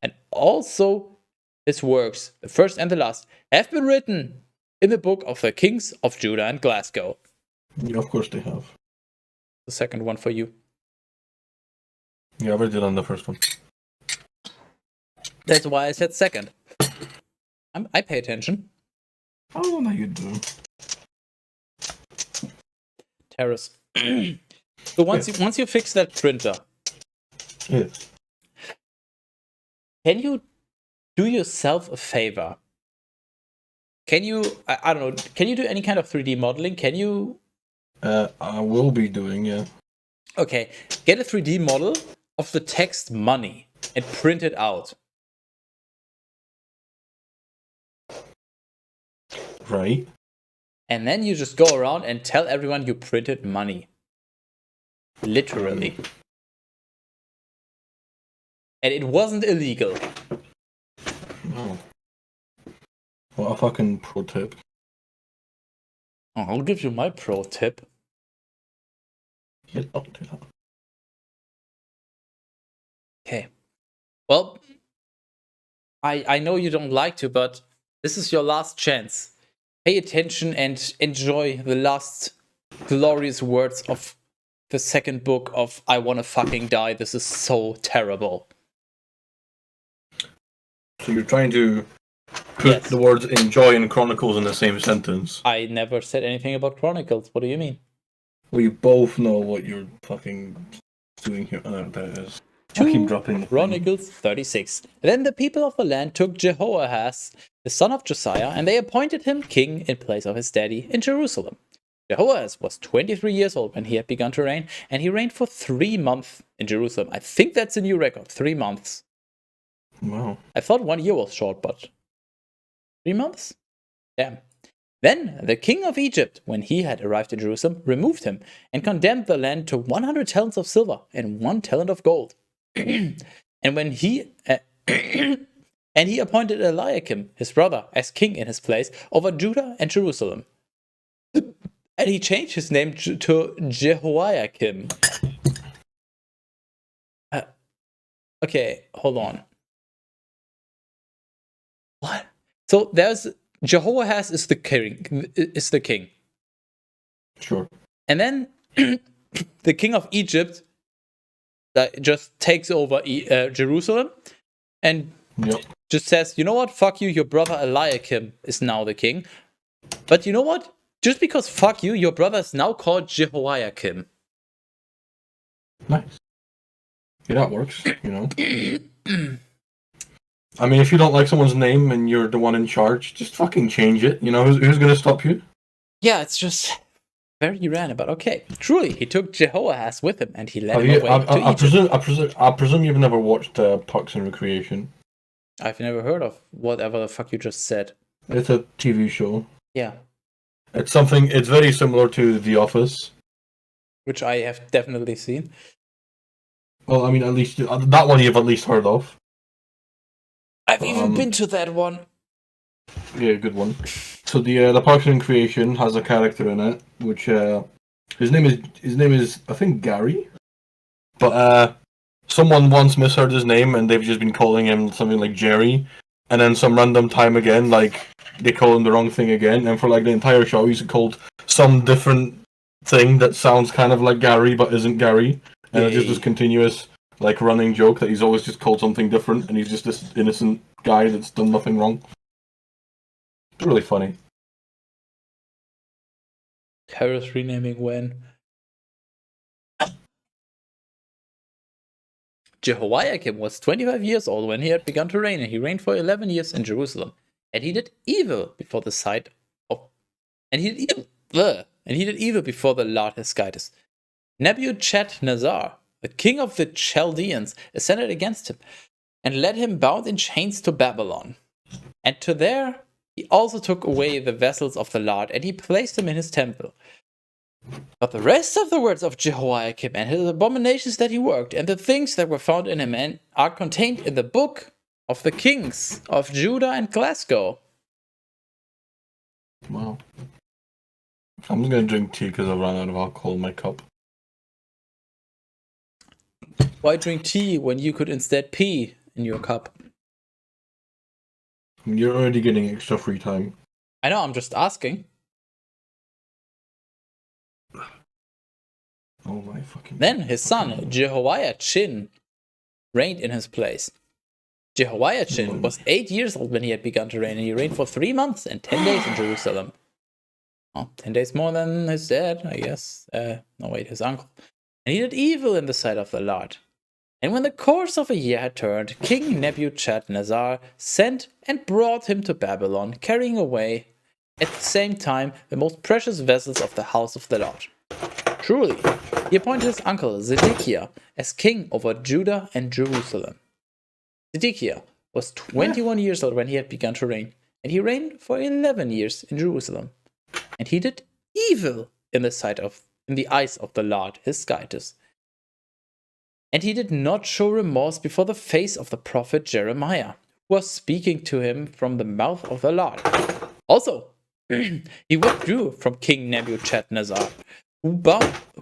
and also his works, the first and the last, have been written in the book of the kings of Judah and Glasgow. Yeah, of course they have. The second one for you. Yeah, I already did on the first one. That's why I said second. I pay attention. Oh, no, you do. Terrace. So once you fix that printer, Yes. can you do yourself a favor. Can you, I don't know, can you do any kind of 3D modeling? Can you? I will be doing, yeah. Okay, get a 3D model of the text money and print it out. Right. And then you just go around and tell everyone you printed money. Literally. And it wasn't illegal. No. What a fucking pro tip. Oh, I'll give you my pro tip. Yeah, don't do that. Okay. Well, I know you don't like to, but this is your last chance. Pay attention and enjoy the last glorious words of the second book of I Wanna Fucking Die. This is so terrible. So you're trying to put Yes. the words enjoy and Chronicles in the same sentence. I never said anything about Chronicles. What do you mean? We both know what you're fucking doing here. That is. I keep dropping the thing. Chronicles 36. Then the people of the land took Jehoahaz, the son of Josiah, and they appointed him king in place of his daddy in Jerusalem. Jehoahaz was 23 years old when he had begun to reign, and he reigned for 3 months in Jerusalem. I think that's a new record, 3 months. Wow. I thought 1 year was short, but 3 months? Damn. Then the king of Egypt, when he had arrived in Jerusalem, removed him and condemned the land to 100 talents of silver and 1 talent of gold. And when he and he appointed Eliakim, his brother, as king in his place over Judah and Jerusalem. And he changed his name to Jehoiakim. Okay, hold on. What? So there's Jehoahaz is the king. Sure. And then the king of Egypt that just takes over Jerusalem and just says, you know what, fuck you, your brother Eliakim is now the king. But you know what? Just because fuck you, your brother is now called Jehoiakim. Nice. Yeah, that works, you know. I mean, if you don't like someone's name and you're the one in charge, just fucking change it. You know, who's going to stop you? Yeah, it's just very random, but okay. Truly, he took Jehoahaz with him and he led him away to Egypt. I presume you've never watched Parks and Recreation. I've never heard of whatever the fuck you just said. It's a TV show. Yeah. It's very similar to The Office. Which I have definitely seen. Well, I mean, at least that one you've at least heard of. I've even been to that one. Yeah, good one. So the Parks and Recreation has a character in it, which his name is I think Gary, but someone once misheard his name and they've just been calling him something like Jerry, and then some random time again, like they call him the wrong thing again, and for like the entire show he's called some different thing that sounds kind of like Gary but isn't Gary, and it's just this continuous like running joke that he's always just called something different, and he's just this innocent guy that's done nothing wrong. It's really funny. Terrorist renaming when. Jehoiakim was 25 years old when he had begun to reign, and he reigned for 11 years in Jerusalem. And he did evil before the sight of, and he did evil before the Lord his guidance. Nebuchadnezzar, the king of the Chaldeans, ascended against him, and led him bound in chains to Babylon. And to there he also took away the vessels of the Lord, and he placed them in his temple. But the rest of the words of Jehoiakim and his abominations that he worked, and the things that were found in him, are contained in the book of the kings of Judah and Glasgow. Wow. I'm just gonna drink tea because I've run out of alcohol in my cup. Why drink tea when you could instead pee in your cup? You're already getting extra free time. I know, I'm just asking. Oh my fucking... Then his son, Jehoiachin, reigned in his place. Jehoiachin was 8 years old when he had begun to reign, and he reigned for 3 months and 10 days in Jerusalem. Oh, 10 days more than his dad, I guess. No, wait, his uncle. And he did evil in the sight of the Lord. And when the course of a year had turned, King Nebuchadnezzar sent and brought him to Babylon, carrying away at the same time the most precious vessels of the house of the Lord. Truly, he appointed his uncle Zedekiah as king over Judah and Jerusalem. Zedekiah was 21 years old when he had begun to reign, and he reigned for 11 years in Jerusalem. And he did evil in the eyes of the Lord his guidance. And he did not show remorse before the face of the prophet Jeremiah, who was speaking to him from the mouth of the Lord. Also, he withdrew from King Nebuchadnezzar, who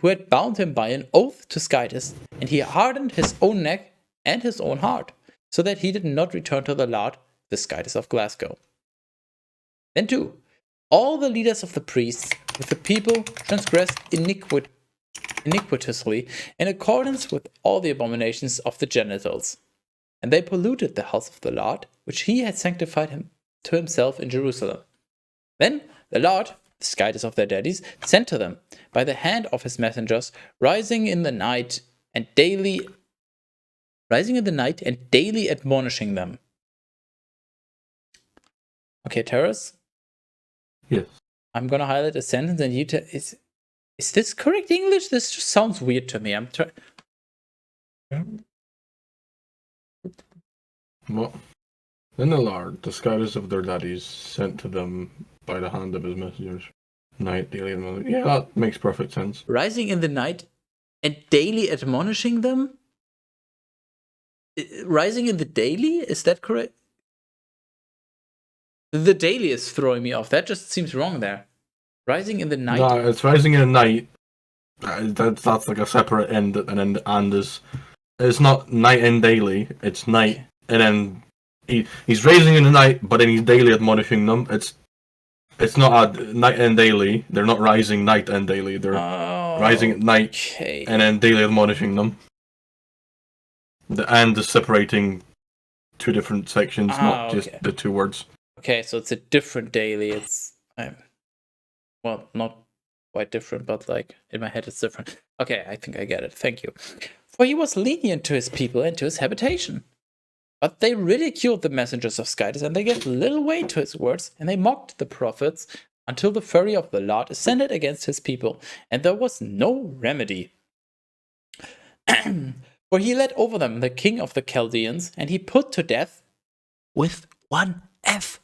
had bound him by an oath to Skytis, and he hardened his own neck and his own heart, so that he did not return to the Lord, the Skytis of Glasgow. Then too, all the leaders of the priests with the people transgressed iniquitously in accordance with all the abominations of the Gentiles, and they polluted the house of the Lord, which he had sanctified to himself in Jerusalem. Then the Lord, the Skytis of their daddies, sent to them by the hand of his messengers, rising in the night and daily admonishing them. Okay, Terrace? Yes. I'm gonna highlight a sentence and you is this correct English? This just sounds weird to me. I'm trying. What? Then the Lord, the Skytis of their daddies, sent to them by the hand of his messengers. Night, daily, and morning. Yeah, that makes perfect sense. Rising in the night and daily admonishing them? Rising in the daily? Is that correct? The daily is throwing me off. That just seems wrong there. Rising in the night. No, it's rising in the night. That's like a separate end, and is it's not night and daily. It's night, and then he's raising in the night, but then he's daily admonishing them. It's not a night and daily. They're not rising night and daily. They're rising at night and then daily admonishing them. The and is separating two different sections, not just the two words. Okay, so it's a different daily. It's well, not quite different, but like in my head it's different. Okay, I think I get it. Thank you. For he was lenient to his people and to his habitation. But they ridiculed the messengers of Skytis, and they gave little weight to his words, and they mocked the prophets until the fury of the Lord ascended against his people, and there was no remedy. For he led over them the king of the Chaldeans, and he put to death, with one F,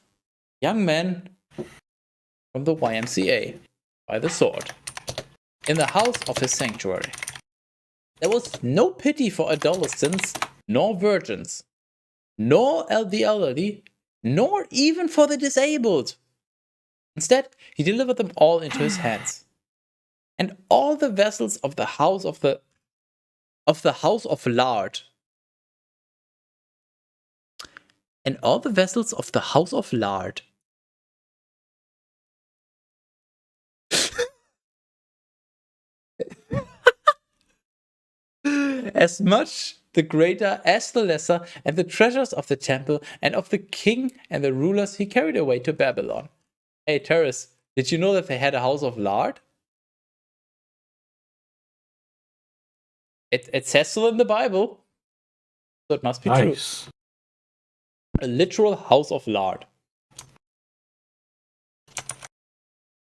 young men from the YMCA by the sword, in the house of his sanctuary. There was no pity for adolescents, nor virgins, nor the elderly, nor even for the disabled. Instead, he delivered them all into his hands. And all the vessels of the house of Lard, and all the vessels of the house of Lard, as much the greater as the lesser, and the treasures of the temple and of the king and the rulers he carried away to Babylon. Hey, Terrace, did you know that they had a house of lard? It says so in the Bible, so it must be true. A literal house of lard.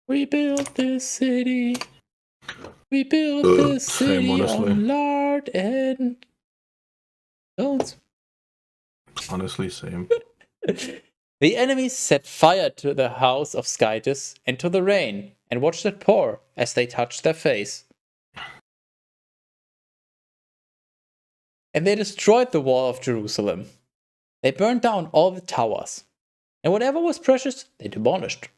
We built this city. We built this city on lard and stones. Honestly, same. The enemies set fire to the house of Skytis and to the rain, and watched it pour as they touched their face. And they destroyed the wall of Jerusalem. They burned down all the towers, and whatever was precious they demolished.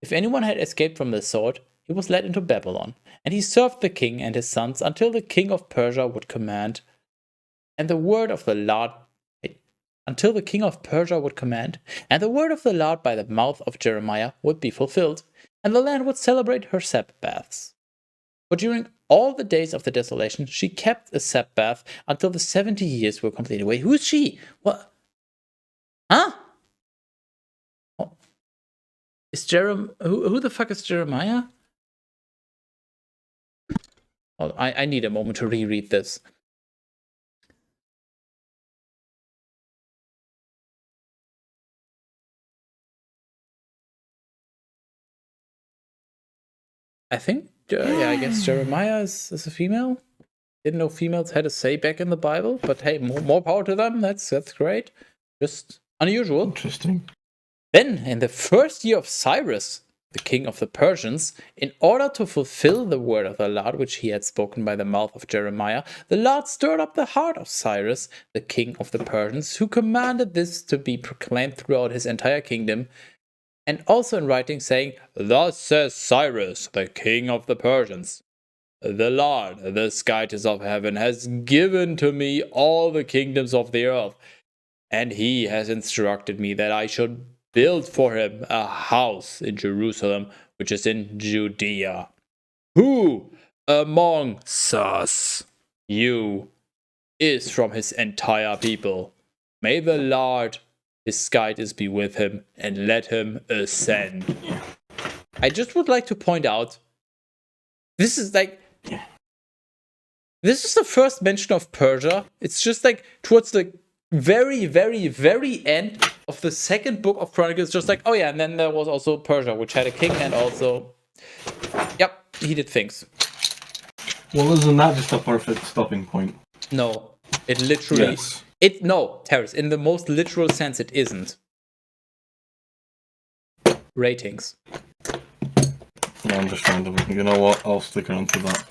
If anyone had escaped from the sword, he was led into Babylon, and he served the king and his sons until the king of Persia would command, and the word of the Lord until the king of Persia would command, and the word of the Lord by the mouth of Jeremiah would be fulfilled, and the land would celebrate her Sabbaths. For during all the days of the desolation, she kept a Sabbath until the 70 years were completed. Wait, who is she? What? Huh? Oh. Is who the fuck is Jeremiah? Oh, I need a moment to reread this. I think, I guess Jeremiah is a female. Didn't know females had a say back in the Bible, but hey, more power to them. That's great. Just unusual. Interesting. Then, in the first year of Cyrus, the king of the Persians, in order to fulfill the word of the Lord which he had spoken by the mouth of Jeremiah, the Lord stirred up the heart of Cyrus, the king of the Persians, who commanded this to be proclaimed throughout his entire kingdom, and also in writing, saying, "Thus says Cyrus, the king of the Persians, the Lord, the skies of heaven, has given to me all the kingdoms of the earth, and he has instructed me that I should build for him a house in Jerusalem, which is in Judea. Who among us you is from his entire people? May the Lord, his guidance, be with him, and let him ascend." I just would like to point out, this is the first mention of Persia. It's just like towards the very, very, very end of the second book of Chronicles, just like, oh yeah, and then there was also Persia, which had a king, and also, yep, he did things. Well, isn't that just a perfect stopping point? No, it literally, Yes. no, Terrace, in the most literal sense, it isn't. Ratings. Yeah, understandable. You know what? I'll stick around for that.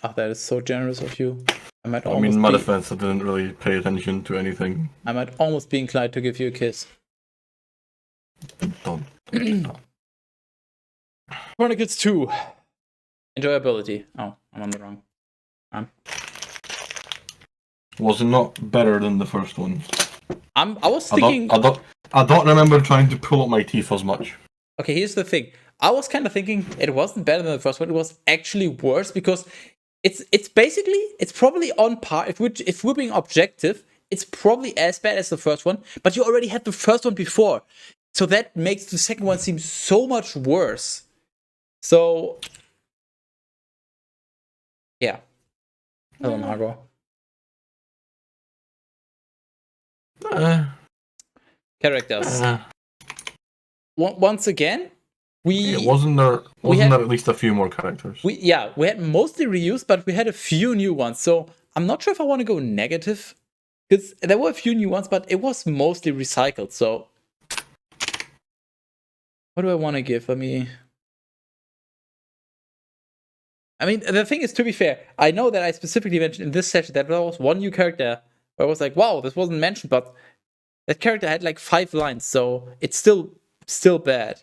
Oh, that is so generous of you. I might I mean, in my defense, I didn't really pay attention to anything. I might almost be inclined to give you a kiss. Don't. Chronicles 2. Enjoyability. Oh, I'm on the wrong one. Was it not better than the first one? I was thinking. I don't remember trying to pull up my teeth as much. Okay, here's the thing. I was kind of thinking it wasn't better than the first one. It was actually worse because it's basically, it's probably on par. If we're being objective, it's probably as bad as the first one. But you already had the first one before, so that makes the second one seem so much worse. So, yeah. Hello, Margot. Characters. Once again, wasn't there at least a few more characters? We had mostly reused, but we had a few new ones. So I'm not sure if I want to go negative, because there were a few new ones, but it was mostly recycled. So what do I want to give? I mean, the thing is, to be fair, I know that I specifically mentioned in this session that there was one new character where I was like, wow, this wasn't mentioned, but that character had like 5 lines, so it's still bad.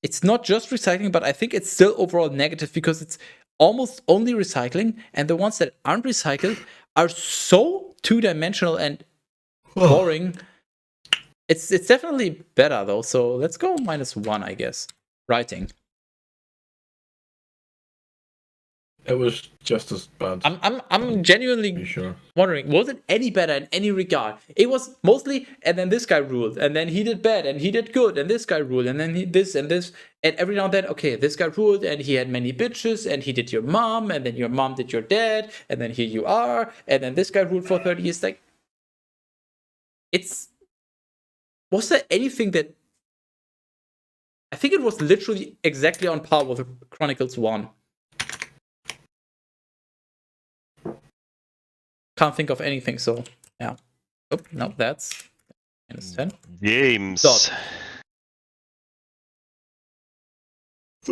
It's not just recycling, but I think it's still overall negative because it's almost only recycling, and the ones that aren't recycled are so two-dimensional and boring. It's definitely better though, so let's go -1, I guess. Writing. It was just as bad. I'm genuinely sure? wondering, was it any better in any regard? It was mostly, and then this guy ruled, and then he did bad, and he did good, and this guy ruled, and then he this and this, and every now and then, okay, this guy ruled, and he had many bitches, and he did your mom, and then your mom did your dad, and then here you are, and then this guy ruled for 30 years. Like, was there anything that? I think it was literally exactly on par with Chronicles 1. Can't think of anything, so yeah. Oh, no, that's -10. James. Dot. I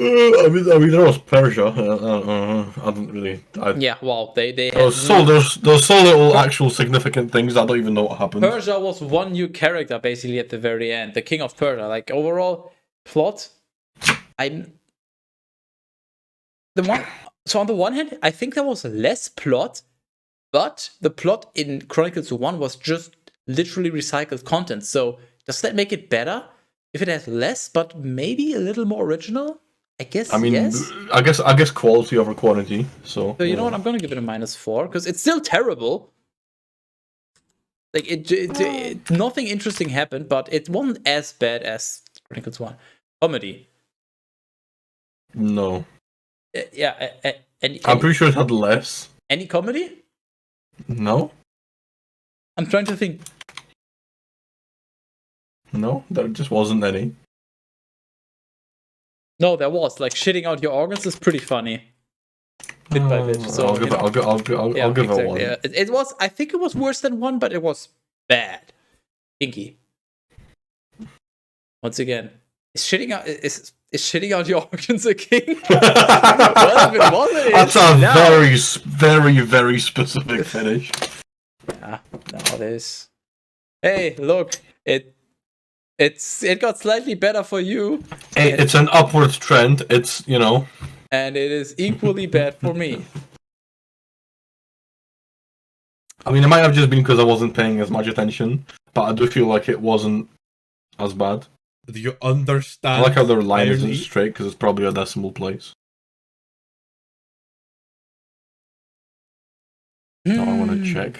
mean, there was Persia. I didn't really. Yeah, wow, they there's so little actual significant things. I don't even know what happened. Persia was one new character basically at the very end, the king of Persia. Like, overall plot, so on the one hand, I think there was less plot, but the plot in Chronicles 1 was just literally recycled content. So does that make it better if it has less, but maybe a little more original? I guess. I mean, yes. I guess quality over quantity. So you know what? I'm gonna give it a -4 because it's still terrible. Like, it nothing interesting happened, but it wasn't as bad as Chronicles 1. Comedy. No. Yeah. I'm pretty sure it had less. Any comedy? No. I'm trying to think. No, there just wasn't any. No, there was like shitting out your organs is pretty funny. Bit by bit. So I'll give it. I'll give it one. Yeah. It was. I think it was worse than 1, but it was bad. Kinky. Once again, is shitting out your organs a king? Well, if it wasn't, That's a very, very specific finish. Yeah, nowadays. Hey, look, it got slightly better for you. It's an upward trend. It's And it is equally bad for me. I mean, it might have just been because I wasn't paying as much attention, but I do feel like it wasn't as bad. Do you understand? I like how their line isn't irony? straight because it's probably a decimal place. Now I want to check.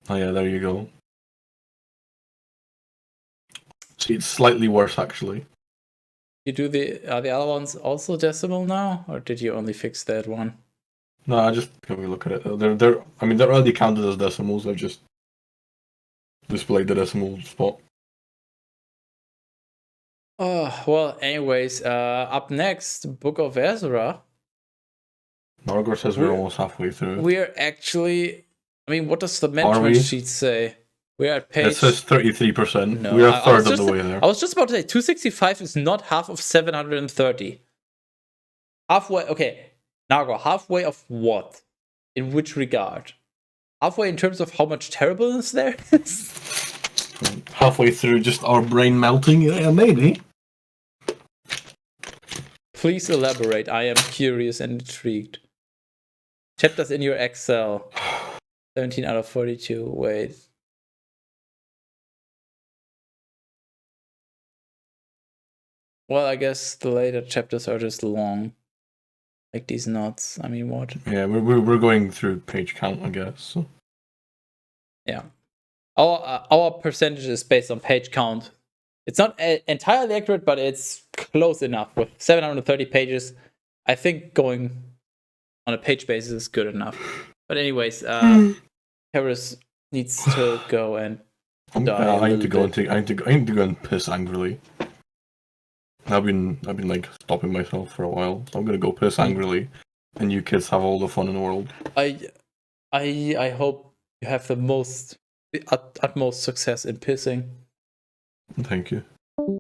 Oh yeah, there you go. See, it's slightly worse actually. You do are the other ones also decimal now, or did you only fix that one? No, I just can we look at it. They're already counted as decimals. I've just displayed the decimal spot. Oh well. Anyways, up next, Book of Ezra. Margot says we're almost halfway through. We're actually. I mean, what does the Are management we? sheet say? We're at page. It says 33%. No, We're a I third was of the just- way there. I was just about to say 265 is not half of 730. Halfway. Okay, Nago, halfway of what? In which regard? Halfway in terms of how much terribleness there is? Halfway through, just our brain melting. Yeah, maybe. Please elaborate. I am curious and intrigued. Chapters in your Excel. 17 out of 42. Wait. Well, I guess the later chapters are just long. Like these knots. I mean, what? Yeah, we're going through page count, I guess. So. Yeah. Our percentage is based on page count. It's not entirely accurate, but it's close enough. With 730 pages, I think going on a page basis is good enough. But anyways, Harris needs to go and die. I need to go and piss angrily. I've been like stopping myself for a while, so I'm gonna go piss angrily, and you kids have all the fun in the world. I hope you have the utmost success in pissing. Thank you.